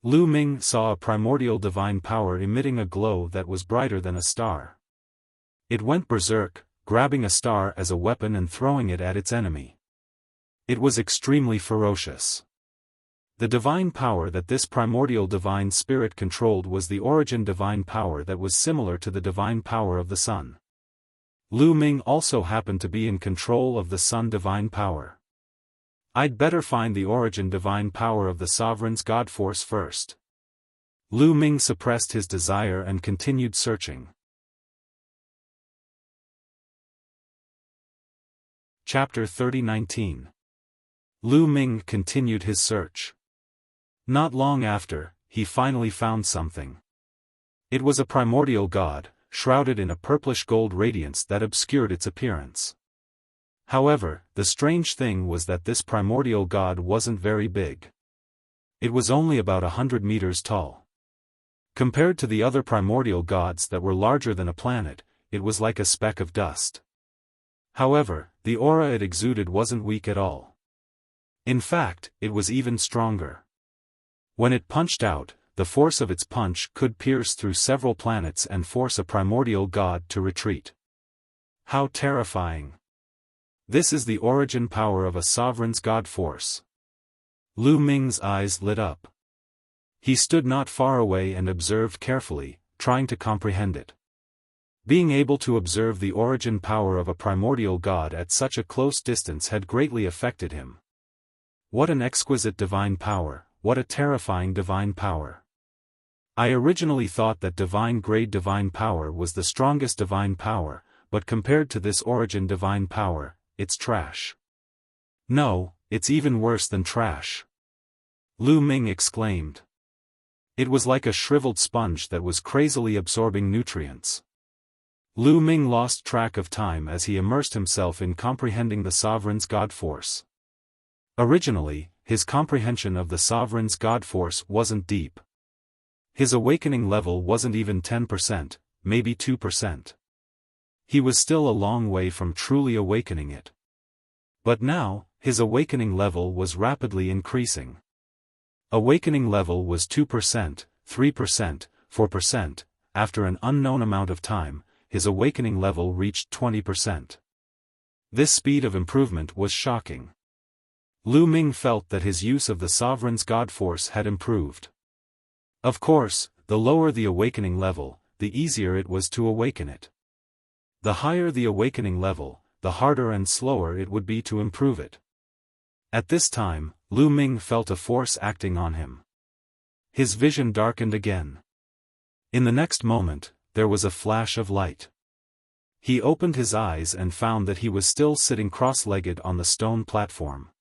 Lu Ming saw a primordial divine power emitting a glow that was brighter than a star. It went berserk, grabbing a star as a weapon and throwing it at its enemy. It was extremely ferocious. The divine power that this primordial divine spirit controlled was the origin divine power that was similar to the divine power of the sun. Lu Ming also happened to be in control of the sun divine power. I'd better find the origin divine power of the Sovereign's God Force first. Lu Ming suppressed his desire and continued searching. Chapter 30:19. Lu Ming continued his search. Not long after, he finally found something. It was a primordial god, shrouded in a purplish gold radiance that obscured its appearance. However, the strange thing was that this primordial god wasn't very big. It was only about 100 meters tall. Compared to the other primordial gods that were larger than a planet, it was like a speck of dust. However, the aura it exuded wasn't weak at all. In fact, it was even stronger. When it punched out, the force of its punch could pierce through several planets and force a primordial god to retreat. How terrifying! This is the origin power of a Sovereign's God Force. Lu Ming's eyes lit up. He stood not far away and observed carefully, trying to comprehend it. Being able to observe the origin power of a primordial god at such a close distance had greatly affected him. What an exquisite divine power, what a terrifying divine power. I originally thought that divine-grade divine power was the strongest divine power, but compared to this origin divine power, it's trash. No, it's even worse than trash. Lu Ming exclaimed. It was like a shriveled sponge that was crazily absorbing nutrients. Lu Ming lost track of time as he immersed himself in comprehending the Sovereign's God Force. Originally, his comprehension of the Sovereign's God Force wasn't deep. His awakening level wasn't even 10%, maybe 2%. He was still a long way from truly awakening it. But now, his awakening level was rapidly increasing. Awakening level was 2%, 3%, 4%, after an unknown amount of time, his awakening level reached 20%. This speed of improvement was shocking. Lu Ming felt that his use of the Sovereign's God Force had improved. Of course, the lower the awakening level, the easier it was to awaken it. The higher the awakening level, the harder and slower it would be to improve it. At this time, Lu Ming felt a force acting on him. His vision darkened again. In the next moment, there was a flash of light. He opened his eyes and found that he was still sitting cross-legged on the stone platform.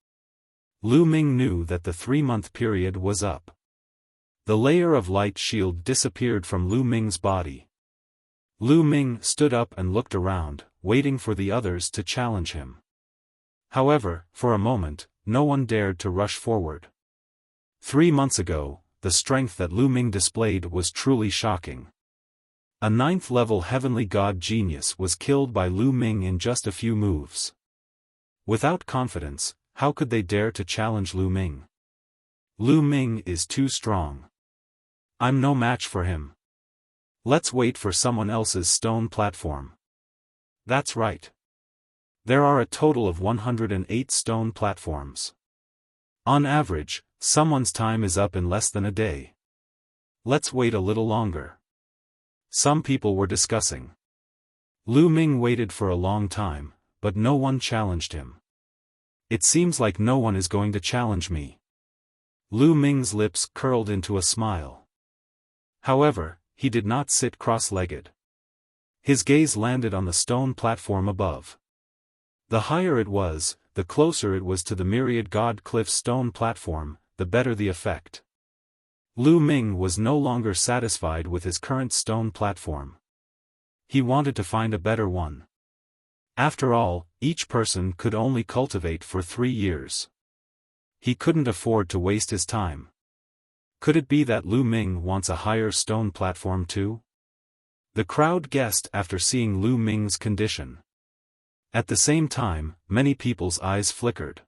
Lu Ming knew that the 3-month period was up. The layer of light shield disappeared from Lu Ming's body. Lu Ming stood up and looked around, waiting for the others to challenge him. However, for a moment, no one dared to rush forward. 3 months ago, the strength that Lu Ming displayed was truly shocking. A 9th-level heavenly god genius was killed by Lu Ming in just a few moves. Without confidence, how could they dare to challenge Lu Ming? Lu Ming is too strong. I'm no match for him. Let's wait for someone else's stone platform. That's right. There are a total of 108 stone platforms. On average, someone's time is up in less than a day. Let's wait a little longer. Some people were discussing. Lu Ming waited for a long time, but no one challenged him. It seems like no one is going to challenge me. Lu Ming's lips curled into a smile. However, he did not sit cross-legged. His gaze landed on the stone platform above. The higher it was, the closer it was to the myriad god cliff stone platform, the better the effect. Lu Ming was no longer satisfied with his current stone platform. He wanted to find a better one. After all, each person could only cultivate for 3 years. He couldn't afford to waste his time. Could it be that Lu Ming wants a higher stone platform too? The crowd guessed after seeing Lu Ming's condition. At the same time, many people's eyes flickered.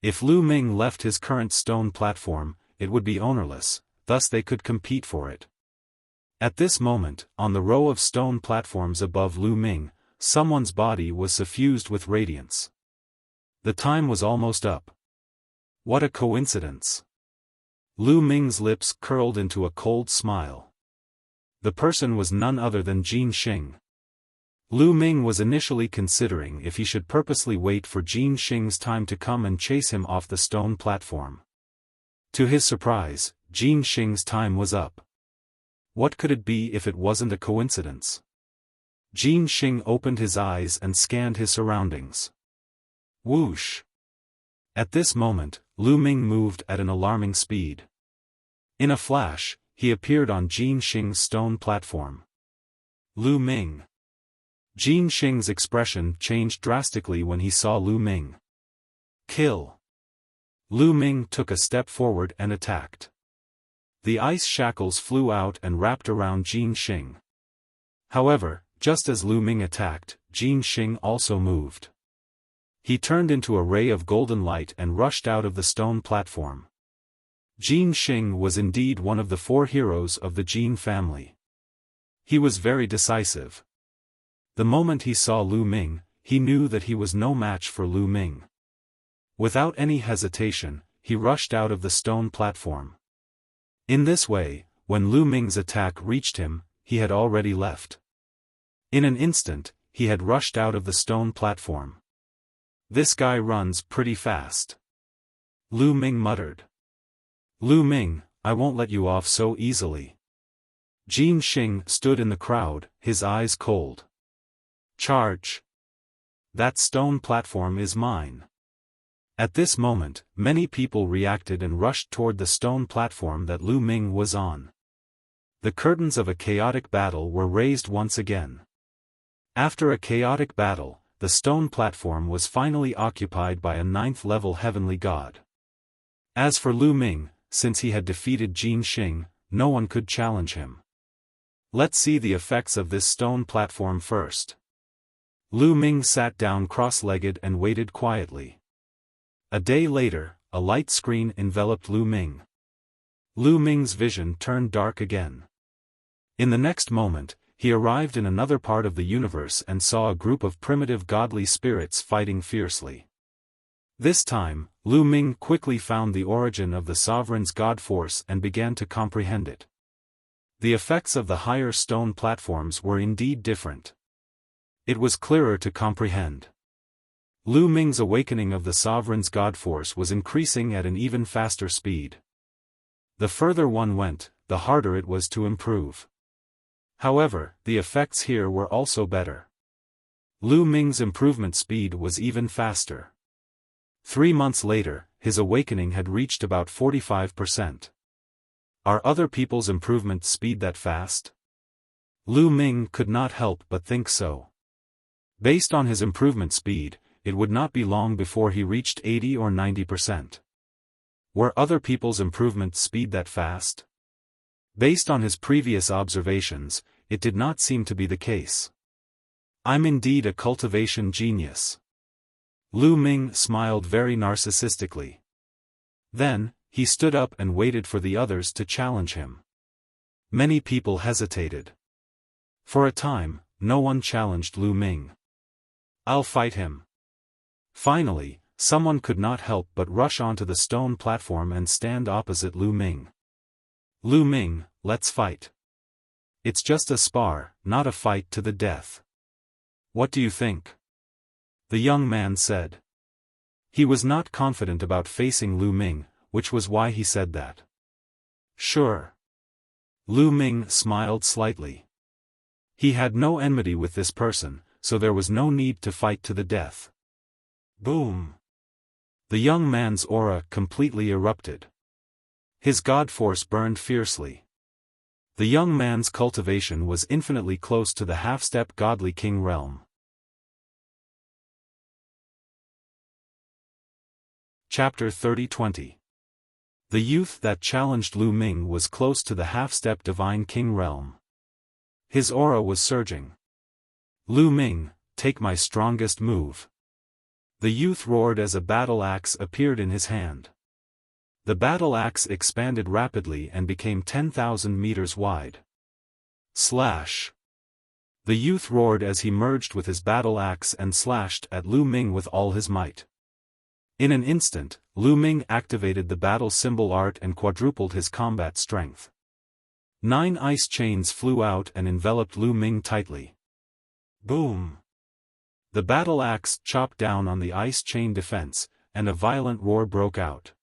If Lu Ming left his current stone platform, it would be ownerless, thus they could compete for it. At this moment, on the row of stone platforms above Lu Ming, someone's body was suffused with radiance. The time was almost up. What a coincidence! Lu Ming's lips curled into a cold smile. The person was none other than Jin Xing. Lu Ming was initially considering if he should purposely wait for Jin Xing's time to come and chase him off the stone platform. To his surprise, Jin Xing's time was up. What could it be if it wasn't a coincidence? Jin Xing opened his eyes and scanned his surroundings. Whoosh! At this moment, Lu Ming moved at an alarming speed. In a flash, he appeared on Jin Xing's stone platform. Lu Ming. Jin Xing's expression changed drastically when he saw Lu Ming. Kill! Lu Ming took a step forward and attacked. The ice shackles flew out and wrapped around Jin Xing. However, just as Lu Ming attacked, Jin Xing also moved. He turned into a ray of golden light and rushed out of the stone platform. Jin Xing was indeed one of the 4 heroes of the Jin family. He was very decisive. The moment he saw Lu Ming, he knew that he was no match for Lu Ming. Without any hesitation, he rushed out of the stone platform. In this way, when Lu Ming's attack reached him, he had already left. In an instant, he had rushed out of the stone platform. This guy runs pretty fast. Lu Ming muttered. Lu Ming, I won't let you off so easily. Jin Xing stood in the crowd, his eyes cold. Charge! That stone platform is mine. At this moment, many people reacted and rushed toward the stone platform that Lu Ming was on. The curtains of a chaotic battle were raised once again. After a chaotic battle, the stone platform was finally occupied by a 9th-level heavenly god. As for Lu Ming, since he had defeated Jin Xing, no one could challenge him. Let's see the effects of this stone platform first. Lu Ming sat down cross-legged and waited quietly. A day later, a light screen enveloped Lu Ming. Lu Ming's vision turned dark again. In the next moment, he arrived in another part of the universe and saw a group of primitive godly spirits fighting fiercely. This time, Lu Ming quickly found the origin of the sovereign's god force and began to comprehend it. The effects of the higher stone platforms were indeed different. It was clearer to comprehend. Lu Ming's awakening of the sovereign's god force was increasing at an even faster speed. The further one went, the harder it was to improve. However, the effects here were also better. Lu Ming's improvement speed was even faster. 3 months later, his awakening had reached about 45%. Are other people's improvement speed that fast? Lu Ming could not help but think so. Based on his improvement speed, it would not be long before he reached 80 or 90%. Were other people's improvement speed that fast? Based on his previous observations, it did not seem to be the case. I'm indeed a cultivation genius. Lu Ming smiled very narcissistically. Then, he stood up and waited for the others to challenge him. Many people hesitated. For a time, no one challenged Lu Ming. I'll fight him. Finally, someone could not help but rush onto the stone platform and stand opposite Lu Ming. Lu Ming, let's fight. It's just a spar, not a fight to the death. What do you think? The young man said. He was not confident about facing Lu Ming, which was why he said that. Sure. Lu Ming smiled slightly. He had no enmity with this person, so there was no need to fight to the death. Boom! The young man's aura completely erupted. His god force burned fiercely. The young man's cultivation was infinitely close to the half-step godly king realm. Chapter 30-20. The youth that challenged Lu Ming was close to the half-step divine king realm. His aura was surging. Lu Ming, take my strongest move. The youth roared as a battle axe appeared in his hand. The battle axe expanded rapidly and became 10,000 meters wide. Slash! The youth roared as he merged with his battle axe and slashed at Lu Ming with all his might. In an instant, Lu Ming activated the battle symbol art and quadrupled his combat strength. 9 ice chains flew out and enveloped Lu Ming tightly. Boom! The battle axe chopped down on the ice chain defense, and a violent roar broke out.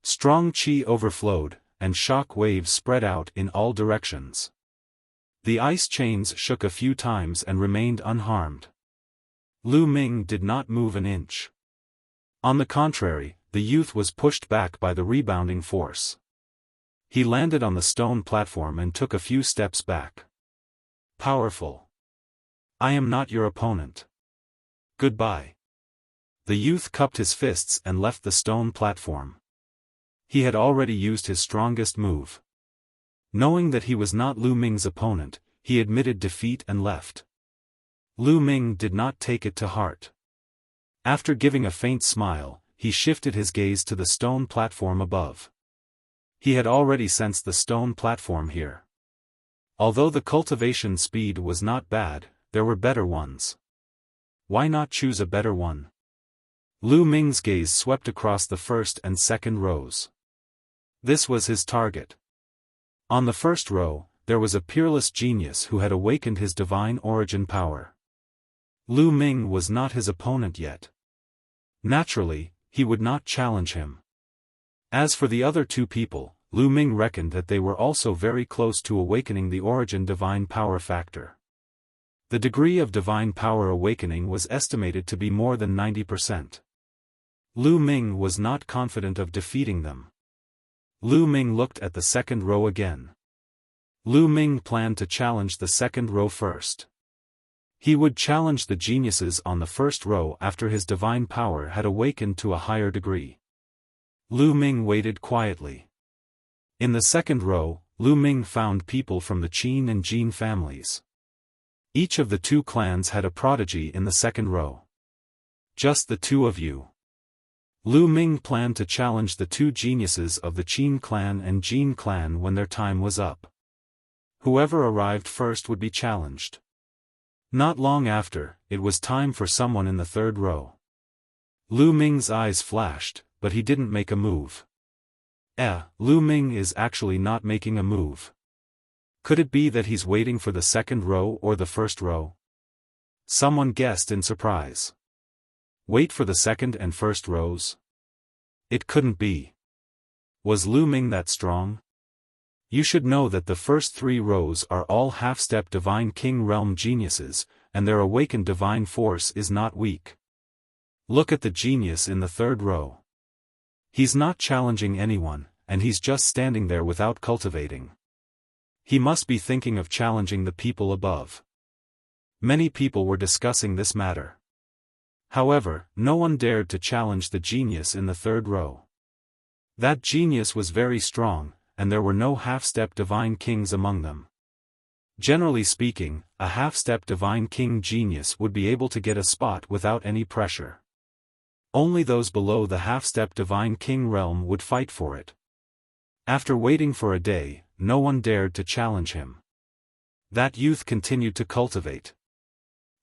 Strong chi overflowed, and shock waves spread out in all directions. The ice chains shook a few times and remained unharmed. Lu Ming did not move an inch. On the contrary, the youth was pushed back by the rebounding force. He landed on the stone platform and took a few steps back. Powerful. I am not your opponent. Goodbye. The youth cupped his fists and left the stone platform. He had already used his strongest move. Knowing that he was not Lu Ming's opponent, he admitted defeat and left. Lu Ming did not take it to heart. After giving a faint smile, he shifted his gaze to the stone platform above. He had already sensed the stone platform here. Although the cultivation speed was not bad, there were better ones. Why not choose a better one? Lu Ming's gaze swept across the first and second rows. This was his target. On the first row, there was a peerless genius who had awakened his divine origin power. Lu Ming was not his opponent yet. Naturally, he would not challenge him. As for the other two people, Lu Ming reckoned that they were also very close to awakening the origin divine power factor. The degree of divine power awakening was estimated to be more than 90%. Lu Ming was not confident of defeating them. Lu Ming looked at the second row again. Lu Ming planned to challenge the second row first. He would challenge the geniuses on the first row after his divine power had awakened to a higher degree. Lu Ming waited quietly. In the second row, Lu Ming found people from the Qin and Jin families. Each of the two clans had a prodigy in the second row. Just the two of you. Lu Ming planned to challenge the two geniuses of the Qin clan and Jin clan when their time was up. Whoever arrived first would be challenged. Not long after, it was time for someone in the third row. Lu Ming's eyes flashed, but he didn't make a move. Lu Ming is actually not making a move. Could it be that he's waiting for the second row or the first row? Someone guessed in surprise. Wait for the second and first rows? It couldn't be. Was Lu Ming that strong? You should know that the first 3 rows are all half-step divine king realm geniuses, and their awakened divine force is not weak. Look at the genius in the third row. He's not challenging anyone, and he's just standing there without cultivating. He must be thinking of challenging the people above. Many people were discussing this matter. However, no one dared to challenge the genius in the third row. That genius was very strong, and there were no half-step divine kings among them. Generally speaking, a half-step divine king genius would be able to get a spot without any pressure. Only those below the half-step divine king realm would fight for it. After waiting for a day, no one dared to challenge him. That youth continued to cultivate.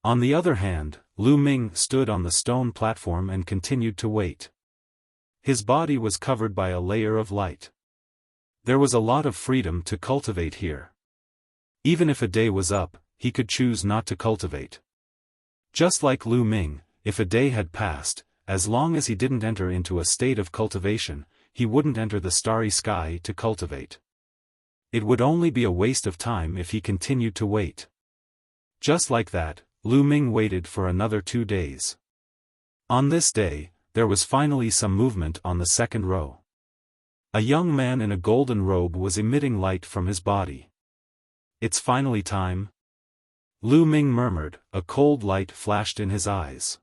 On the other hand, Lu Ming stood on the stone platform and continued to wait. His body was covered by a layer of light. There was a lot of freedom to cultivate here. Even if a day was up, he could choose not to cultivate. Just like Lu Ming, if a day had passed, as long as he didn't enter into a state of cultivation, he wouldn't enter the starry sky to cultivate. It would only be a waste of time if he continued to wait. Just like that, Lu Ming waited for another 2 days. On this day, there was finally some movement on the second row. A young man in a golden robe was emitting light from his body. "It's finally time?" Lu Ming murmured. A cold light flashed in his eyes.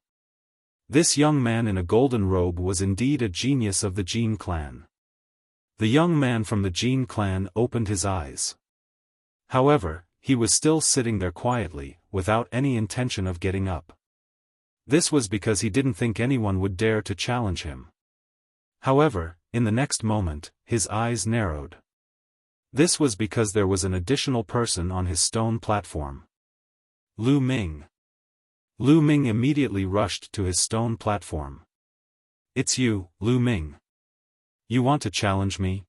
This young man in a golden robe was indeed a genius of the Jin clan. The young man from the Jin clan opened his eyes. However, he was still sitting there quietly, without any intention of getting up. This was because he didn't think anyone would dare to challenge him. However, in the next moment, his eyes narrowed. This was because there was an additional person on his stone platform. Lu Ming. Lu Ming immediately rushed to his stone platform. "It's you, Lu Ming. You want to challenge me?"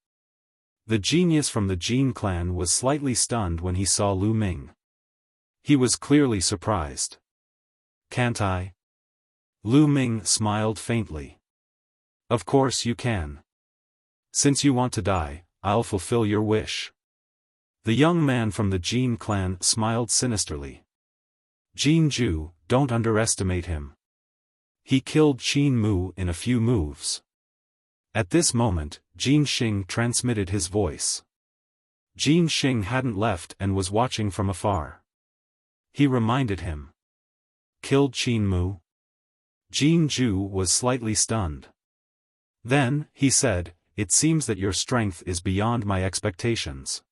The genius from the Jin clan was slightly stunned when he saw Lu Ming. He was clearly surprised. "Can't I?" Lu Ming smiled faintly. "Of course you can. Since you want to die, I'll fulfill your wish." The young man from the Jin clan smiled sinisterly. "Jin Ju, don't underestimate him. He killed Qin Mu in a few moves." At this moment, Jin Xing transmitted his voice. Jin Xing hadn't left and was watching from afar. He reminded him. "Killed Qin Mu?" Jin Ju was slightly stunned. Then, he said, "It seems that your strength is beyond my expectations."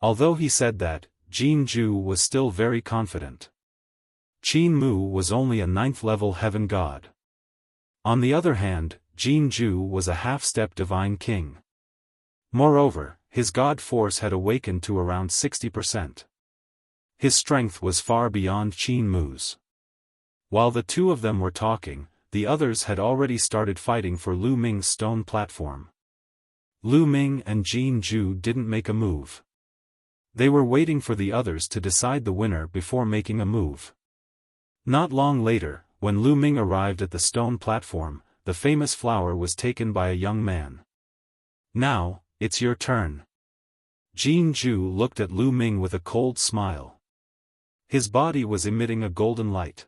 Although he said that, Jin Ju was still very confident. Qin Mu was only a 9th-level heaven god. On the other hand, Jin Ju was a half-step divine king. Moreover, his god force had awakened to around 60%. His strength was far beyond Qin Mu's. While the two of them were talking, the others had already started fighting for Lu Ming's stone platform. Lu Ming and Jin Ju didn't make a move. They were waiting for the others to decide the winner before making a move. Not long later, when Lu Ming arrived at the stone platform, the famous flower was taken by a young man. "Now, it's your turn." Jin Ju looked at Lu Ming with a cold smile. His body was emitting a golden light.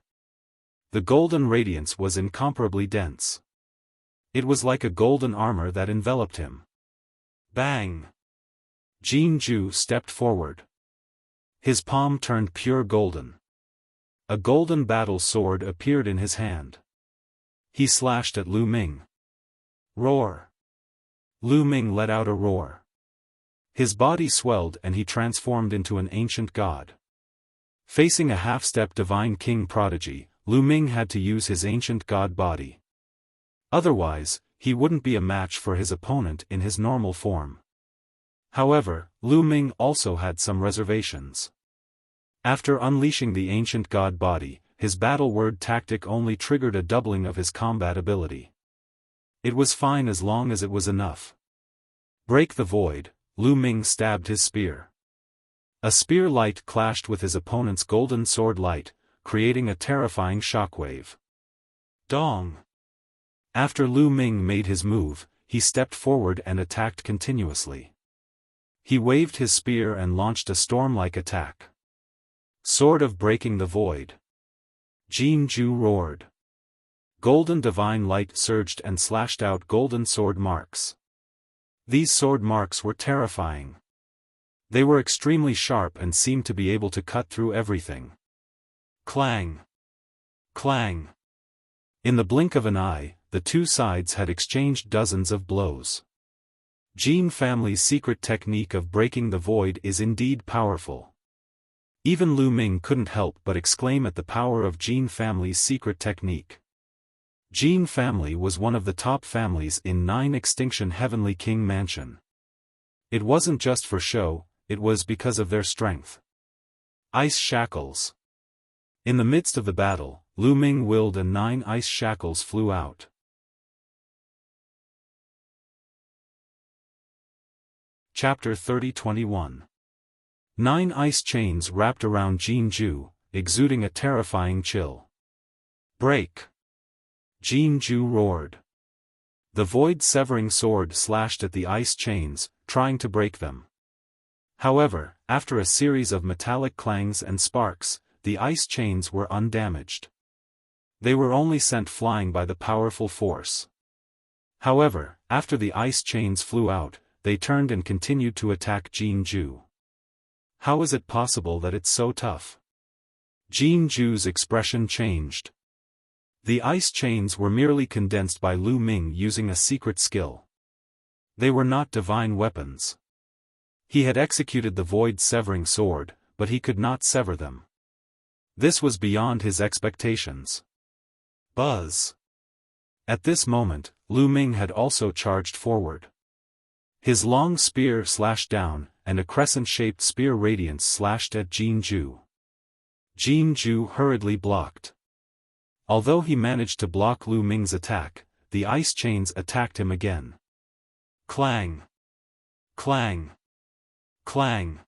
The golden radiance was incomparably dense. It was like a golden armor that enveloped him. Bang! Jin Ju stepped forward. His palm turned pure golden. A golden battle sword appeared in his hand. He slashed at Lu Ming. Roar! Lu Ming let out a roar. His body swelled and he transformed into an ancient god. Facing a half-step divine king prodigy, Lu Ming had to use his ancient god body. Otherwise, he wouldn't be a match for his opponent in his normal form. However, Lu Ming also had some reservations. After unleashing the ancient god body, his battle word tactic only triggered a doubling of his combat ability. It was fine as long as it was enough. Break the void, Lu Ming stabbed his spear. A spear light clashed with his opponent's golden sword light, creating a terrifying shockwave. Dong! After Lu Ming made his move, he stepped forward and attacked continuously. He waved his spear and launched a storm-like attack. Sword of breaking the void. Jin Ju roared. Golden divine light surged and slashed out golden sword marks. These sword marks were terrifying. They were extremely sharp and seemed to be able to cut through everything. Clang! Clang! In the blink of an eye, the two sides had exchanged dozens of blows. Jin family's secret technique of breaking the void is indeed powerful. Even Lu Ming couldn't help but exclaim at the power of Jin family's secret technique. Jin family was one of the top families in 9 Extinction Heavenly King Mansion. It wasn't just for show, it was because of their strength. Ice shackles. In the midst of the battle, Lu Ming willed and 9 ice shackles flew out. Chapter 30-21. 9 ice chains wrapped around Jin Ju, exuding a terrifying chill. Break! Jin Ju roared. The void-severing sword slashed at the ice chains, trying to break them. However, after a series of metallic clangs and sparks, the ice chains were undamaged. They were only sent flying by the powerful force. However, after the ice chains flew out, they turned and continued to attack Jin Ju. How is it possible that it's so tough? Jin Ju's expression changed. The ice chains were merely condensed by Lu Ming using a secret skill. They were not divine weapons. He had executed the void-severing sword, but he could not sever them. This was beyond his expectations. Buzz! At this moment, Lu Ming had also charged forward. His long spear slashed down, and a crescent-shaped spear radiance slashed at Jin Ju. Jin Ju hurriedly blocked. Although he managed to block Lu Ming's attack, the ice chains attacked him again. Clang! Clang! Clang!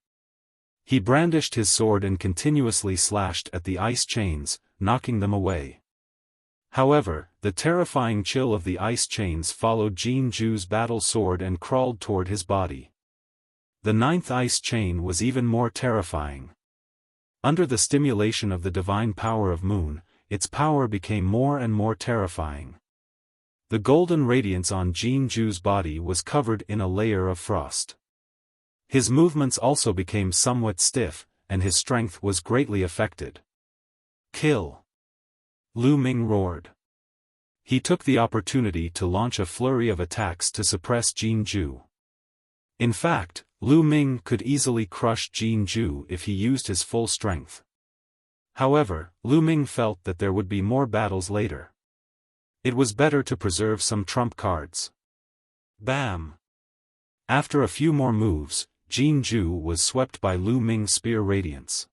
He brandished his sword and continuously slashed at the ice chains, knocking them away. However, the terrifying chill of the ice chains followed Jin Ju's battle sword and crawled toward his body. The 9th ice chain was even more terrifying. Under the stimulation of the divine power of Moon, its power became more and more terrifying. The golden radiance on Jin Ju's body was covered in a layer of frost. His movements also became somewhat stiff, and his strength was greatly affected. Kill! Lu Ming roared. He took the opportunity to launch a flurry of attacks to suppress Jin Ju. In fact, Lu Ming could easily crush Jin Ju if he used his full strength. However, Lu Ming felt that there would be more battles later. It was better to preserve some trump cards. Bam! After a few more moves, Jin Ju was swept by Lu Ming's spear radiance.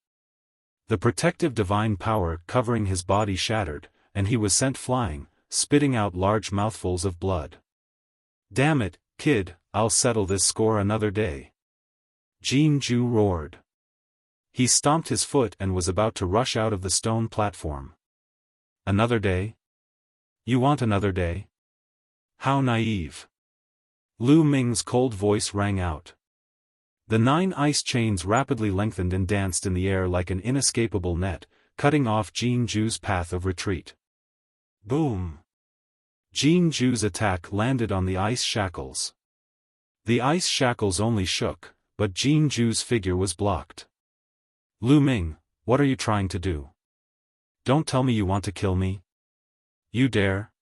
The protective divine power covering his body shattered, and he was sent flying, spitting out large mouthfuls of blood. Damn it, kid, I'll settle this score another day. Jin Ju roared. He stomped his foot and was about to rush out of the stone platform. Another day? You want another day? How naive. Lu Ming's cold voice rang out. The 9 ice chains rapidly lengthened and danced in the air like an inescapable net, cutting off Jin Ju's path of retreat. Boom! Jin Ju's attack landed on the ice shackles. The ice shackles only shook, but Jin Ju's figure was blocked. Lu Ming, what are you trying to do? Don't tell me you want to kill me. You dare?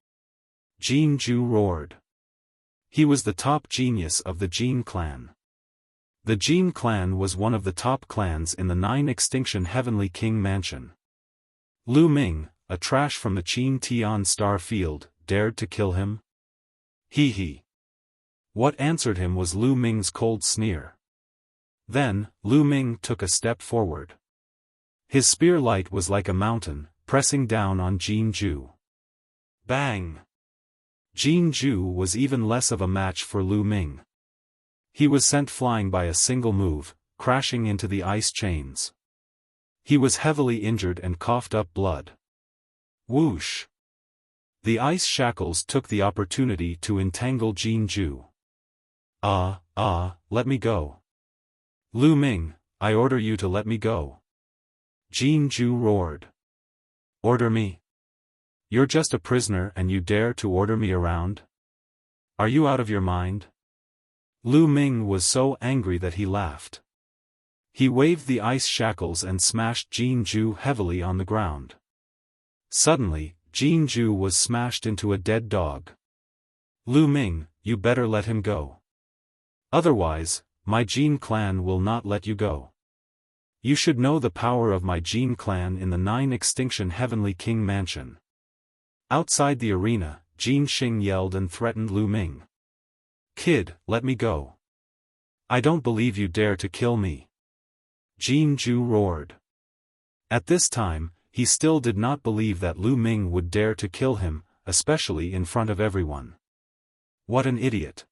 Jin Ju roared. He was the top genius of the Jin clan. The Jin clan was one of the top clans in the 9 Extinction Heavenly King Mansion. Lu Ming, a trash from the Qin Tian Star Field, dared to kill him? Hee hee. What answered him was Lu Ming's cold sneer. Then, Lu Ming took a step forward. His spear light was like a mountain, pressing down on Jin Ju. Bang! Jin Ju was even less of a match for Lu Ming. He was sent flying by a single move, crashing into the ice chains. He was heavily injured and coughed up blood. Whoosh! The ice shackles took the opportunity to entangle Jin Ju. Let me go. Lu Ming, I order you to let me go. Jin Ju roared. Order me? You're just a prisoner and you dare to order me around? Are you out of your mind? Lu Ming was so angry that he laughed. He waved the ice shackles and smashed Jin Ju heavily on the ground. Suddenly, Jin Ju was smashed into a dead dog. Lu Ming, you better let him go. Otherwise, my Jin clan will not let you go. You should know the power of my Jin clan in the 9 Extinction Heavenly King Mansion. Outside the arena, Jin Xing yelled and threatened Lu Ming. Kid, let me go. I don't believe you dare to kill me. Jin Ju roared. At this time, he still did not believe that Lu Ming would dare to kill him, especially in front of everyone. What an idiot.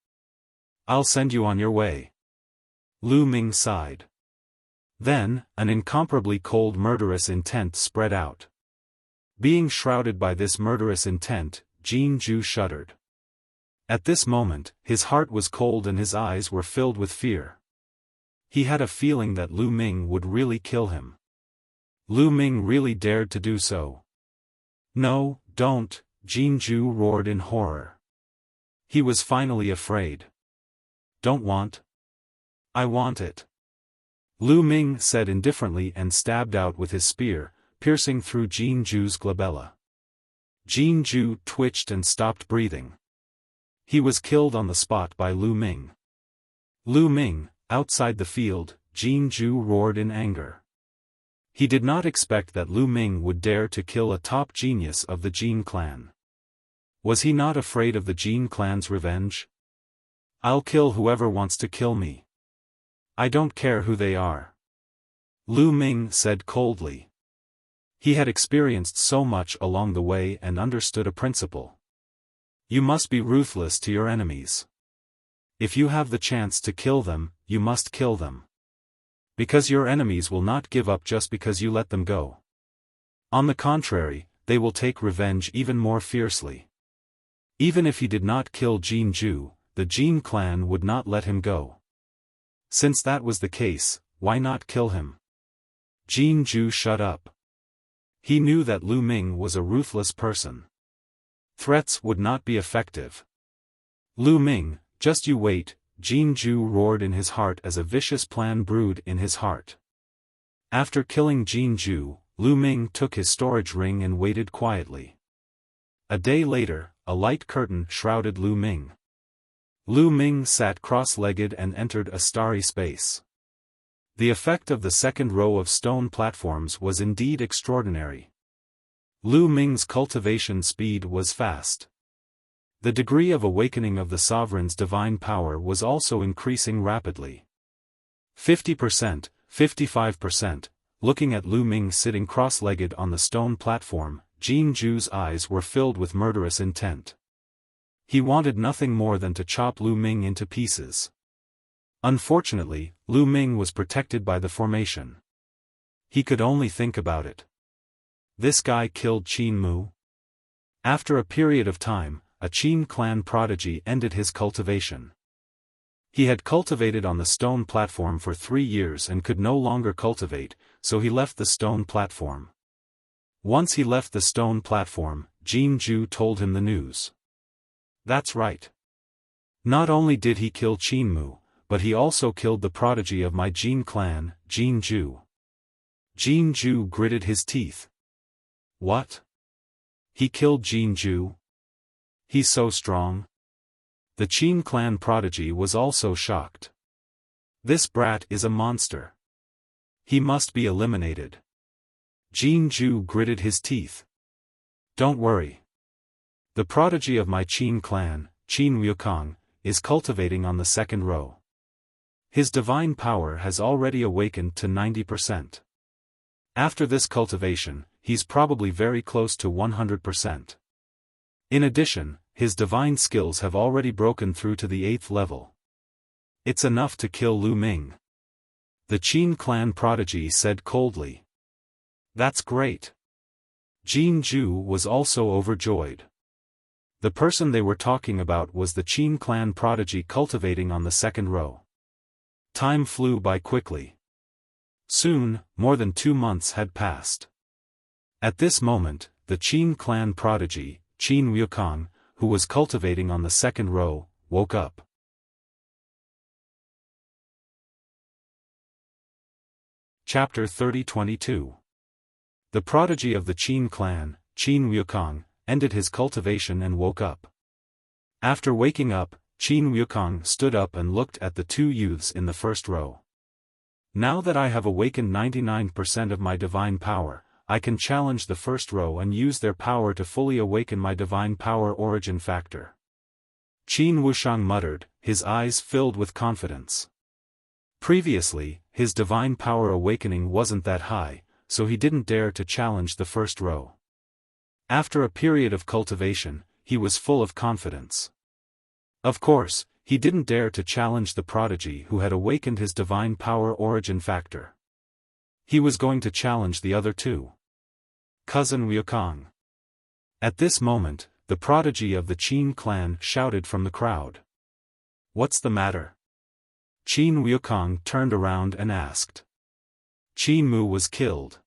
I'll send you on your way. Lu Ming sighed. Then, an incomparably cold murderous intent spread out. Being shrouded by this murderous intent, Jin Ju shuddered. At this moment, his heart was cold and his eyes were filled with fear. He had a feeling that Lu Ming would really kill him. Lu Ming really dared to do so. No, don't, Jin Ju roared in horror. He was finally afraid. Don't want? I want it. Lu Ming said indifferently and stabbed out with his spear, piercing through Jin Ju's glabella. Jin Ju twitched and stopped breathing. He was killed on the spot by Lu Ming. Lu Ming, outside the field, Jin Ju roared in anger. He did not expect that Lu Ming would dare to kill a top genius of the Jin clan. Was he not afraid of the Jin clan's revenge? I'll kill whoever wants to kill me. I don't care who they are. Lu Ming said coldly. He had experienced so much along the way and understood a principle. You must be ruthless to your enemies. If you have the chance to kill them, you must kill them. Because your enemies will not give up just because you let them go. On the contrary, they will take revenge even more fiercely. Even if he did not kill Jin Ju, the Jin clan would not let him go. Since that was the case, why not kill him? Jin Ju shut up. He knew that Lu Ming was a ruthless person. Threats would not be effective. Lu Ming, just you wait, Jin Ju roared in his heart as a vicious plan brewed in his heart. After killing Jin Ju, Lu Ming took his storage ring and waited quietly. A day later, a light curtain shrouded Lu Ming. Lu Ming sat cross-legged and entered a starry space. The effect of the second row of stone platforms was indeed extraordinary. Lu Ming's cultivation speed was fast. The degree of awakening of the sovereign's divine power was also increasing rapidly. 50%, 55%, looking at Lu Ming sitting cross-legged on the stone platform, Jin Ju's eyes were filled with murderous intent. He wanted nothing more than to chop Lu Ming into pieces. Unfortunately, Lu Ming was protected by the formation. He could only think about it. This guy killed Qin Mu. After a period of time, a Qin clan prodigy ended his cultivation. He had cultivated on the stone platform for 3 years and could no longer cultivate, so he left the stone platform. Once he left the stone platform, Jin Ju told him the news. That's right. Not only did he kill Qin Mu, but he also killed the prodigy of my Jin clan, Jin Ju. Jin Ju gritted his teeth. What? He killed Jin Ju? He's so strong? The Qin clan prodigy was also shocked. This brat is a monster. He must be eliminated. Jin Ju gritted his teeth. Don't worry. The prodigy of my Qin clan, Qin Wukong, is cultivating on the second row. His divine power has already awakened to 90%. After this cultivation, he's probably very close to 100%. In addition, his divine skills have already broken through to the 8th level. It's enough to kill Lu Ming. The Qin clan prodigy said coldly. That's great. Jin Ju was also overjoyed. The person they were talking about was the Qin clan prodigy cultivating on the second row. Time flew by quickly. Soon, more than 2 months had passed. At this moment, the Qin clan prodigy, Qin Wukong, who was cultivating on the second row, woke up. Chapter 30-22. The prodigy of the Qin clan, Qin Wukong, ended his cultivation and woke up. After waking up, Qin Wukong stood up and looked at the two youths in the first row. Now that I have awakened 99% of my divine power, I can challenge the first row and use their power to fully awaken my divine power origin factor. Qin Wuxiang muttered, his eyes filled with confidence. Previously, his divine power awakening wasn't that high, so he didn't dare to challenge the first row. After a period of cultivation, he was full of confidence. Of course, he didn't dare to challenge the prodigy who had awakened his divine power origin factor. He was going to challenge the other two. Cousin Wukong. At this moment, the prodigy of the Qin clan shouted from the crowd. What's the matter? Qin Wukong turned around and asked. Qin Mu was killed.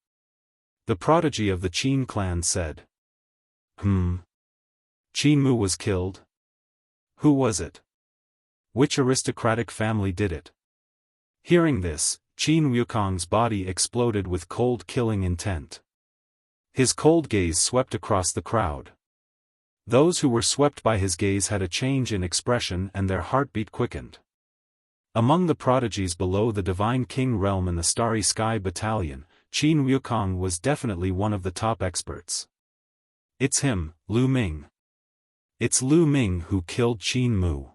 The prodigy of the Qin clan said. Qin Mu was killed? Who was it? Which aristocratic family did it? Hearing this, Qin Wukong's body exploded with cold killing intent. His cold gaze swept across the crowd. Those who were swept by his gaze had a change in expression and their heartbeat quickened. Among the prodigies below the Divine King realm in the Starry Sky Battalion, Qin Wukong was definitely one of the top experts. It's him, Lu Ming. It's Lu Ming who killed Qin Mu.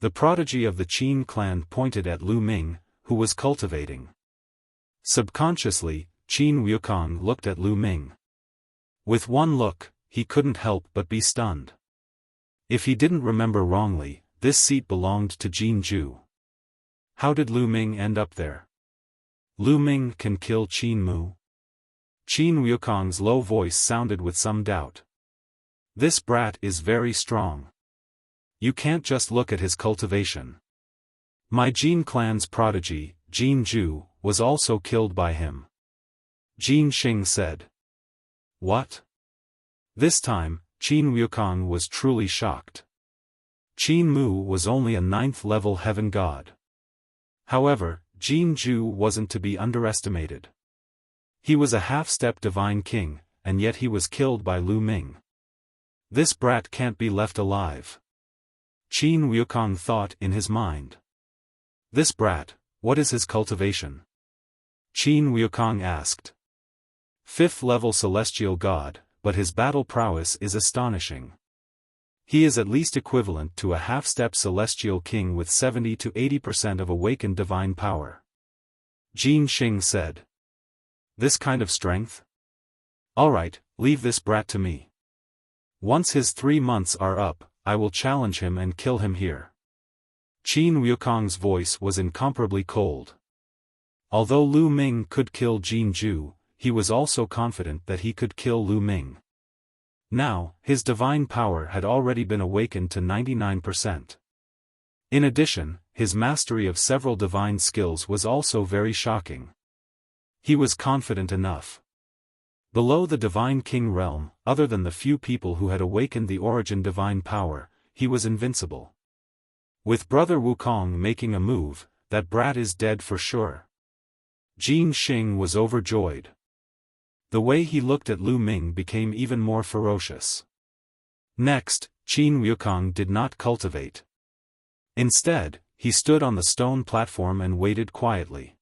The prodigy of the Qin clan pointed at Lu Ming, who was cultivating. Subconsciously, Qin Wukong looked at Lu Ming. With one look, he couldn't help but be stunned. If he didn't remember wrongly, this seat belonged to Jin Ju. How did Lu Ming end up there? Lu Ming can kill Qin Mu? Qin Wukong's low voice sounded with some doubt. This brat is very strong. You can't just look at his cultivation. My Jin clan's prodigy, Jin Ju, was also killed by him. Jin Xing said. What? This time, Qin Wukong was truly shocked. Qin Mu was only a 9th-level heaven god. However, Jin Ju wasn't to be underestimated. He was a half-step divine king, and yet he was killed by Lu Ming. This brat can't be left alive. Qin Wukong thought in his mind. This brat, what is his cultivation? Qin Wukong asked. 5th-level celestial god, but his battle prowess is astonishing. He is at least equivalent to a half-step celestial king with 70 to 80% of awakened divine power. Jin Xing said. This kind of strength? Alright, leave this brat to me. Once his 3 months are up, I will challenge him and kill him here. Qin Wukong's voice was incomparably cold. Although Lu Ming could kill Jin Ju, he was also confident that he could kill Lu Ming. Now, his divine power had already been awakened to 99%. In addition, his mastery of several divine skills was also very shocking. He was confident enough. Below the Divine King realm, other than the few people who had awakened the origin divine power, he was invincible. With Brother Wukong making a move, that brat is dead for sure. Jin Xing was overjoyed. The way he looked at Lu Ming became even more ferocious. Next, Qin Wukong did not cultivate. Instead, he stood on the stone platform and waited quietly.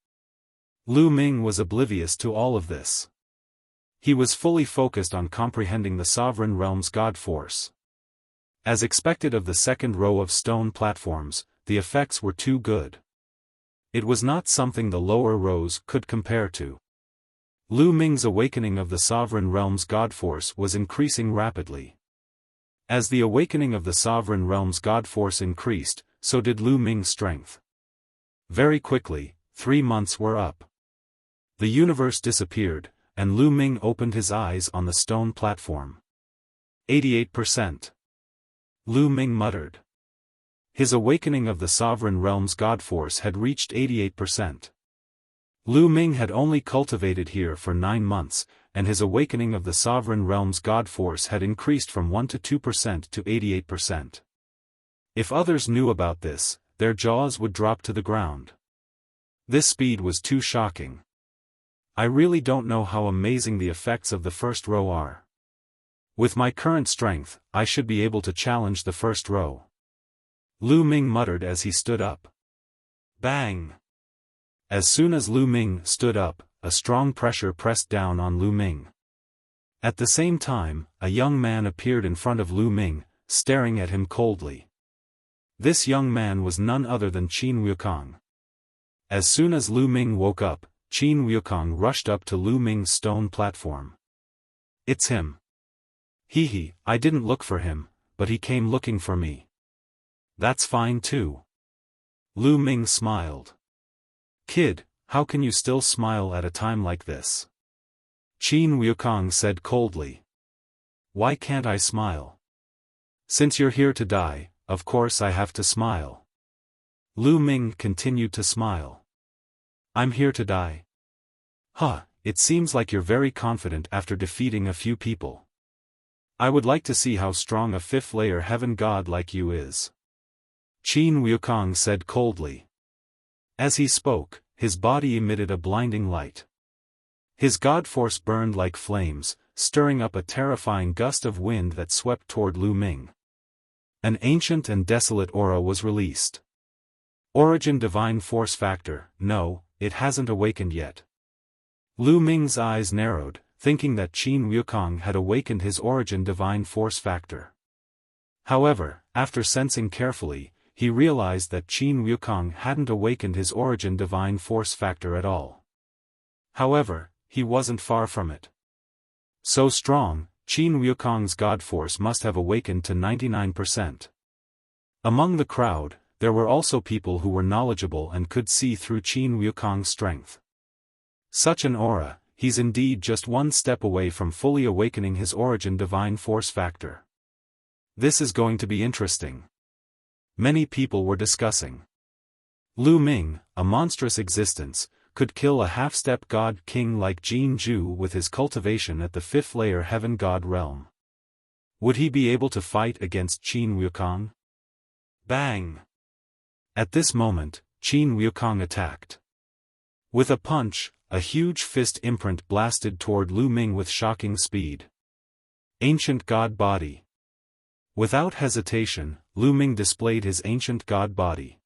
Lu Ming was oblivious to all of this. He was fully focused on comprehending the sovereign realm's god force. As expected of the second row of stone platforms, the effects were too good. It was not something the lower rows could compare to. Lu Ming's awakening of the sovereign realm's god force was increasing rapidly. As the awakening of the sovereign realm's god force increased, so did Lu Ming's strength. Very quickly, 3 months were up. The universe disappeared, and Lu Ming opened his eyes on the stone platform. 88%. Lu Ming muttered. His awakening of the sovereign realm's god force had reached 88%. Lu Ming had only cultivated here for 9 months, and his awakening of the sovereign realm's god force had increased from 1 to 2% to 88%. If others knew about this, their jaws would drop to the ground. This speed was too shocking. I really don't know how amazing the effects of the first row are. With my current strength, I should be able to challenge the first row. Lu Ming muttered as he stood up. Bang! As soon as Lu Ming stood up, a strong pressure pressed down on Lu Ming. At the same time, a young man appeared in front of Lu Ming, staring at him coldly. This young man was none other than Qin Wukong. As soon as Lu Ming woke up, Qin Wukong rushed up to Lu Ming's stone platform. It's him. Hee, I didn't look for him, but he came looking for me. That's fine too. Lu Ming smiled. Kid, how can you still smile at a time like this? Qin Wukong said coldly. Why can't I smile? Since you're here to die, of course I have to smile. Lu Ming continued to smile. I'm here to die. Huh, it seems like you're very confident after defeating a few people. I would like to see how strong a fifth-layer heaven god like you is. Qin Wukong said coldly. As he spoke, his body emitted a blinding light. His god force burned like flames, stirring up a terrifying gust of wind that swept toward Lu Ming. An ancient and desolate aura was released. Origin Divine Force Factor, no, it hasn't awakened yet. Lu Ming's eyes narrowed, thinking that Qin Wukong had awakened his Origin Divine Force Factor. However, after sensing carefully, he realized that Qin Wukong hadn't awakened his Origin Divine Force Factor at all. However, he wasn't far from it. So strong, Qin Wukong's God Force must have awakened to 99%. Among the crowd, there were also people who were knowledgeable and could see through Qin Wukong's strength. Such an aura, he's indeed just one step away from fully awakening his Origin Divine Force Factor. This is going to be interesting. Many people were discussing. Lu Ming, a monstrous existence, could kill a half-step god king like Jin Ju with his cultivation at the fifth-layer heaven god realm. Would he be able to fight against Qin Wukong? Bang! At this moment, Qin Wukong attacked. With a punch, a huge fist imprint blasted toward Lu Ming with shocking speed. Ancient God Body. Without hesitation, Lu Ming displayed his ancient god body.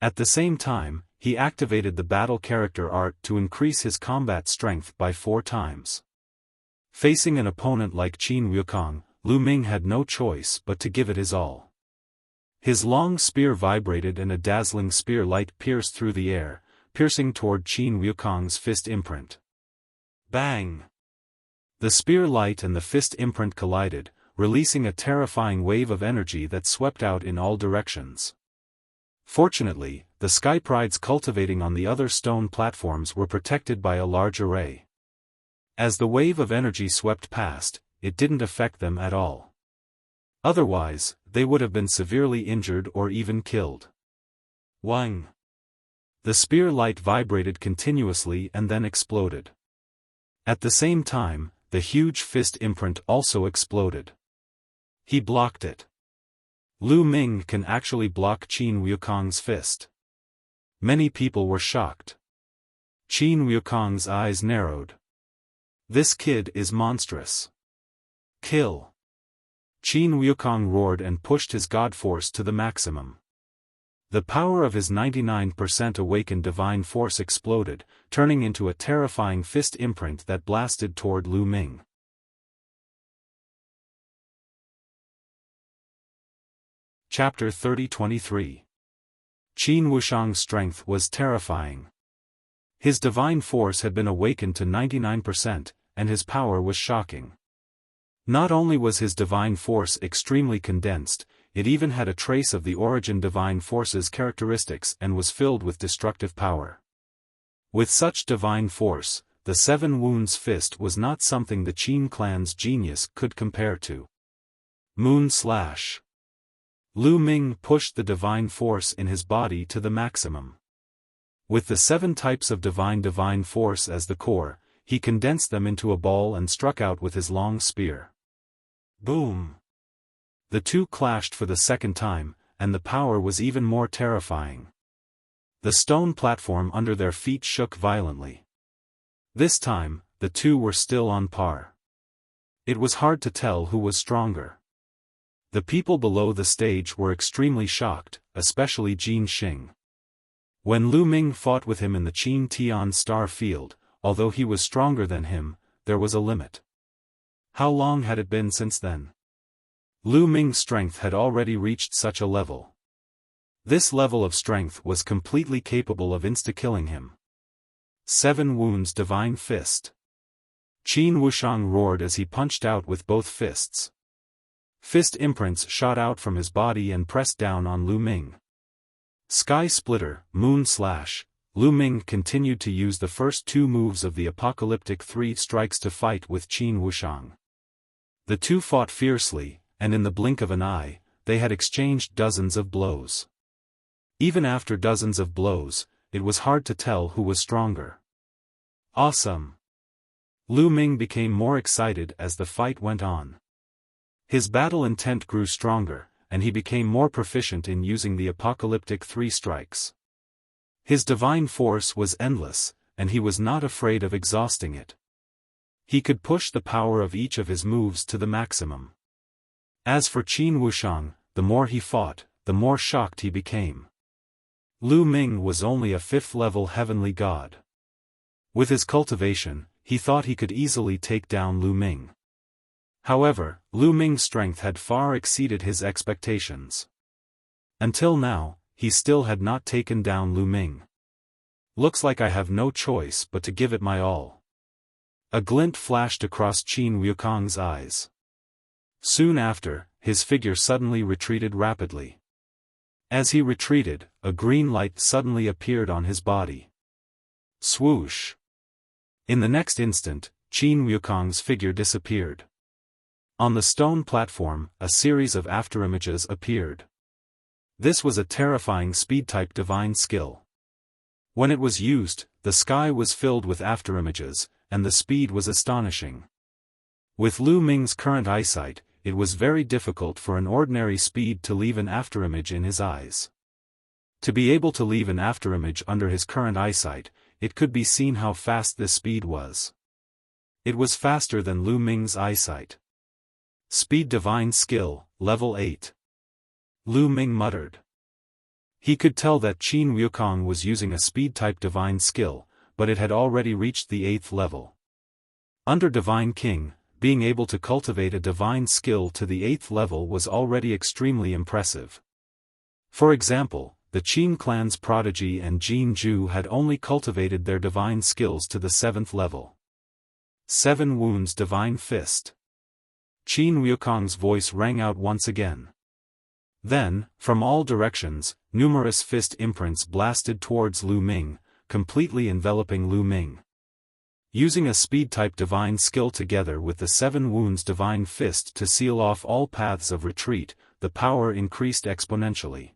At the same time, he activated the battle character art to increase his combat strength by 4 times. Facing an opponent like Qin Wukong, Lu Ming had no choice but to give it his all. His long spear vibrated and a dazzling spear light pierced through the air, piercing toward Qin Wukong's fist imprint. Bang! The spear light and the fist imprint collided, releasing a terrifying wave of energy that swept out in all directions. Fortunately, the sky prides cultivating on the other stone platforms were protected by a large array. As the wave of energy swept past, it didn't affect them at all. Otherwise, they would have been severely injured or even killed. Wang! The spear light vibrated continuously and then exploded. At the same time, the huge fist imprint also exploded. He blocked it. Lu Ming can actually block Qin Wukong's fist. Many people were shocked. Qin Wukong's eyes narrowed. This kid is monstrous. Kill! Qin Wukong roared and pushed his god force to the maximum. The power of his 99% awakened divine force exploded, turning into a terrifying fist imprint that blasted toward Lu Ming. Chapter 30-23. Qin Wushang's strength was terrifying. His divine force had been awakened to 99%, and his power was shocking. Not only was his divine force extremely condensed, it even had a trace of the Origin Divine Force's characteristics and was filled with destructive power. With such divine force, the 7 Wounds fist was not something the Qin clan's genius could compare to. Moon Slash. Lu Ming pushed the divine force in his body to the maximum. With the 7 types of divine force as the core, he condensed them into a ball and struck out with his long spear. Boom! The two clashed for the second time, and the power was even more terrifying. The stone platform under their feet shook violently. This time, the two were still on par. It was hard to tell who was stronger. The people below the stage were extremely shocked, especially Jin Xing. When Lu Ming fought with him in the Qin Tian Star Field, although he was stronger than him, there was a limit. How long had it been since then? Lu Ming's strength had already reached such a level. This level of strength was completely capable of insta-killing him. 7 wounds divine fist. Qin Wuxiang roared as he punched out with both fists. Fist imprints shot out from his body and pressed down on Lu Ming. Sky Splitter, Moon Slash. Lu Ming continued to use the first 2 moves of the apocalyptic 3 strikes to fight with Qin Wuxiang. The two fought fiercely, and in the blink of an eye, they had exchanged dozens of blows. Even after dozens of blows, it was hard to tell who was stronger. Awesome! Lu Ming became more excited as the fight went on. His battle intent grew stronger, and he became more proficient in using the apocalyptic 3 strikes. His divine force was endless, and he was not afraid of exhausting it. He could push the power of each of his moves to the maximum. As for Qin Wuxiang, the more he fought, the more shocked he became. Lu Ming was only a 5th-level heavenly god. With his cultivation, he thought he could easily take down Lu Ming. However, Lu Ming's strength had far exceeded his expectations. Until now, he still had not taken down Lu Ming. Looks like I have no choice but to give it my all. A glint flashed across Qin Wuxiang's eyes. Soon after, his figure suddenly retreated rapidly. As he retreated, a green light suddenly appeared on his body. Swoosh! In the next instant, Qin Wuxiang's figure disappeared. On the stone platform, a series of afterimages appeared. This was a terrifying speed-type divine skill. When it was used, the sky was filled with afterimages, and the speed was astonishing. With Lu Ming's current eyesight, it was very difficult for an ordinary speed to leave an afterimage in his eyes. To be able to leave an afterimage under his current eyesight, it could be seen how fast this speed was. It was faster than Lu Ming's eyesight. Speed Divine Skill, Level 8. Lu Ming muttered. He could tell that Qin Wuxiang was using a speed-type divine skill, but it had already reached the 8th level. Under Divine King, being able to cultivate a divine skill to the 8th level was already extremely impressive. For example, the Qin clan's prodigy and Jin Ju had only cultivated their divine skills to the 7th level. 7 wounds divine fist. Qin Wuxiang's voice rang out once again. Then, from all directions, numerous fist imprints blasted towards Lu Ming, completely enveloping Lu Ming. Using a speed-type divine skill together with the 7 wounds divine fist to seal off all paths of retreat, the power increased exponentially.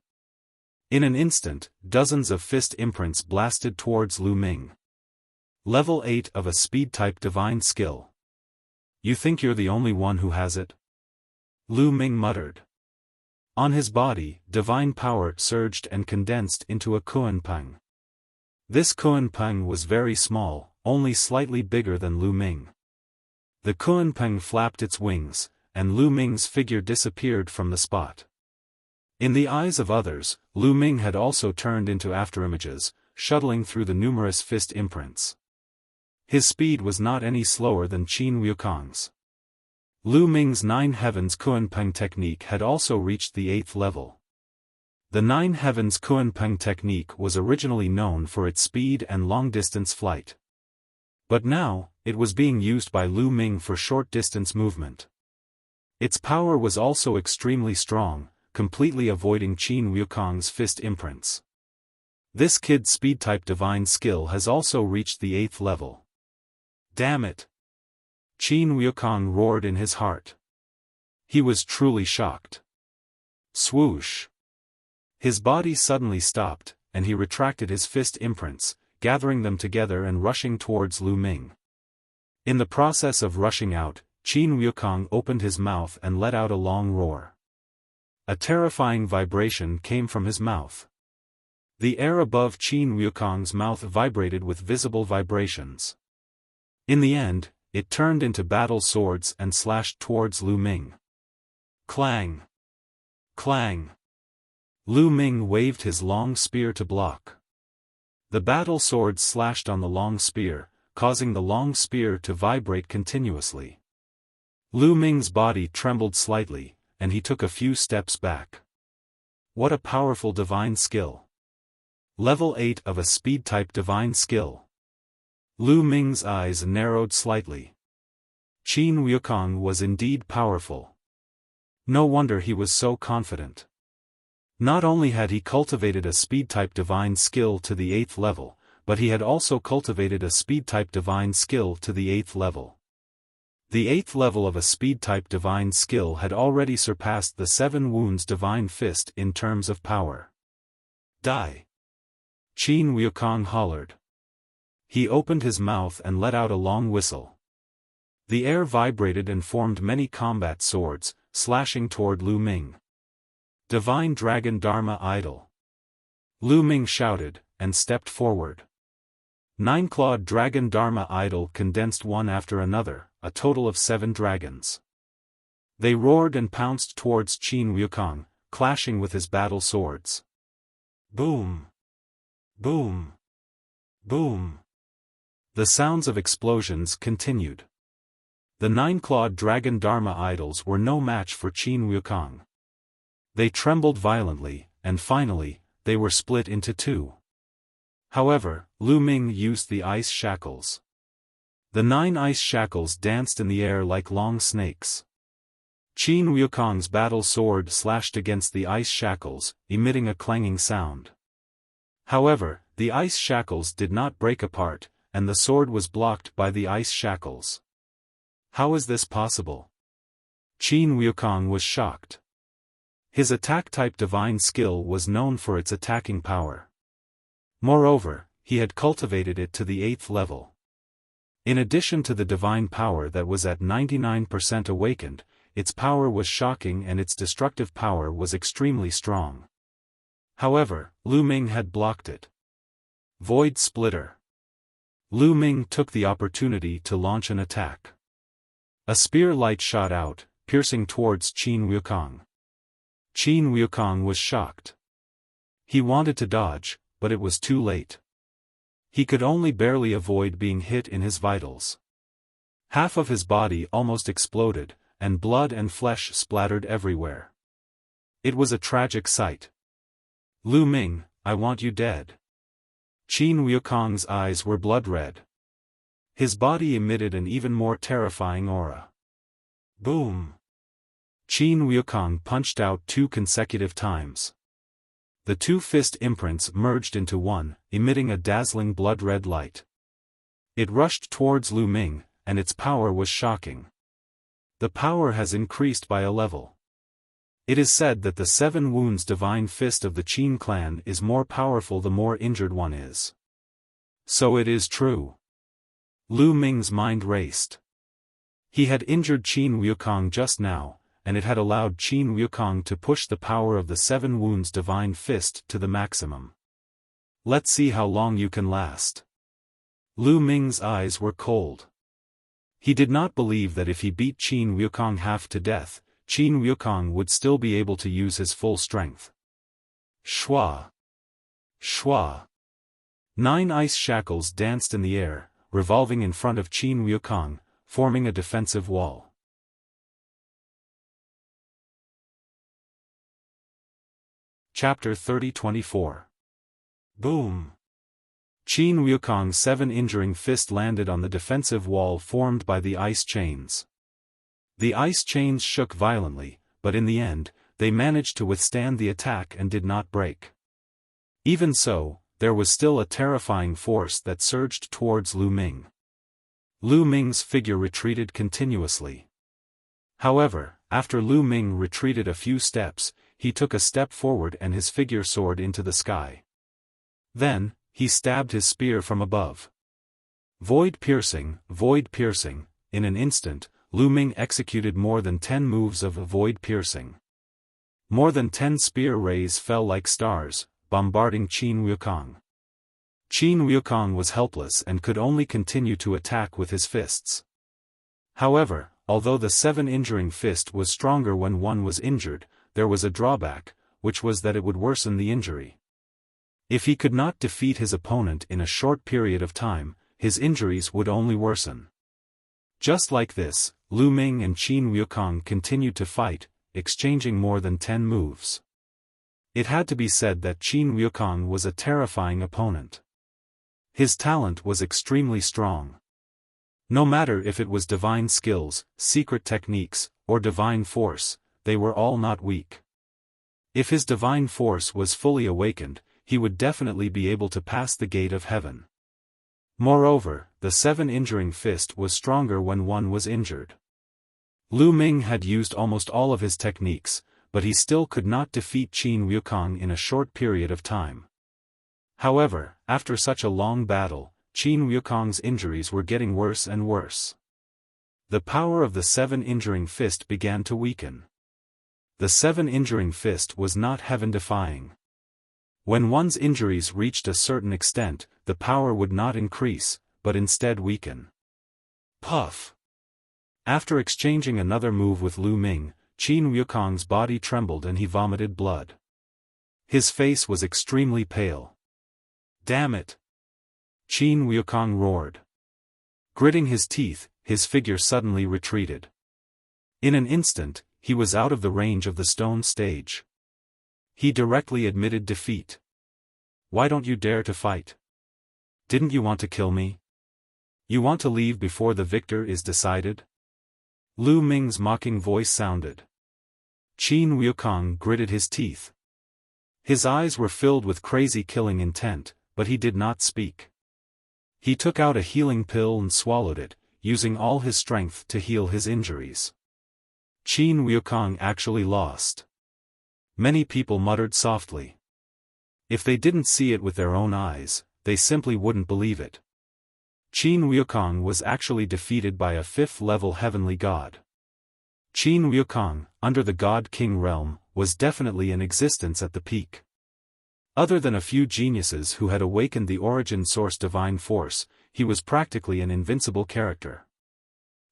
In an instant, dozens of fist imprints blasted towards Lu Ming. Level 8 of a speed-type divine skill. You think you're the only one who has it? Lu Ming muttered. On his body, divine power surged and condensed into a Kuanpeng. This Kuanpeng was very small, only slightly bigger than Lu Ming. The Kuanpeng flapped its wings, and Lu Ming's figure disappeared from the spot. In the eyes of others, Lu Ming had also turned into afterimages, shuttling through the numerous fist imprints. His speed was not any slower than Qin Wuxiang's. Lu Ming's 9 Heavens Kuanpeng technique had also reached the 8th level. The 9 Heavens Kuanpeng technique was originally known for its speed and long-distance flight. But now, it was being used by Lu Ming for short-distance movement. Its power was also extremely strong, completely avoiding Qin Wuxiang's fist imprints. This kid's speed-type divine skill has also reached the 8th level. Damn it! Qin Wuxiang roared in his heart. He was truly shocked. Swoosh! His body suddenly stopped, and he retracted his fist imprints, gathering them together and rushing towards Lu Ming. In the process of rushing out, Qin Wuxiang opened his mouth and let out a long roar. A terrifying vibration came from his mouth. The air above Qin Wuxiang's mouth vibrated with visible vibrations. In the end, it turned into battle swords and slashed towards Lu Ming. Clang! Clang! Lu Ming waved his long spear to block. The battle sword slashed on the long spear, causing the long spear to vibrate continuously. Lu Ming's body trembled slightly, and he took a few steps back. What a powerful divine skill! Level 8 of a speed-type divine skill. Lu Ming's eyes narrowed slightly. Qin Wukong was indeed powerful. No wonder he was so confident. Not only had he cultivated a speed-type divine skill to the 8th level, but he had also cultivated a speed-type divine skill to the 8th level. The 8th level of a speed-type divine skill had already surpassed the 7 wounds divine fist in terms of power. Die! Qin Wukong hollered. He opened his mouth and let out a long whistle. The air vibrated and formed many combat swords, slashing toward Lu Ming. Divine Dragon Dharma Idol! Lu Ming shouted, and stepped forward. 9-clawed Dragon Dharma Idol condensed one after another, a total of 7 dragons. They roared and pounced towards Qin Wukong, clashing with his battle swords. Boom! Boom! Boom! The sounds of explosions continued. The 9-clawed Dragon Dharma Idols were no match for Qin Wukong. They trembled violently, and finally, they were split into 2. However, Lu Ming used the ice shackles. The 9 ice shackles danced in the air like long snakes. Qin Wukong's battle sword slashed against the ice shackles, emitting a clanging sound. However, the ice shackles did not break apart, and the sword was blocked by the ice shackles. How is this possible? Qin Wukong was shocked. His attack-type divine skill was known for its attacking power. Moreover, he had cultivated it to the 8th level. In addition to the divine power that was at 99% awakened, its power was shocking and its destructive power was extremely strong. However, Lu Ming had blocked it. Void Splitter. Lu Ming took the opportunity to launch an attack. A spear light shot out, piercing towards Qin Wukong. Qin Wukong was shocked. He wanted to dodge, but it was too late. He could only barely avoid being hit in his vitals. Half of his body almost exploded, and blood and flesh splattered everywhere. It was a tragic sight. Lu Ming, I want you dead. Qin Wukong's eyes were blood-red. His body emitted an even more terrifying aura. Boom! Qin Wukong punched out 2 consecutive times. The 2 fist imprints merged into one, emitting a dazzling blood-red light. It rushed towards Lu Ming, and its power was shocking. The power has increased by a level. It is said that the 7 wounds divine fist of the Qin clan is more powerful the more injured one is. So it is true. Lu Ming's mind raced. He had injured Qin Wukong just now, and it had allowed Qin Wukong to push the power of the 7 wounds divine fist to the maximum. Let's see how long you can last. Lu Ming's eyes were cold. He did not believe that if he beat Qin Wukong half to death, Qin Wukong would still be able to use his full strength. Shwa! Shwa! 9 ice shackles danced in the air, revolving in front of Qin Wukong, forming a defensive wall. Chapter 30-24. Boom! Qin Wukong's 7 injuring fist landed on the defensive wall formed by the ice chains. The ice chains shook violently, but in the end, they managed to withstand the attack and did not break. Even so, there was still a terrifying force that surged towards Lu Ming. Lu Ming's figure retreated continuously. However, after Lu Ming retreated a few steps, he took a step forward and his figure soared into the sky. Then, he stabbed his spear from above. Void piercing, in an instant, Lu Ming executed more than 10 moves of void piercing. More than 10 spear rays fell like stars, bombarding Qin Wukong. Qin Wukong was helpless and could only continue to attack with his fists. However, although the 7 injuring fist was stronger when one was injured, there was a drawback, which was that it would worsen the injury. If he could not defeat his opponent in a short period of time, his injuries would only worsen. Just like this, Lu Ming and Qin Wukong continued to fight, exchanging more than 10 moves. It had to be said that Qin Wukong was a terrifying opponent. His talent was extremely strong. No matter if it was divine skills, secret techniques, or divine force, they were all not weak. If his divine force was fully awakened, he would definitely be able to pass the gate of heaven. Moreover, the 7 injuring fist was stronger when one was injured. Lu Ming had used almost all of his techniques, but he still could not defeat Qin Wukong in a short period of time. However, after such a long battle, Qin Wukong's injuries were getting worse and worse. The power of the 7 injuring fist began to weaken. The 7 injuring fist was not heaven-defying. When one's injuries reached a certain extent, the power would not increase, but instead weaken. Puff! After exchanging another move with Lu Ming, Qin Wukong's body trembled and he vomited blood. His face was extremely pale. Damn it! Qin Wukong roared. Gritting his teeth, his figure suddenly retreated. In an instant, he was out of the range of the stone stage. He directly admitted defeat. Why don't you dare to fight? Didn't you want to kill me? You want to leave before the victor is decided? Lu Ming's mocking voice sounded. Qin Wukong gritted his teeth. His eyes were filled with crazy killing intent, but he did not speak. He took out a healing pill and swallowed it, using all his strength to heal his injuries. Qin Wukong actually lost. Many people muttered softly. If they didn't see it with their own eyes, they simply wouldn't believe it. Qin Wukong was actually defeated by a 5th-level heavenly god. Qin Wukong, under the God King realm, was definitely in existence at the peak. Other than a few geniuses who had awakened the origin source divine force, he was practically an invincible character.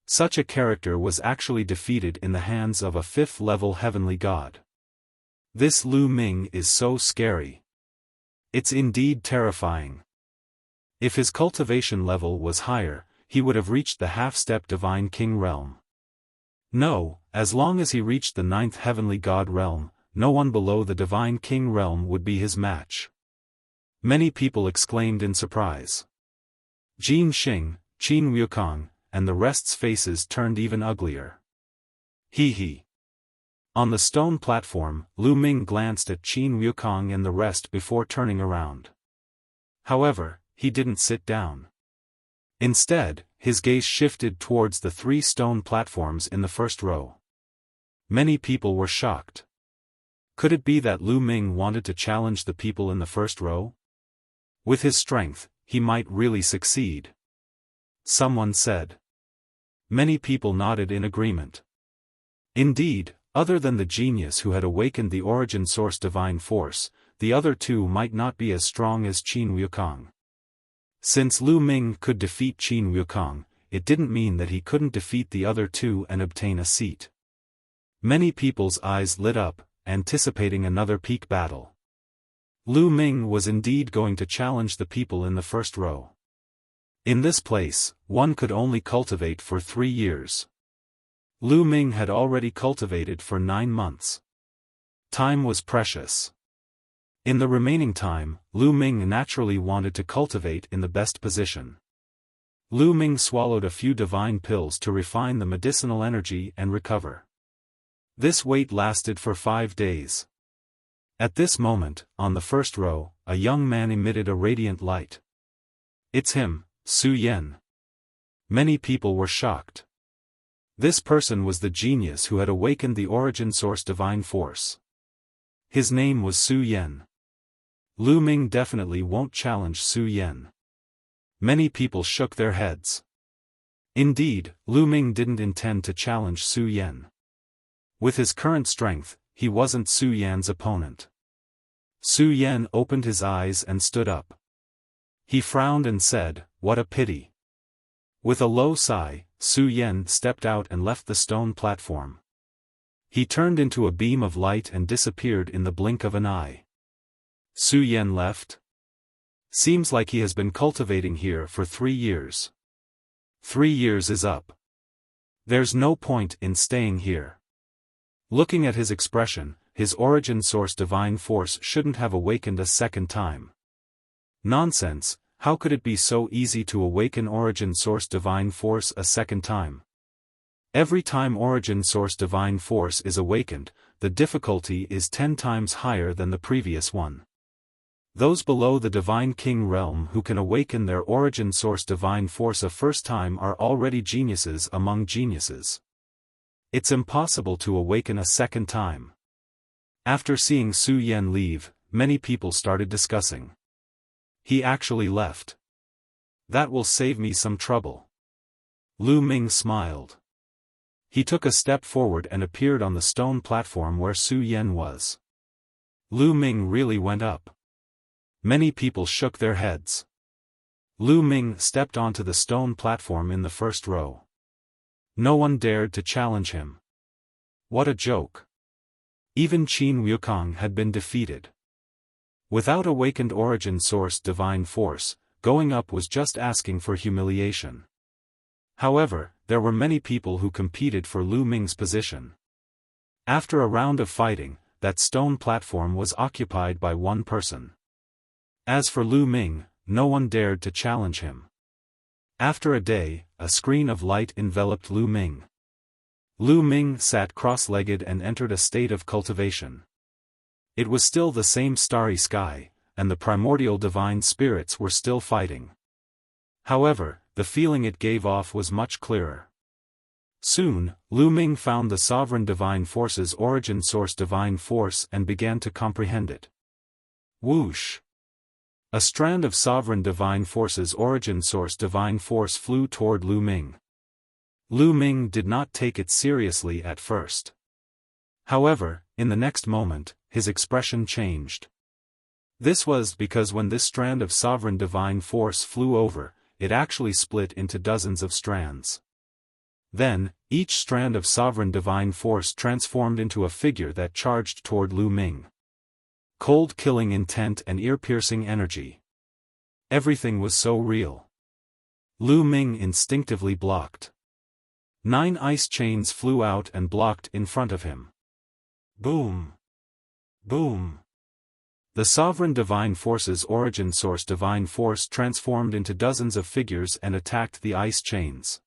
Such a character was actually defeated in the hands of a 5th-level heavenly god. This Lu Ming is so scary. It's indeed terrifying. If his cultivation level was higher, he would have reached the half-step divine king realm. No, as long as he reached the 9th heavenly god realm, no one below the divine king realm would be his match. Many people exclaimed in surprise. Jin Xing, Qin Wukong, and the rest's faces turned even uglier. Hee hee. On the stone platform, Lu Ming glanced at Qin Wukong and the rest before turning around. However, he didn't sit down. Instead, his gaze shifted towards the 3 stone platforms in the first row. Many people were shocked. Could it be that Lu Ming wanted to challenge the people in the first row? With his strength, he might really succeed. Someone said. Many people nodded in agreement. Indeed, other than the genius who had awakened the origin source divine force, the other 2 might not be as strong as Qin Wukong. Since Lu Ming could defeat Qin Wukong, it didn't mean that he couldn't defeat the other 2 and obtain a seat. Many people's eyes lit up, anticipating another peak battle. Lu Ming was indeed going to challenge the people in the first row. In this place, one could only cultivate for 3 years. Lu Ming had already cultivated for 9 months. Time was precious. In the remaining time, Lu Ming naturally wanted to cultivate in the best position. Lu Ming swallowed a few divine pills to refine the medicinal energy and recover. This wait lasted for 5 days. At this moment, on the first row, a young man emitted a radiant light. It's him, Su Yan. Many people were shocked. This person was the genius who had awakened the origin source divine force. His name was Su Yan. Lu Ming definitely won't challenge Su Yan. Many people shook their heads. Indeed, Lu Ming didn't intend to challenge Su Yan. With his current strength, he wasn't Su Yan's opponent. Su Yan opened his eyes and stood up. He frowned and said, "What a pity. With a low sigh, Su Yan stepped out and left the stone platform. He turned into a beam of light and disappeared in the blink of an eye. Su Yan left? Seems like he has been cultivating here for 3 years. 3 years is up. There's no point in staying here. Looking at his expression, his origin source divine force shouldn't have awakened a second time. Nonsense, how could it be so easy to awaken origin source divine force a second time? Every time origin source divine force is awakened, the difficulty is 10 times higher than the previous one. Those below the Divine King realm who can awaken their origin source divine force a first time are already geniuses among geniuses. It's impossible to awaken a second time. After seeing Su Yan leave, many people started discussing. He actually left. That will save me some trouble. Lu Ming smiled. He took a step forward and appeared on the stone platform where Su Yan was. Lu Ming really went up. Many people shook their heads. Lu Ming stepped onto the stone platform in the first row. No one dared to challenge him. What a joke. Even Qin Wukong had been defeated. Without awakened origin source divine force, going up was just asking for humiliation. However, there were many people who competed for Lu Ming's position. After a round of fighting, that stone platform was occupied by one person. As for Lu Ming, no one dared to challenge him. After a day, a screen of light enveloped Lu Ming. Lu Ming sat cross-legged and entered a state of cultivation. It was still the same starry sky, and the primordial divine spirits were still fighting. However, the feeling it gave off was much clearer. Soon, Lu Ming found the sovereign divine force's origin source divine force and began to comprehend it. Whoosh! A strand of sovereign divine force's origin source divine force flew toward Lu Ming. Lu Ming did not take it seriously at first. However, in the next moment, his expression changed. This was because when this strand of sovereign divine force flew over, it actually split into dozens of strands. Then, each strand of sovereign divine force transformed into a figure that charged toward Lu Ming. Cold killing intent and ear-piercing energy. Everything was so real. Lu Ming instinctively blocked. 9 ice chains flew out and blocked in front of him. Boom! Boom! The sovereign divine force's origin source divine force transformed into dozens of figures and attacked the ice chains.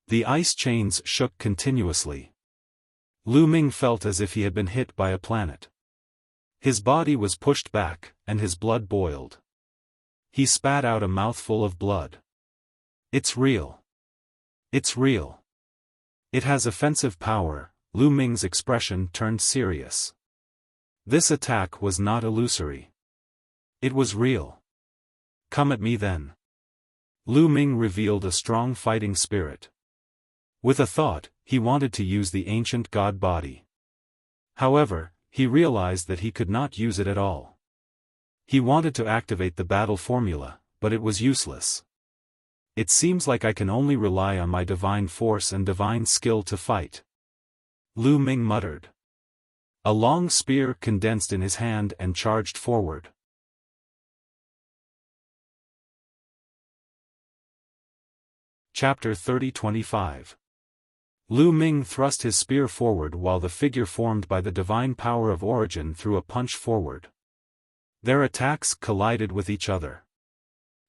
The ice chains shook continuously. Lu Ming felt as if he had been hit by a planet. His body was pushed back, and his blood boiled. He spat out a mouthful of blood. It's real. It's real. It has offensive power. Lu Ming's expression turned serious. This attack was not illusory. It was real. Come at me then. Lu Ming revealed a strong fighting spirit. With a thought, he wanted to use the ancient god body. However, he realized that he could not use it at all. He wanted to activate the battle formula, but it was useless. It seems like I can only rely on my divine force and divine skill to fight. Lu Ming muttered. A long spear condensed in his hand and charged forward. Chapter 30-25. Lu Ming thrust his spear forward while the figure formed by the divine power of origin threw a punch forward. Their attacks collided with each other.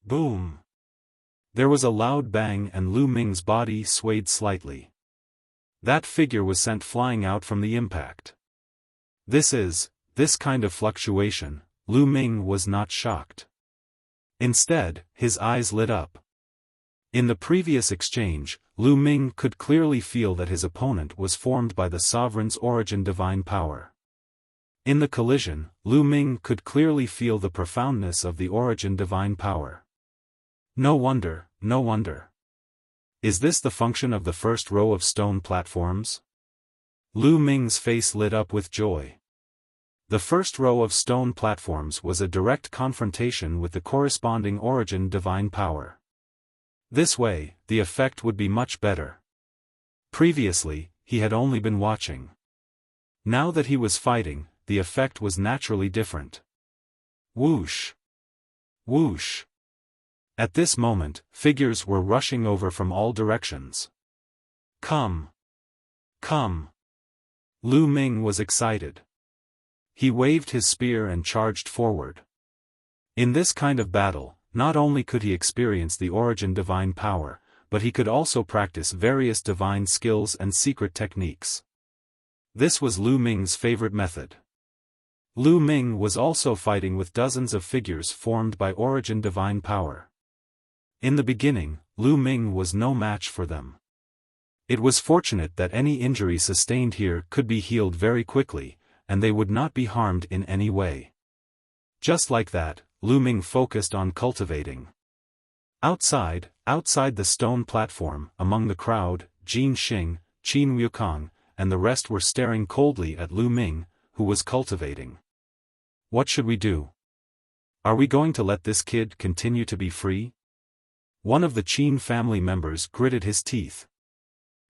Boom! There was a loud bang and Lu Ming's body swayed slightly. That figure was sent flying out from the impact. This kind of fluctuation, Lu Ming was not shocked. Instead, his eyes lit up. In the previous exchange, Lu Ming could clearly feel that his opponent was formed by the sovereign's origin divine power. In the collision, Lu Ming could clearly feel the profoundness of the origin divine power. No wonder, no wonder. Is this the function of the first row of stone platforms? Lu Ming's face lit up with joy. The first row of stone platforms was a direct confrontation with the corresponding origin divine power. This way, the effect would be much better. Previously, he had only been watching. Now that he was fighting, the effect was naturally different. Whoosh! Whoosh! At this moment, figures were rushing over from all directions. Come! Come! Lu Ming was excited. He waved his spear and charged forward. In this kind of battle, not only could he experience the origin divine power, but he could also practice various divine skills and secret techniques. This was Lu Ming's favorite method. Lu Ming was also fighting with dozens of figures formed by origin divine power. In the beginning, Lu Ming was no match for them. It was fortunate that any injury sustained here could be healed very quickly, and they would not be harmed in any way. Just like that, Lu Ming focused on cultivating. Outside the stone platform, among the crowd, Jin Xing, Qin Wukong, and the rest were staring coldly at Lu Ming, who was cultivating. What should we do? Are we going to let this kid continue to be free? One of the Qin family members gritted his teeth.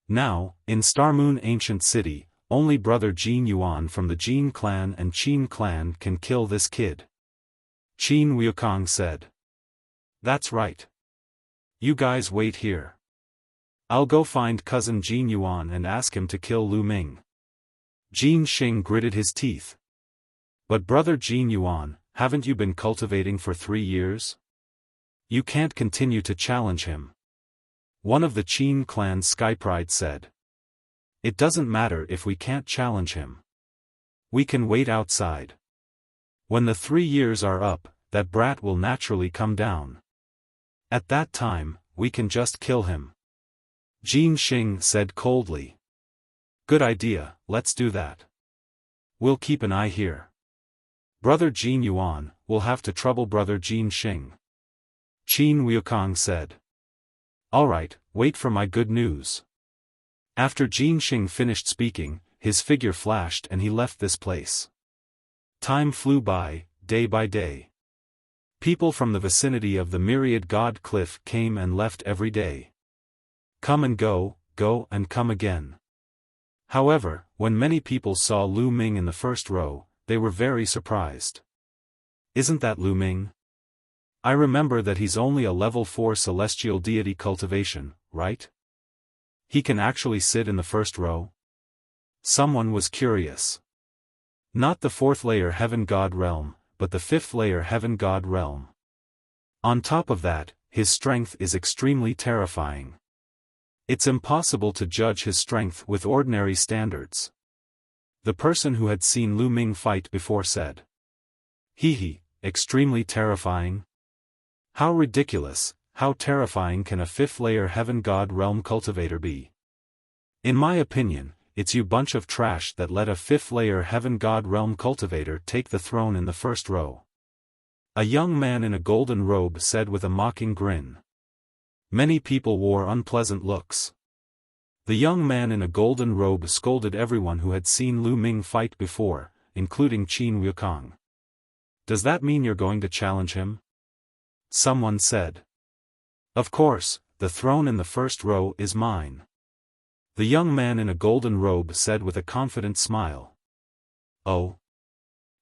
Now, in Starmoon Ancient City, only brother Jin Yuan from the Jin clan and Qin clan can kill this kid. Qin Wukong said. That's right. You guys wait here. I'll go find cousin Jin Yuan and ask him to kill Lu Ming. Jin Xing gritted his teeth. But brother Jin Yuan, haven't you been cultivating for 3 years? You can't continue to challenge him. One of the Qin clan's Skypride said. It doesn't matter if we can't challenge him. We can wait outside. When the 3 years are up, that brat will naturally come down. At that time, we can just kill him. Jin Xing said coldly. Good idea, let's do that. We'll keep an eye here. Brother Jin Yuan will have to trouble brother Jin Xing. Qin Wukong said. Alright, wait for my good news. After Jin Xing finished speaking, his figure flashed and he left this place. Time flew by day. People from the vicinity of the Myriad God Cliff came and left every day. Come and go and come again. However, when many people saw Lu Ming in the first row, they were very surprised. Isn't that Lu Ming? I remember that he's only a level 4 celestial deity cultivation, right? He can actually sit in the first row? Someone was curious. Not the 4th layer Heaven God realm, but the 5th layer Heaven God realm. On top of that, his strength is extremely terrifying. It's impossible to judge his strength with ordinary standards. The person who had seen Lu Ming fight before said. Extremely terrifying? How ridiculous, how terrifying can a 5th layer Heaven God realm cultivator be? In my opinion, it's you bunch of trash that let a 5th layer Heaven God realm cultivator take the throne in the first row. A young man in a golden robe said with a mocking grin. Many people wore unpleasant looks. The young man in a golden robe scolded everyone who had seen Lu Ming fight before, including Qin Wukong. Does that mean you're going to challenge him? Someone said. Of course, the throne in the first row is mine. The young man in a golden robe said with a confident smile. Oh.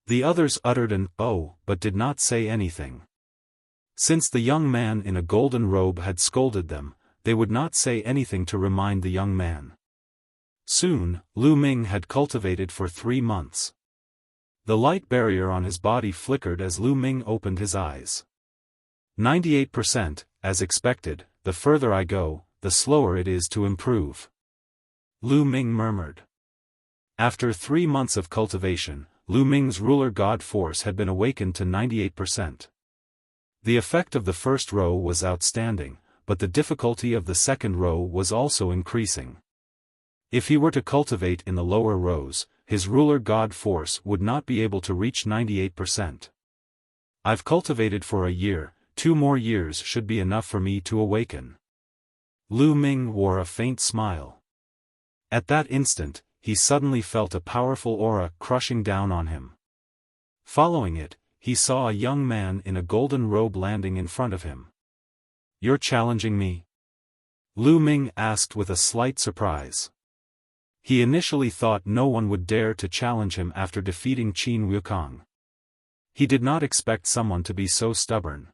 The others uttered an oh, but did not say anything. Since the young man in a golden robe had scolded them, they would not say anything to remind the young man. Soon, Lu Ming had cultivated for 3 months. The light barrier on his body flickered as Lu Ming opened his eyes. 98%, as expected, the further I go, the slower it is to improve. Lu Ming murmured. After 3 months of cultivation, Lu Ming's ruler god force had been awakened to 98%. The effect of the first row was outstanding, but the difficulty of the second row was also increasing. If he were to cultivate in the lower rows, his ruler god force would not be able to reach 98%. I've cultivated for a year, 2 more years should be enough for me to awaken. Lu Ming wore a faint smile. At that instant, he suddenly felt a powerful aura crushing down on him. Following it, he saw a young man in a golden robe landing in front of him. you're challenging me?" Lu Ming asked with a slight surprise. He initially thought no one would dare to challenge him after defeating Qin Wukong. He did not expect someone to be so stubborn.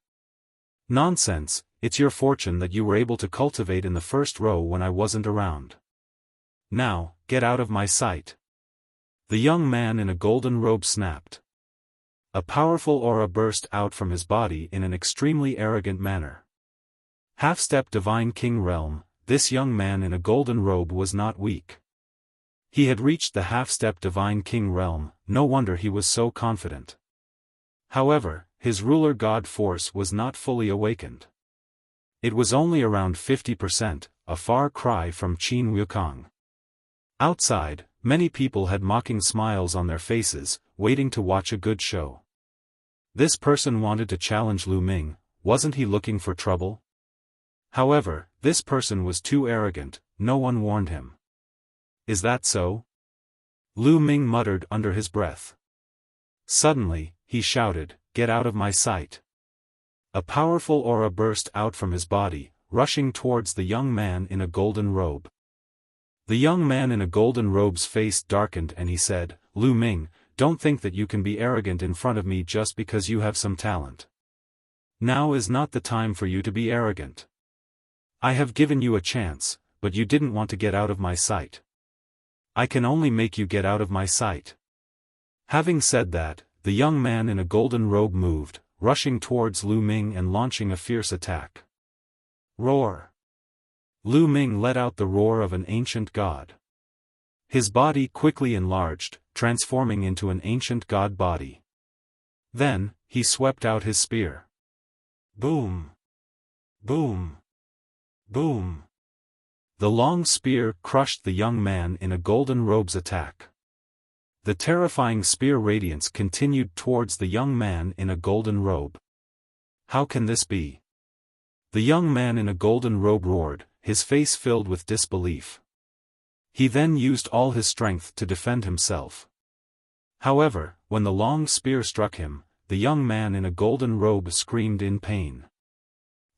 "Nonsense, it's your fortune that you were able to cultivate in the first row when I wasn't around. Now, get out of my sight." The young man in a golden robe snapped. A powerful aura burst out from his body in an extremely arrogant manner. Half-step Divine King realm, this young man in a golden robe was not weak. He had reached the half-step Divine King realm, no wonder he was so confident. However, his ruler god force was not fully awakened. It was only around 50%, a far cry from Qin Wukong. Outside, many people had mocking smiles on their faces, waiting to watch a good show. This person wanted to challenge Lu Ming, wasn't he looking for trouble? However, this person was too arrogant, no one warned him. "Is that so?" Lu Ming muttered under his breath. Suddenly, he shouted, "Get out of my sight." A powerful aura burst out from his body, rushing towards the young man in a golden robe. The young man in a golden robe's face darkened and he said, "Lu Ming, don't think that you can be arrogant in front of me just because you have some talent. Now is not the time for you to be arrogant. I have given you a chance, but you didn't want to get out of my sight. I can only make you get out of my sight." Having said that, the young man in a golden robe moved, rushing towards Lu Ming and launching a fierce attack. Roar! Lu Ming let out the roar of an ancient god. His body quickly enlarged, transforming into an ancient god body. Then, he swept out his spear. Boom! Boom! Boom! The long spear crushed the young man in a golden robe's attack. The terrifying spear radiance continued towards the young man in a golden robe. How can this be? The young man in a golden robe roared, his face filled with disbelief. He then used all his strength to defend himself. However, when the long spear struck him, the young man in a golden robe screamed in pain.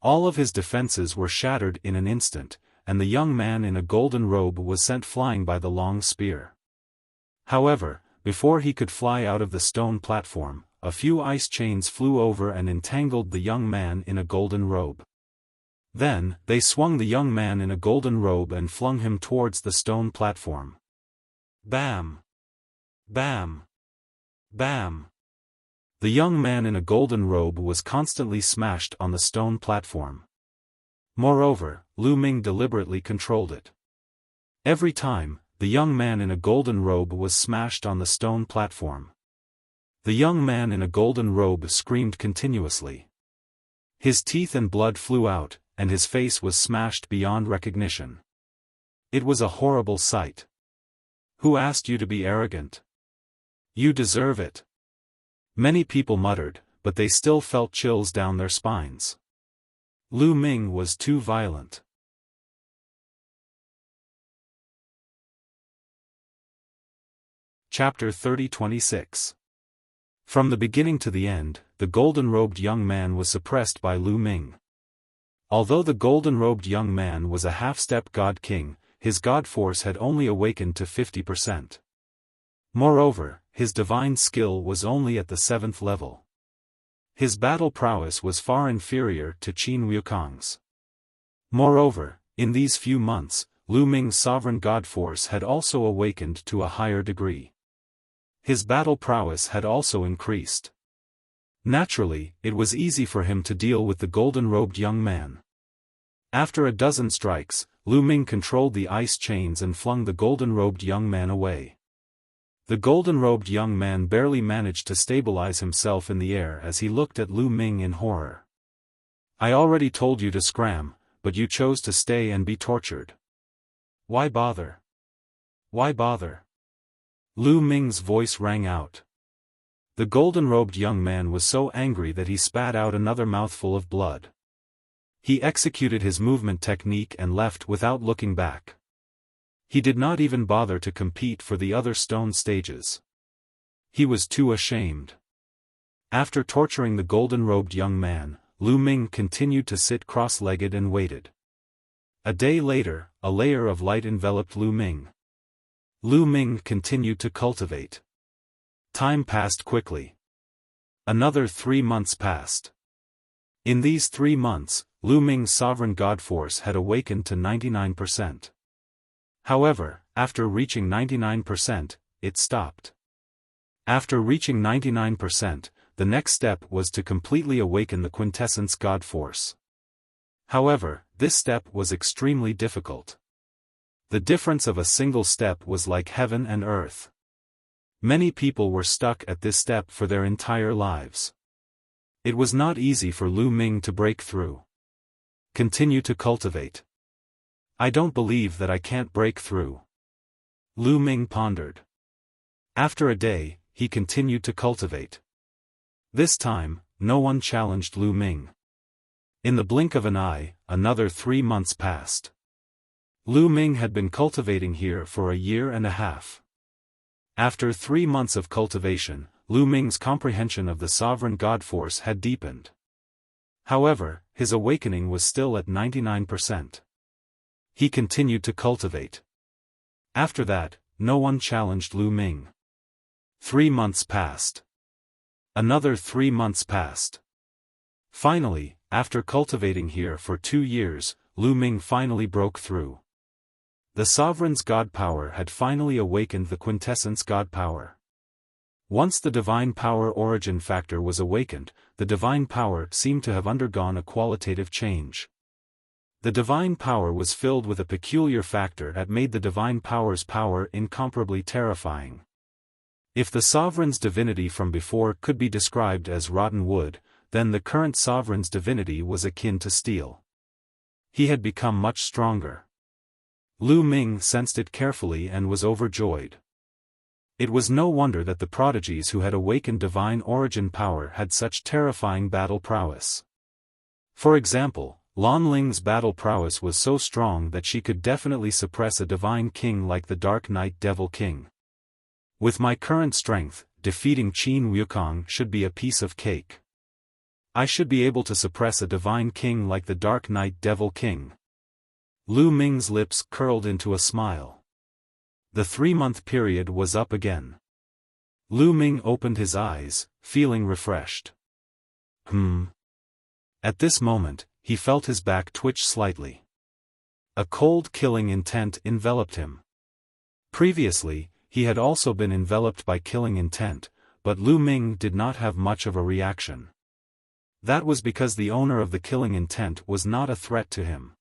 All of his defenses were shattered in an instant, and the young man in a golden robe was sent flying by the long spear. However, before he could fly out of the stone platform, a few ice chains flew over and entangled the young man in a golden robe. Then, they swung the young man in a golden robe and flung him towards the stone platform. Bam! Bam! Bam! The young man in a golden robe was constantly smashed on the stone platform. Moreover, Lu Ming deliberately controlled it. Every time, the young man in a golden robe was smashed on the stone platform. The young man in a golden robe screamed continuously. His teeth and blood flew out, and his face was smashed beyond recognition. It was a horrible sight. Who asked you to be arrogant? You deserve it. Many people muttered, but they still felt chills down their spines. Lu Ming was too violent. Chapter 30-26. From the beginning to the end, the golden-robed young man was suppressed by Lu Ming. Although the golden-robed young man was a half-step god king, his god force had only awakened to 50%. Moreover, his divine skill was only at the 7th level. His battle prowess was far inferior to Qin Wukong's. Moreover, in these few months, Lu Ming's sovereign god force had also awakened to a higher degree. His battle prowess had also increased. Naturally, it was easy for him to deal with the golden-robed young man. After a dozen strikes, Lu Ming controlled the ice chains and flung the golden-robed young man away. The golden-robed young man barely managed to stabilize himself in the air as he looked at Lu Ming in horror. I already told you to scram, but you chose to stay and be tortured. Why bother? Why bother? Lu Ming's voice rang out. The golden-robed young man was so angry that he spat out another mouthful of blood. He executed his movement technique and left without looking back. He did not even bother to compete for the other stone stages. He was too ashamed. After torturing the golden-robed young man, Lu Ming continued to sit cross-legged and waited. A day later, a layer of light enveloped Lu Ming. Lu Ming continued to cultivate. Time passed quickly. Another 3 months passed. In these 3 months, Lu Ming's sovereign god force had awakened to 99%. However, after reaching 99%, it stopped. After reaching 99%, the next step was to completely awaken the quintessence god force. However, this step was extremely difficult. The difference of a single step was like heaven and earth. Many people were stuck at this step for their entire lives. It was not easy for Lu Ming to break through. Continue to cultivate. I don't believe that I can't break through. Lu Ming pondered. After a day, he continued to cultivate. This time, no one challenged Lu Ming. In the blink of an eye, another 3 months passed. Lu Ming had been cultivating here for a year and a half. After 3 months of cultivation, Lu Ming's comprehension of the sovereign god force had deepened. However, his awakening was still at 99%. He continued to cultivate. After that, no one challenged Lu Ming. 3 months passed. Another 3 months passed. Finally, after cultivating here for 2 years, Lu Ming finally broke through. The sovereign's god power had finally awakened the quintessence god power. Once the divine power origin factor was awakened, the divine power seemed to have undergone a qualitative change. The divine power was filled with a peculiar factor that made the divine power's power incomparably terrifying. If the sovereign's divinity from before could be described as rotten wood, then the current sovereign's divinity was akin to steel. He had become much stronger. Lu Ming sensed it carefully and was overjoyed. It was no wonder that the prodigies who had awakened divine origin power had such terrifying battle prowess. For example, Lan Ling's battle prowess was so strong that she could definitely suppress a divine king like the Dark Knight Devil King. With my current strength, defeating Qin Wukong should be a piece of cake. I should be able to suppress a divine king like the Dark Knight Devil King. Lu Ming's lips curled into a smile. The 3-month period was up again. Lu Ming opened his eyes, feeling refreshed. At this moment, he felt his back twitch slightly. A cold killing intent enveloped him. Previously, he had also been enveloped by killing intent, but Lu Ming did not have much of a reaction. That was because the owner of the killing intent was not a threat to him.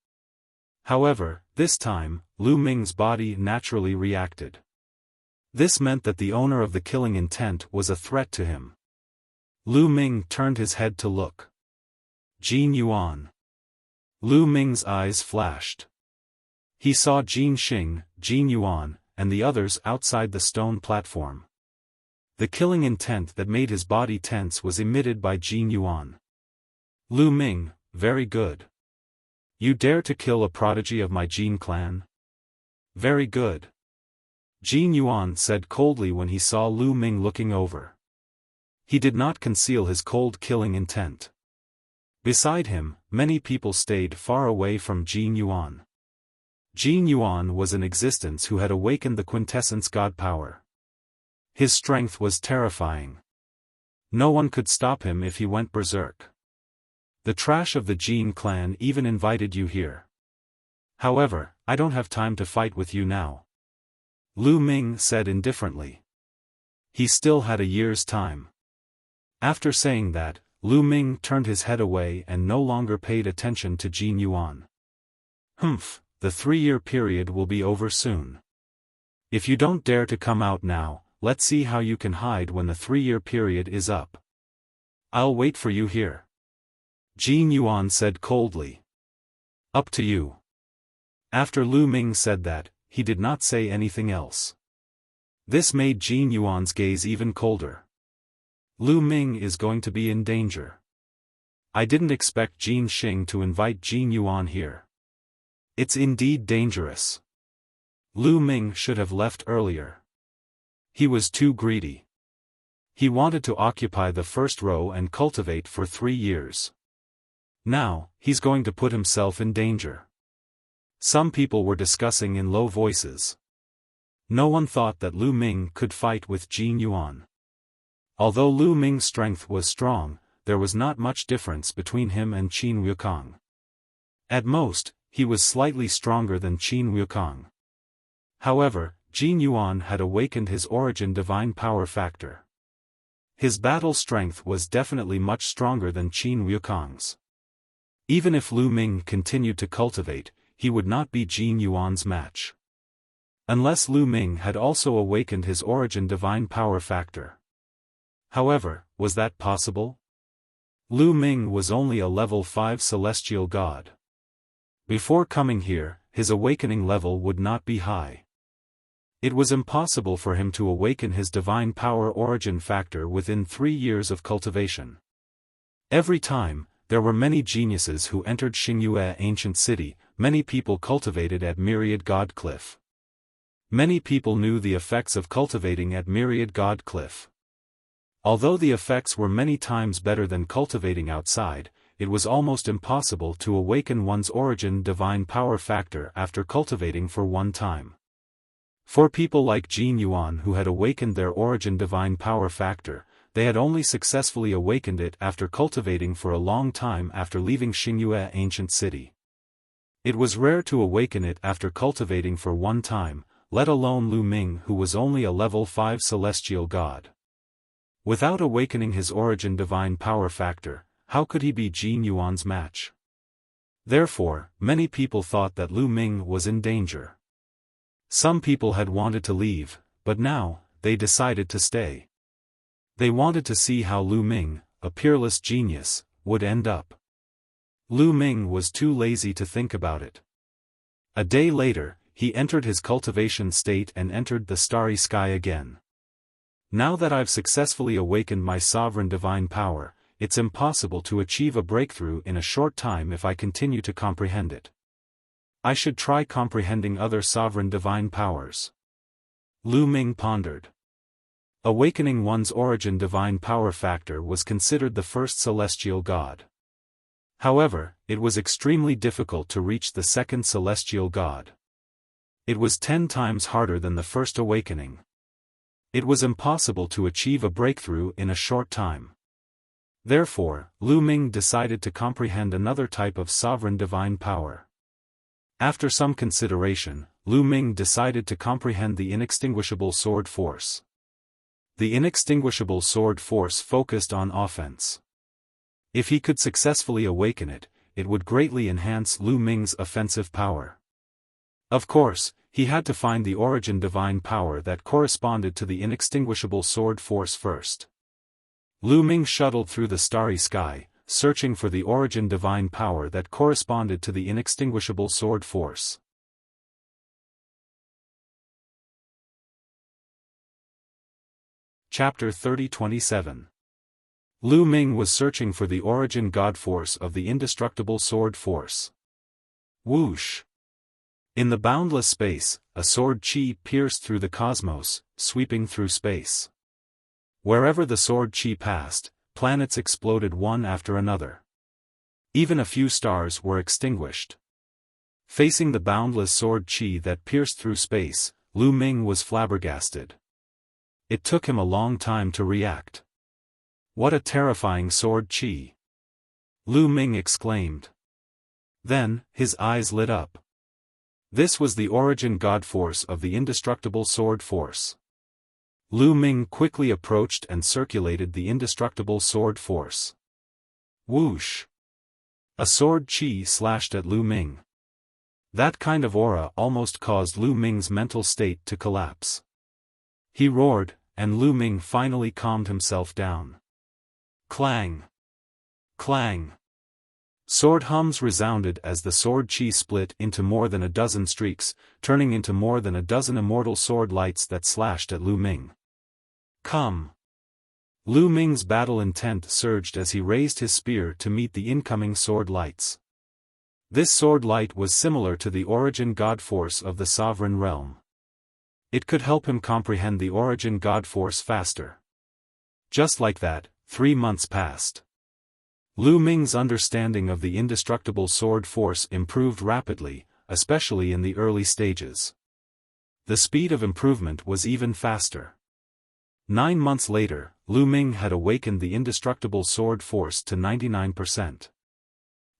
However, this time, Lu Ming's body naturally reacted. This meant that the owner of the killing intent was a threat to him. Lu Ming turned his head to look. Jin Yuan. Lu Ming's eyes flashed. He saw Jin Xing, Jin Yuan, and the others outside the stone platform. The killing intent that made his body tense was emitted by Jin Yuan. Lu Ming, very good. You dare to kill a prodigy of my Jin clan? Very good. Jin Yuan said coldly when he saw Lu Ming looking over. He did not conceal his cold killing intent. Beside him, many people stayed far away from Jin Yuan. Jin Yuan was an existence who had awakened the quintessence god power. His strength was terrifying. No one could stop him if he went berserk. The trash of the Jin clan even invited you here. However, I don't have time to fight with you now. Lu Ming said indifferently. He still had a year's time. After saying that, Lu Ming turned his head away and no longer paid attention to Jin Yuan. The 3-year period will be over soon. If you don't dare to come out now, let's see how you can hide when the 3-year period is up. I'll wait for you here. Jin Yuan said coldly. Up to you. After Lu Ming said that, he did not say anything else. This made Jin Yuan's gaze even colder. Lu Ming is going to be in danger. I didn't expect Jin Xing to invite Jin Yuan here. It's indeed dangerous. Lu Ming should have left earlier. He was too greedy. He wanted to occupy the first row and cultivate for 3 years. Now, he's going to put himself in danger. Some people were discussing in low voices. No one thought that Lu Ming could fight with Jin Yuan. Although Lu Ming's strength was strong, there was not much difference between him and Qin Wukong. At most, he was slightly stronger than Qin Wukong. However, Jin Yuan had awakened his origin divine power factor. His battle strength was definitely much stronger than Qin Wukong's. Even if Lu Ming continued to cultivate, he would not be Jin Yuan's match. Unless Lu Ming had also awakened his origin divine power factor. However, was that possible? Lu Ming was only a level 5 celestial god. Before coming here, his awakening level would not be high. It was impossible for him to awaken his divine power origin factor within 3 years of cultivation. Every time, there were many geniuses who entered Xingyue ancient city, many people cultivated at Myriad God Cliff. Many people knew the effects of cultivating at Myriad God Cliff. Although the effects were many times better than cultivating outside, it was almost impossible to awaken one's origin divine power factor after cultivating for one time. For people like Jin Yuan who had awakened their origin divine power factor, they had only successfully awakened it after cultivating for a long time after leaving Xingyue ancient city. It was rare to awaken it after cultivating for one time, let alone Lu Ming who was only a level 5 celestial god. Without awakening his origin divine power factor, how could he be Jin Yuan's match? Therefore, many people thought that Lu Ming was in danger. Some people had wanted to leave, but now, they decided to stay. They wanted to see how Lu Ming, a peerless genius, would end up. Lu Ming was too lazy to think about it. A day later, he entered his cultivation state and entered the starry sky again. Now that I've successfully awakened my sovereign divine power, it's impossible to achieve a breakthrough in a short time if I continue to comprehend it. I should try comprehending other sovereign divine powers. Lu Ming pondered. Awakening one's origin divine power factor was considered the first celestial god. However, it was extremely difficult to reach the second celestial god. It was 10 times harder than the first awakening. It was impossible to achieve a breakthrough in a short time. Therefore, Lu Ming decided to comprehend another type of sovereign divine power. After some consideration, Lu Ming decided to comprehend the inextinguishable sword force. The inextinguishable sword force focused on offense. If he could successfully awaken it, it would greatly enhance Lu Ming's offensive power. Of course, he had to find the origin divine power that corresponded to the inextinguishable sword force first. Lu Ming shuttled through the starry sky, searching for the origin divine power that corresponded to the inextinguishable sword force. Chapter 30-27. Lu Ming was searching for the origin god force of the indestructible sword force. Whoosh! In the boundless space, a sword chi pierced through the cosmos, sweeping through space. Wherever the sword chi passed, planets exploded one after another. Even a few stars were extinguished. Facing the boundless sword chi that pierced through space, Lu Ming was flabbergasted. It took him a long time to react. What a terrifying sword chi! Lu Ming exclaimed. Then, his eyes lit up. This was the origin god force of the indestructible sword force. Lu Ming quickly approached and circulated the indestructible sword force. Whoosh! A sword chi slashed at Lu Ming. That kind of aura almost caused Lu Ming's mental state to collapse. He roared, and Lu Ming finally calmed himself down. Clang! Clang! Sword hums resounded as the sword chi split into more than a dozen streaks, turning into more than a dozen immortal sword lights that slashed at Lu Ming. Come! Lu Ming's battle intent surged as he raised his spear to meet the incoming sword lights. This sword light was similar to the origin god force of the sovereign realm. It could help him comprehend the origin god force faster. Just like that, 3 months passed. Lu Ming's understanding of the indestructible sword force improved rapidly, especially in the early stages. The speed of improvement was even faster. 9 months later, Lu Ming had awakened the indestructible sword force to 99%.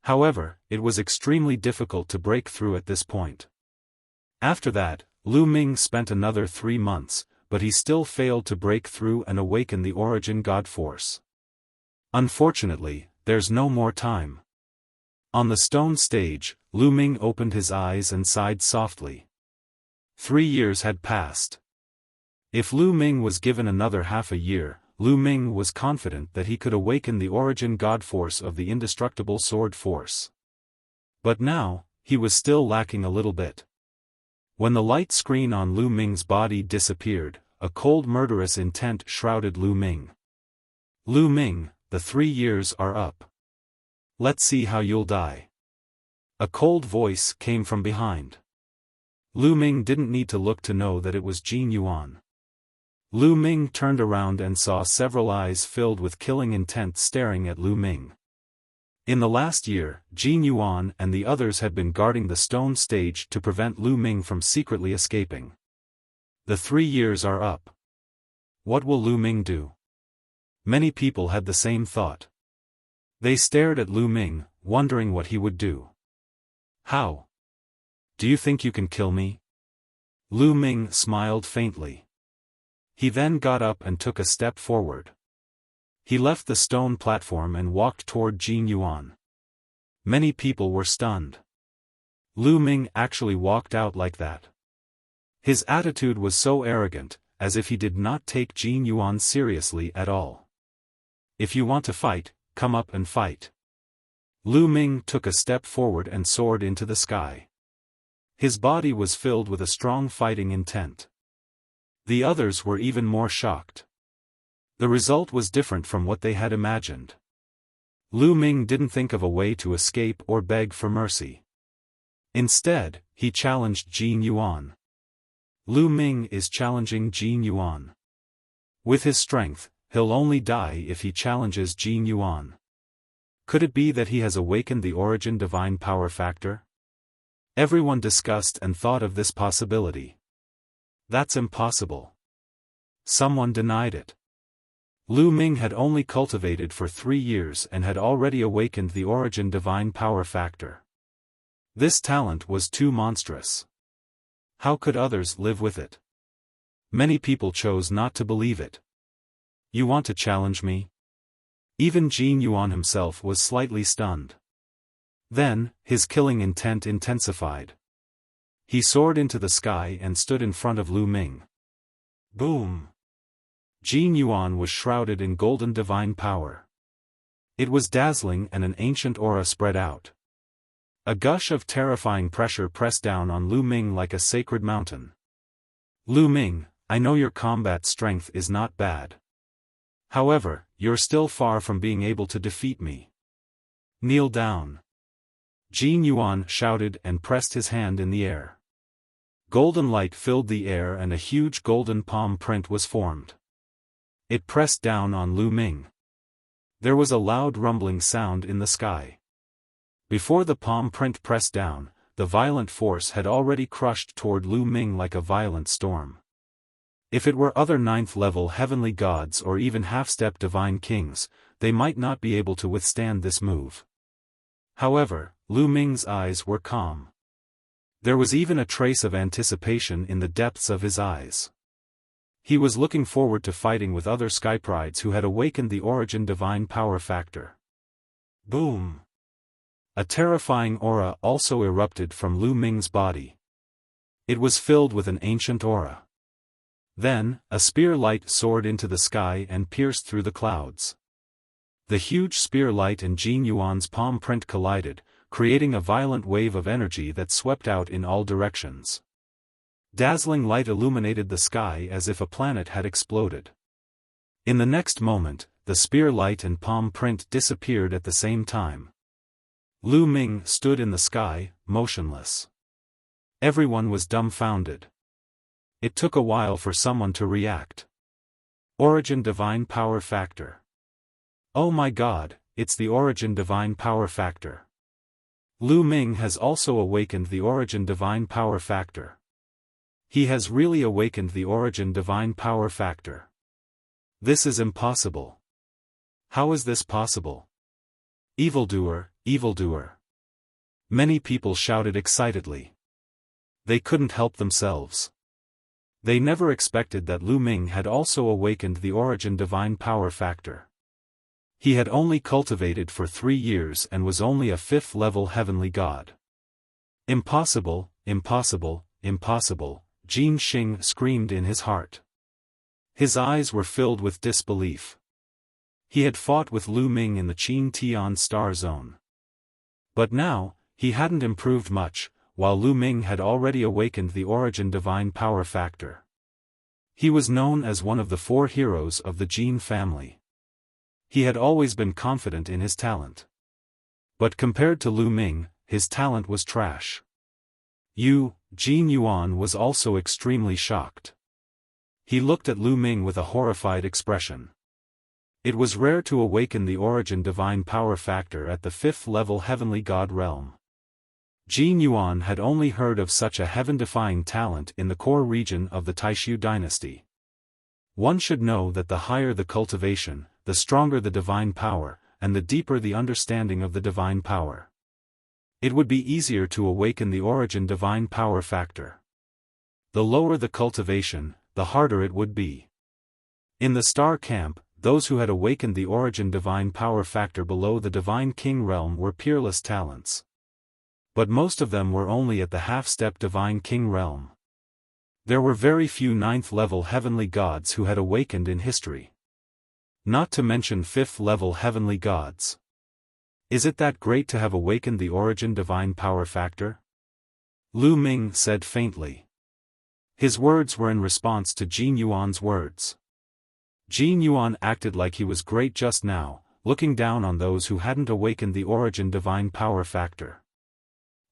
However, it was extremely difficult to break through at this point. After that, Lu Ming spent another 3 months, but he still failed to break through and awaken the origin god force. Unfortunately, there's no more time. On the stone stage, Lu Ming opened his eyes and sighed softly. 3 years had passed. If Lu Ming was given another half a year, Lu Ming was confident that he could awaken the origin god force of the indestructible sword force. But now, he was still lacking a little bit. When the light screen on Lu Ming's body disappeared, a cold murderous intent shrouded Lu Ming. Lu Ming, the 3 years are up. Let's see how you'll die. A cold voice came from behind. Lu Ming didn't need to look to know that it was Jin Yuan. Lu Ming turned around and saw several eyes filled with killing intent staring at Lu Ming. In the last year, Jin Yuan and the others had been guarding the stone stage to prevent Lu Ming from secretly escaping. The 3 years are up. What will Lu Ming do? Many people had the same thought. They stared at Lu Ming, wondering what he would do. How? Do you think you can kill me? Lu Ming smiled faintly. He then got up and took a step forward. He left the stone platform and walked toward Jin Yuan. Many people were stunned. Lu Ming actually walked out like that. His attitude was so arrogant, as if he did not take Jin Yuan seriously at all. If you want to fight, come up and fight. Lu Ming took a step forward and soared into the sky. His body was filled with a strong fighting intent. The others were even more shocked. The result was different from what they had imagined. Lu Ming didn't think of a way to escape or beg for mercy. Instead, he challenged Jin Yuan. Lu Ming is challenging Jin Yuan. With his strength, he'll only die if he challenges Jin Yuan. Could it be that he has awakened the origin divine power factor? Everyone discussed and thought of this possibility. That's impossible. Someone denied it. Lu Ming had only cultivated for 3 years and had already awakened the origin divine power factor. This talent was too monstrous. How could others live with it? Many people chose not to believe it. You want to challenge me? Even Jin Yuan himself was slightly stunned. Then, his killing intent intensified. He soared into the sky and stood in front of Lu Ming. Boom! Jin Yuan was shrouded in golden divine power. It was dazzling and an ancient aura spread out. A gush of terrifying pressure pressed down on Lu Ming like a sacred mountain. Lu Ming, I know your combat strength is not bad. However, you're still far from being able to defeat me. Kneel down. Jin Yuan shouted and pressed his hand in the air. Golden light filled the air and a huge golden palm print was formed. It pressed down on Lu Ming. There was a loud rumbling sound in the sky. Before the palm print pressed down, the violent force had already crushed toward Lu Ming like a violent storm. If it were other 9th-level heavenly gods or even half-step divine kings, they might not be able to withstand this move. However, Lu Ming's eyes were calm. There was even a trace of anticipation in the depths of his eyes. He was looking forward to fighting with other Skyprides who had awakened the origin divine power factor. Boom! A terrifying aura also erupted from Lu Ming's body. It was filled with an ancient aura. Then, a spear light soared into the sky and pierced through the clouds. The huge spear light and Jin Yuan's palm print collided, creating a violent wave of energy that swept out in all directions. Dazzling light illuminated the sky as if a planet had exploded. In the next moment, the spear light and palm print disappeared at the same time. Lu Ming stood in the sky, motionless. Everyone was dumbfounded. It took a while for someone to react. Origin divine power factor. Oh my God, it's the origin divine power factor. Lu Ming has also awakened the origin divine power factor. He has really awakened the origin divine power factor. This is impossible. How is this possible? Evildoer, evildoer. Many people shouted excitedly. They couldn't help themselves. They never expected that Lu Ming had also awakened the origin divine power factor. He had only cultivated for 3 years and was only a 5th-level heavenly god. Impossible, impossible, impossible, Jin Xing screamed in his heart. His eyes were filled with disbelief. He had fought with Lu Ming in the Qin Tian Star Zone. But now, he hadn't improved much, while Lu Ming had already awakened the origin divine power factor. He was known as one of the 4 heroes of the Jin family. He had always been confident in his talent. But compared to Lu Ming, his talent was trash. Jin Yuan was also extremely shocked. He looked at Lu Ming with a horrified expression. It was rare to awaken the origin divine power factor at the 5th-level heavenly god realm. Jin Yuan had only heard of such a heaven-defying talent in the core region of the Taishu dynasty. One should know that the higher the cultivation, the stronger the divine power, and the deeper the understanding of the divine power. It would be easier to awaken the origin divine power factor. The lower the cultivation, the harder it would be. In the star camp, those who had awakened the origin divine power factor below the divine king realm were peerless talents. But most of them were only at the half-step divine king realm. There were very few 9th-level heavenly gods who had awakened in history. Not to mention 5th-level heavenly gods. Is it that great to have awakened the origin divine power factor? Lu Ming said faintly. His words were in response to Jin Yuan's words. Jin Yuan acted like he was great just now, looking down on those who hadn't awakened the origin divine power factor.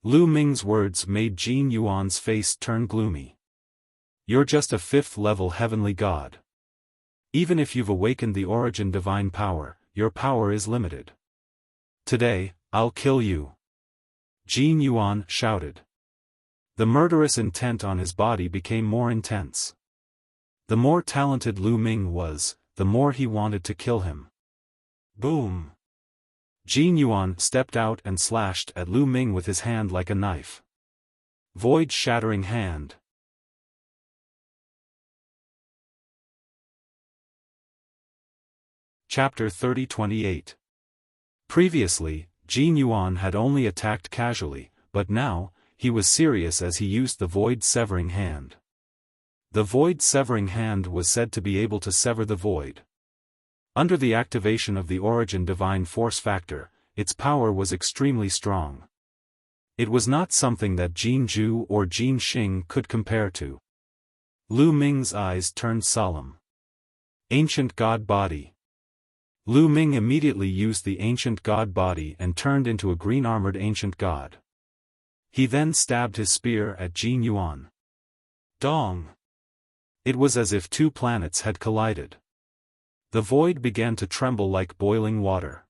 Lu Ming's words made Jin Yuan's face turn gloomy. You're just a 5th-level heavenly god. Even if you've awakened the origin divine power, your power is limited. Today, I'll kill you. Jin Yuan shouted. The murderous intent on his body became more intense. The more talented Lu Ming was, the more he wanted to kill him. Boom! Jin Yuan stepped out and slashed at Lu Ming with his hand like a knife. Void-shattering hand. Chapter 30-28. Previously, Jin Yuan had only attacked casually, but now, he was serious as he used the void-severing hand. The void-severing hand was said to be able to sever the void. Under the activation of the origin divine force factor, its power was extremely strong. It was not something that Jin Zhu or Jin Xing could compare to. Lu Ming's eyes turned solemn. Ancient God Body. Lu Ming immediately used the ancient god body and turned into a green-armored ancient god. He then stabbed his spear at Jin Yuan. Dong! It was as if 2 planets had collided. The void began to tremble like boiling water.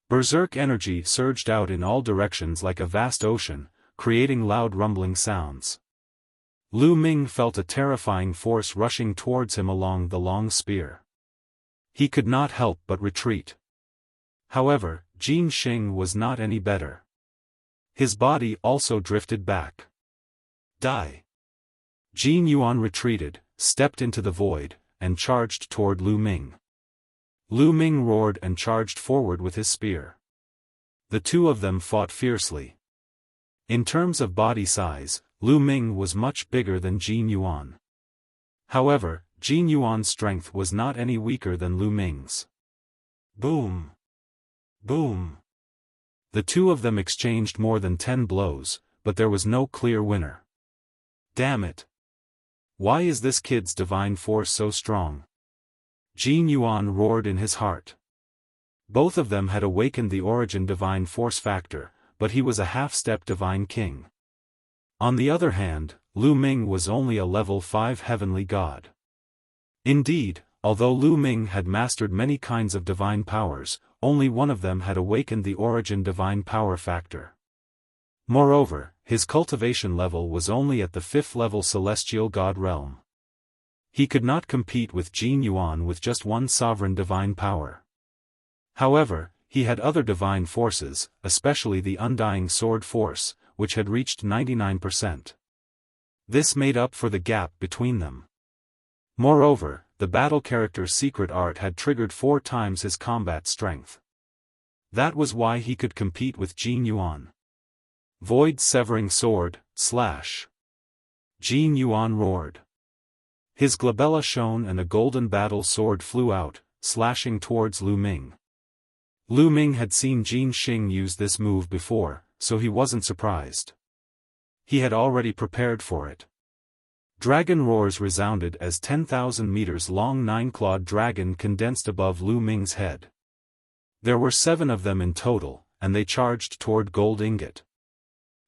Berserk energy surged out in all directions like a vast ocean, creating loud rumbling sounds. Lu Ming felt a terrifying force rushing towards him along the long spear. He could not help but retreat. However, Jin Xing was not any better. His body also drifted back. Die! Jin Yuan retreated, stepped into the void, and charged toward Lu Ming. Lu Ming roared and charged forward with his spear. The two of them fought fiercely. In terms of body size, Lu Ming was much bigger than Jin Yuan. However, Jin Yuan's strength was not any weaker than Lu Ming's. Boom! Boom! The two of them exchanged more than 10 blows, but there was no clear winner. Damn it! Why is this kid's divine force so strong? Jin Yuan roared in his heart. Both of them had awakened the origin divine force factor, but he was a half-step divine king. On the other hand, Lu Ming was only a level 5 heavenly god. Indeed, Although Lu Ming had mastered many kinds of divine powers, only one of them had awakened the origin divine power factor. Moreover, his cultivation level was only at the 5th level celestial god realm. He could not compete with Jin Yuan with just one sovereign divine power. However, he had other divine forces, especially the undying sword force, which had reached 99%. This made up for the gap between them. Moreover, the battle character's secret art had triggered 4 times his combat strength. That was why he could compete with Jin Yuan. Void severing sword, slash. Jin Yuan roared. His glabella shone and a golden battle sword flew out, slashing towards Lu Ming. Lu Ming had seen Jin Xing use this move before, so he wasn't surprised. He had already prepared for it. Dragon roars resounded as 10,000 meters long 9-clawed dragon condensed above Lu Ming's head. There were 7 of them in total, and they charged toward Gold Ingot.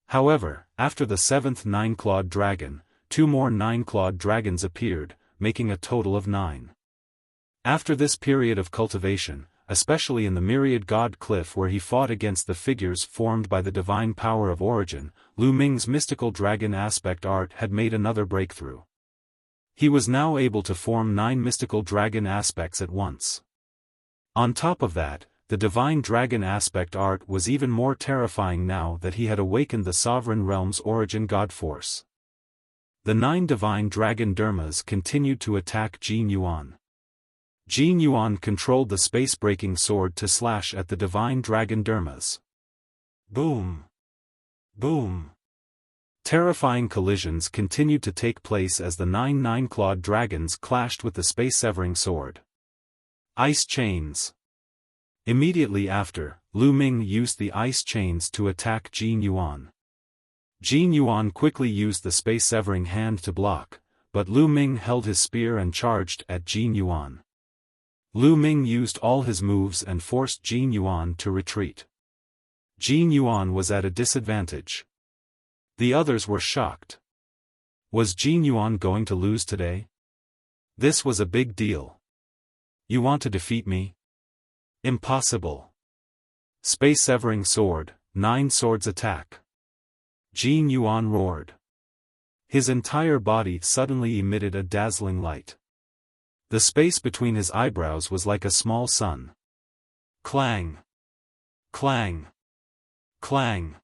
However, after the 7th 9-clawed dragon, 2 more 9-clawed dragons appeared, making a total of 9. After this period of cultivation, especially in the Myriad God Cliff where he fought against the figures formed by the divine power of origin, Lu Ming's mystical dragon aspect art had made another breakthrough. He was now able to form 9 mystical dragon aspects at once. On top of that, the divine dragon aspect art was even more terrifying now that he had awakened the sovereign realm's origin god force. The 9 divine dragon dermas continued to attack Jin Yuan. Jin Yuan controlled the space-breaking sword to slash at the divine dragon dermas. Boom! Boom! Terrifying collisions continued to take place as the 9 9-clawed dragons clashed with the space-severing sword. Ice chains. Immediately after, Lu Ming used the ice chains to attack Jin Yuan. Jin Yuan quickly used the space-severing hand to block, but Lu Ming held his spear and charged at Jin Yuan. Lu Ming used all his moves and forced Jin Yuan to retreat. Jin Yuan was at a disadvantage. The others were shocked. Was Jin Yuan going to lose today? This was a big deal. You want to defeat me? Impossible. Space-severing sword, 9 swords attack. Jin Yuan roared. His entire body suddenly emitted a dazzling light. The space between his eyebrows was like a small sun. Clang! Clang! Clang!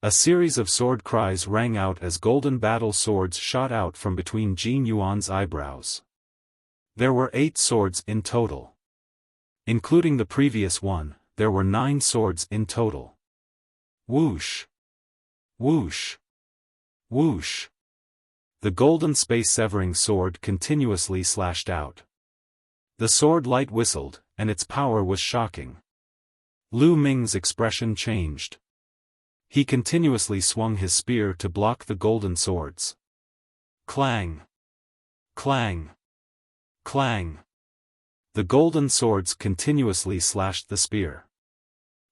A series of sword cries rang out as golden battle swords shot out from between Jin Yuan's eyebrows. There were 8 swords in total. Including the previous one, there were 9 swords in total. Whoosh! Whoosh! Whoosh! The golden space-severing sword continuously slashed out. The sword light whistled, and its power was shocking. Lu Ming's expression changed. He continuously swung his spear to block the golden swords. Clang! Clang! Clang! The golden swords continuously slashed the spear.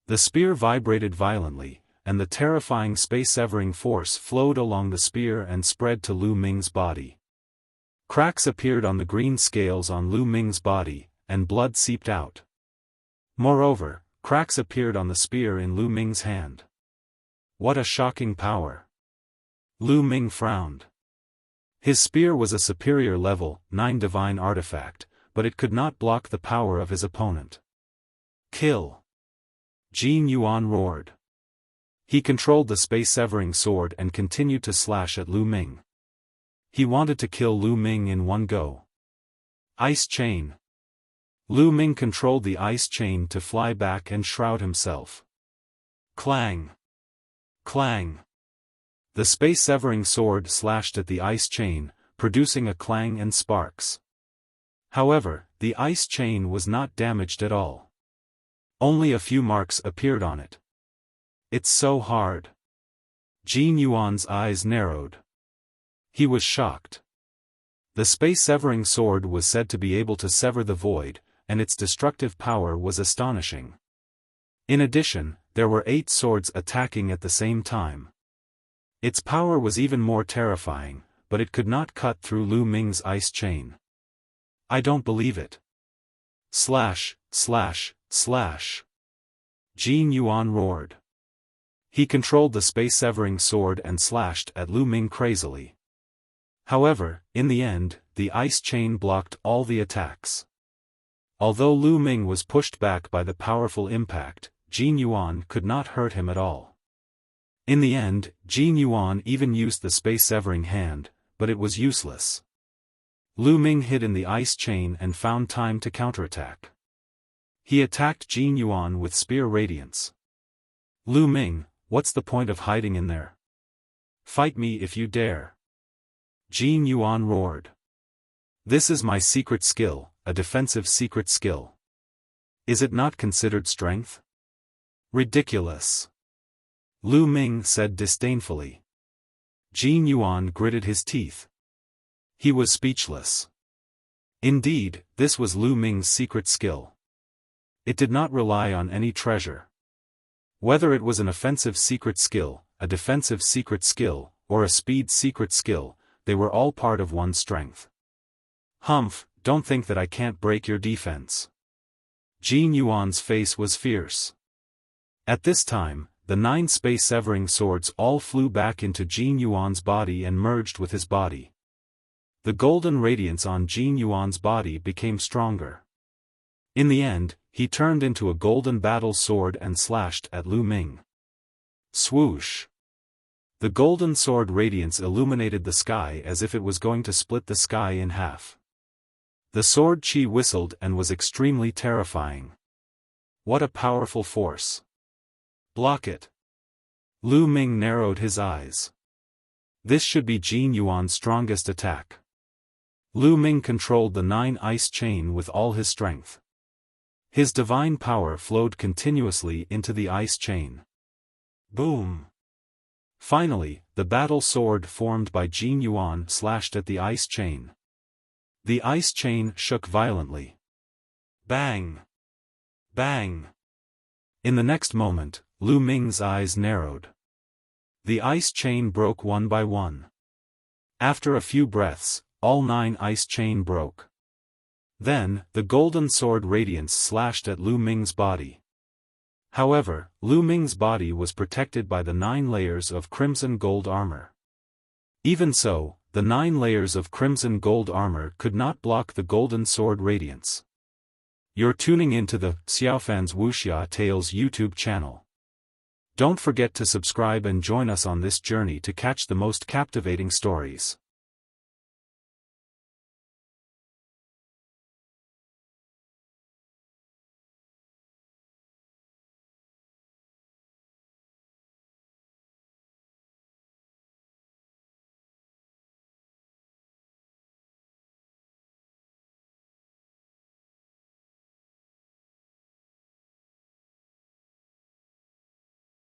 The spear vibrated violently, and the terrifying space-severing force flowed along the spear and spread to Lu Ming's body. Cracks appeared on the green scales on Lu Ming's body, and blood seeped out. Moreover, cracks appeared on the spear in Lu Ming's hand. What a shocking power! Lu Ming frowned. His spear was a superior level 9 divine artifact, but it could not block the power of his opponent. Kill! Jin Yuan roared. He controlled the space-severing sword and continued to slash at Lu Ming. He wanted to kill Lu Ming in one go. Ice chain. Lu Ming controlled the ice chain to fly back and shroud himself. Clang! Clang! The space-severing sword slashed at the ice chain, producing a clang and sparks. However, the ice chain was not damaged at all. Only a few marks appeared on it. It's so hard. Jin Yuan's eyes narrowed. He was shocked. The space-severing sword was said to be able to sever the void, and its destructive power was astonishing. In addition, there were 8 swords attacking at the same time. Its power was even more terrifying, but it could not cut through Lu Ming's ice chain. I don't believe it. Slash, slash, slash. Jin Yuan roared. He controlled the space-severing sword and slashed at Lu Ming crazily. However, in the end, the ice chain blocked all the attacks. Although Lu Ming was pushed back by the powerful impact, Jin Yuan could not hurt him at all. In the end, Jin Yuan even used the space-severing hand, but it was useless. Lu Ming hid in the ice chain and found time to counterattack. He attacked Jin Yuan with spear radiance. Lu Ming, what's the point of hiding in there? Fight me if you dare. Jin Yuan roared. This is my secret skill, a defensive secret skill. Is it not considered strength? Ridiculous. Lu Ming said disdainfully. Jin Yuan gritted his teeth. He was speechless. Indeed, this was Lu Ming's secret skill. It did not rely on any treasure. Whether it was an offensive secret skill, a defensive secret skill, or a speed secret skill, they were all part of one strength. Humph, don't think that I can't break your defense. Jin Yuan's face was fierce. At this time, the 9 space-severing swords all flew back into Jin Yuan's body and merged with his body. The golden radiance on Jin Yuan's body became stronger. In the end, he turned into a golden battle sword and slashed at Lu Ming. Swoosh! The golden sword radiance illuminated the sky as if it was going to split the sky in half. The sword chi whistled and was extremely terrifying. What a powerful force! Block it! Lu Ming narrowed his eyes. This should be Jin Yuan's strongest attack. Lu Ming controlled the 9 ice chain with all his strength. His divine power flowed continuously into the ice chain. Boom! Finally, the battle sword formed by Jin Yuan slashed at the ice chain. The ice chain shook violently. Bang! Bang! In the next moment, Lu Ming's eyes narrowed. The ice chain broke one by one. After a few breaths, all 9 ice chain broke. Then, the golden sword radiance slashed at Lu Ming's body. However, Lu Ming's body was protected by the 9 layers of crimson gold armor. Even so, the 9 layers of crimson gold armor could not block the golden sword radiance. You're tuning into the Xiaofan's Wuxia Tales YouTube channel. Don't forget to subscribe and join us on this journey to catch the most captivating stories.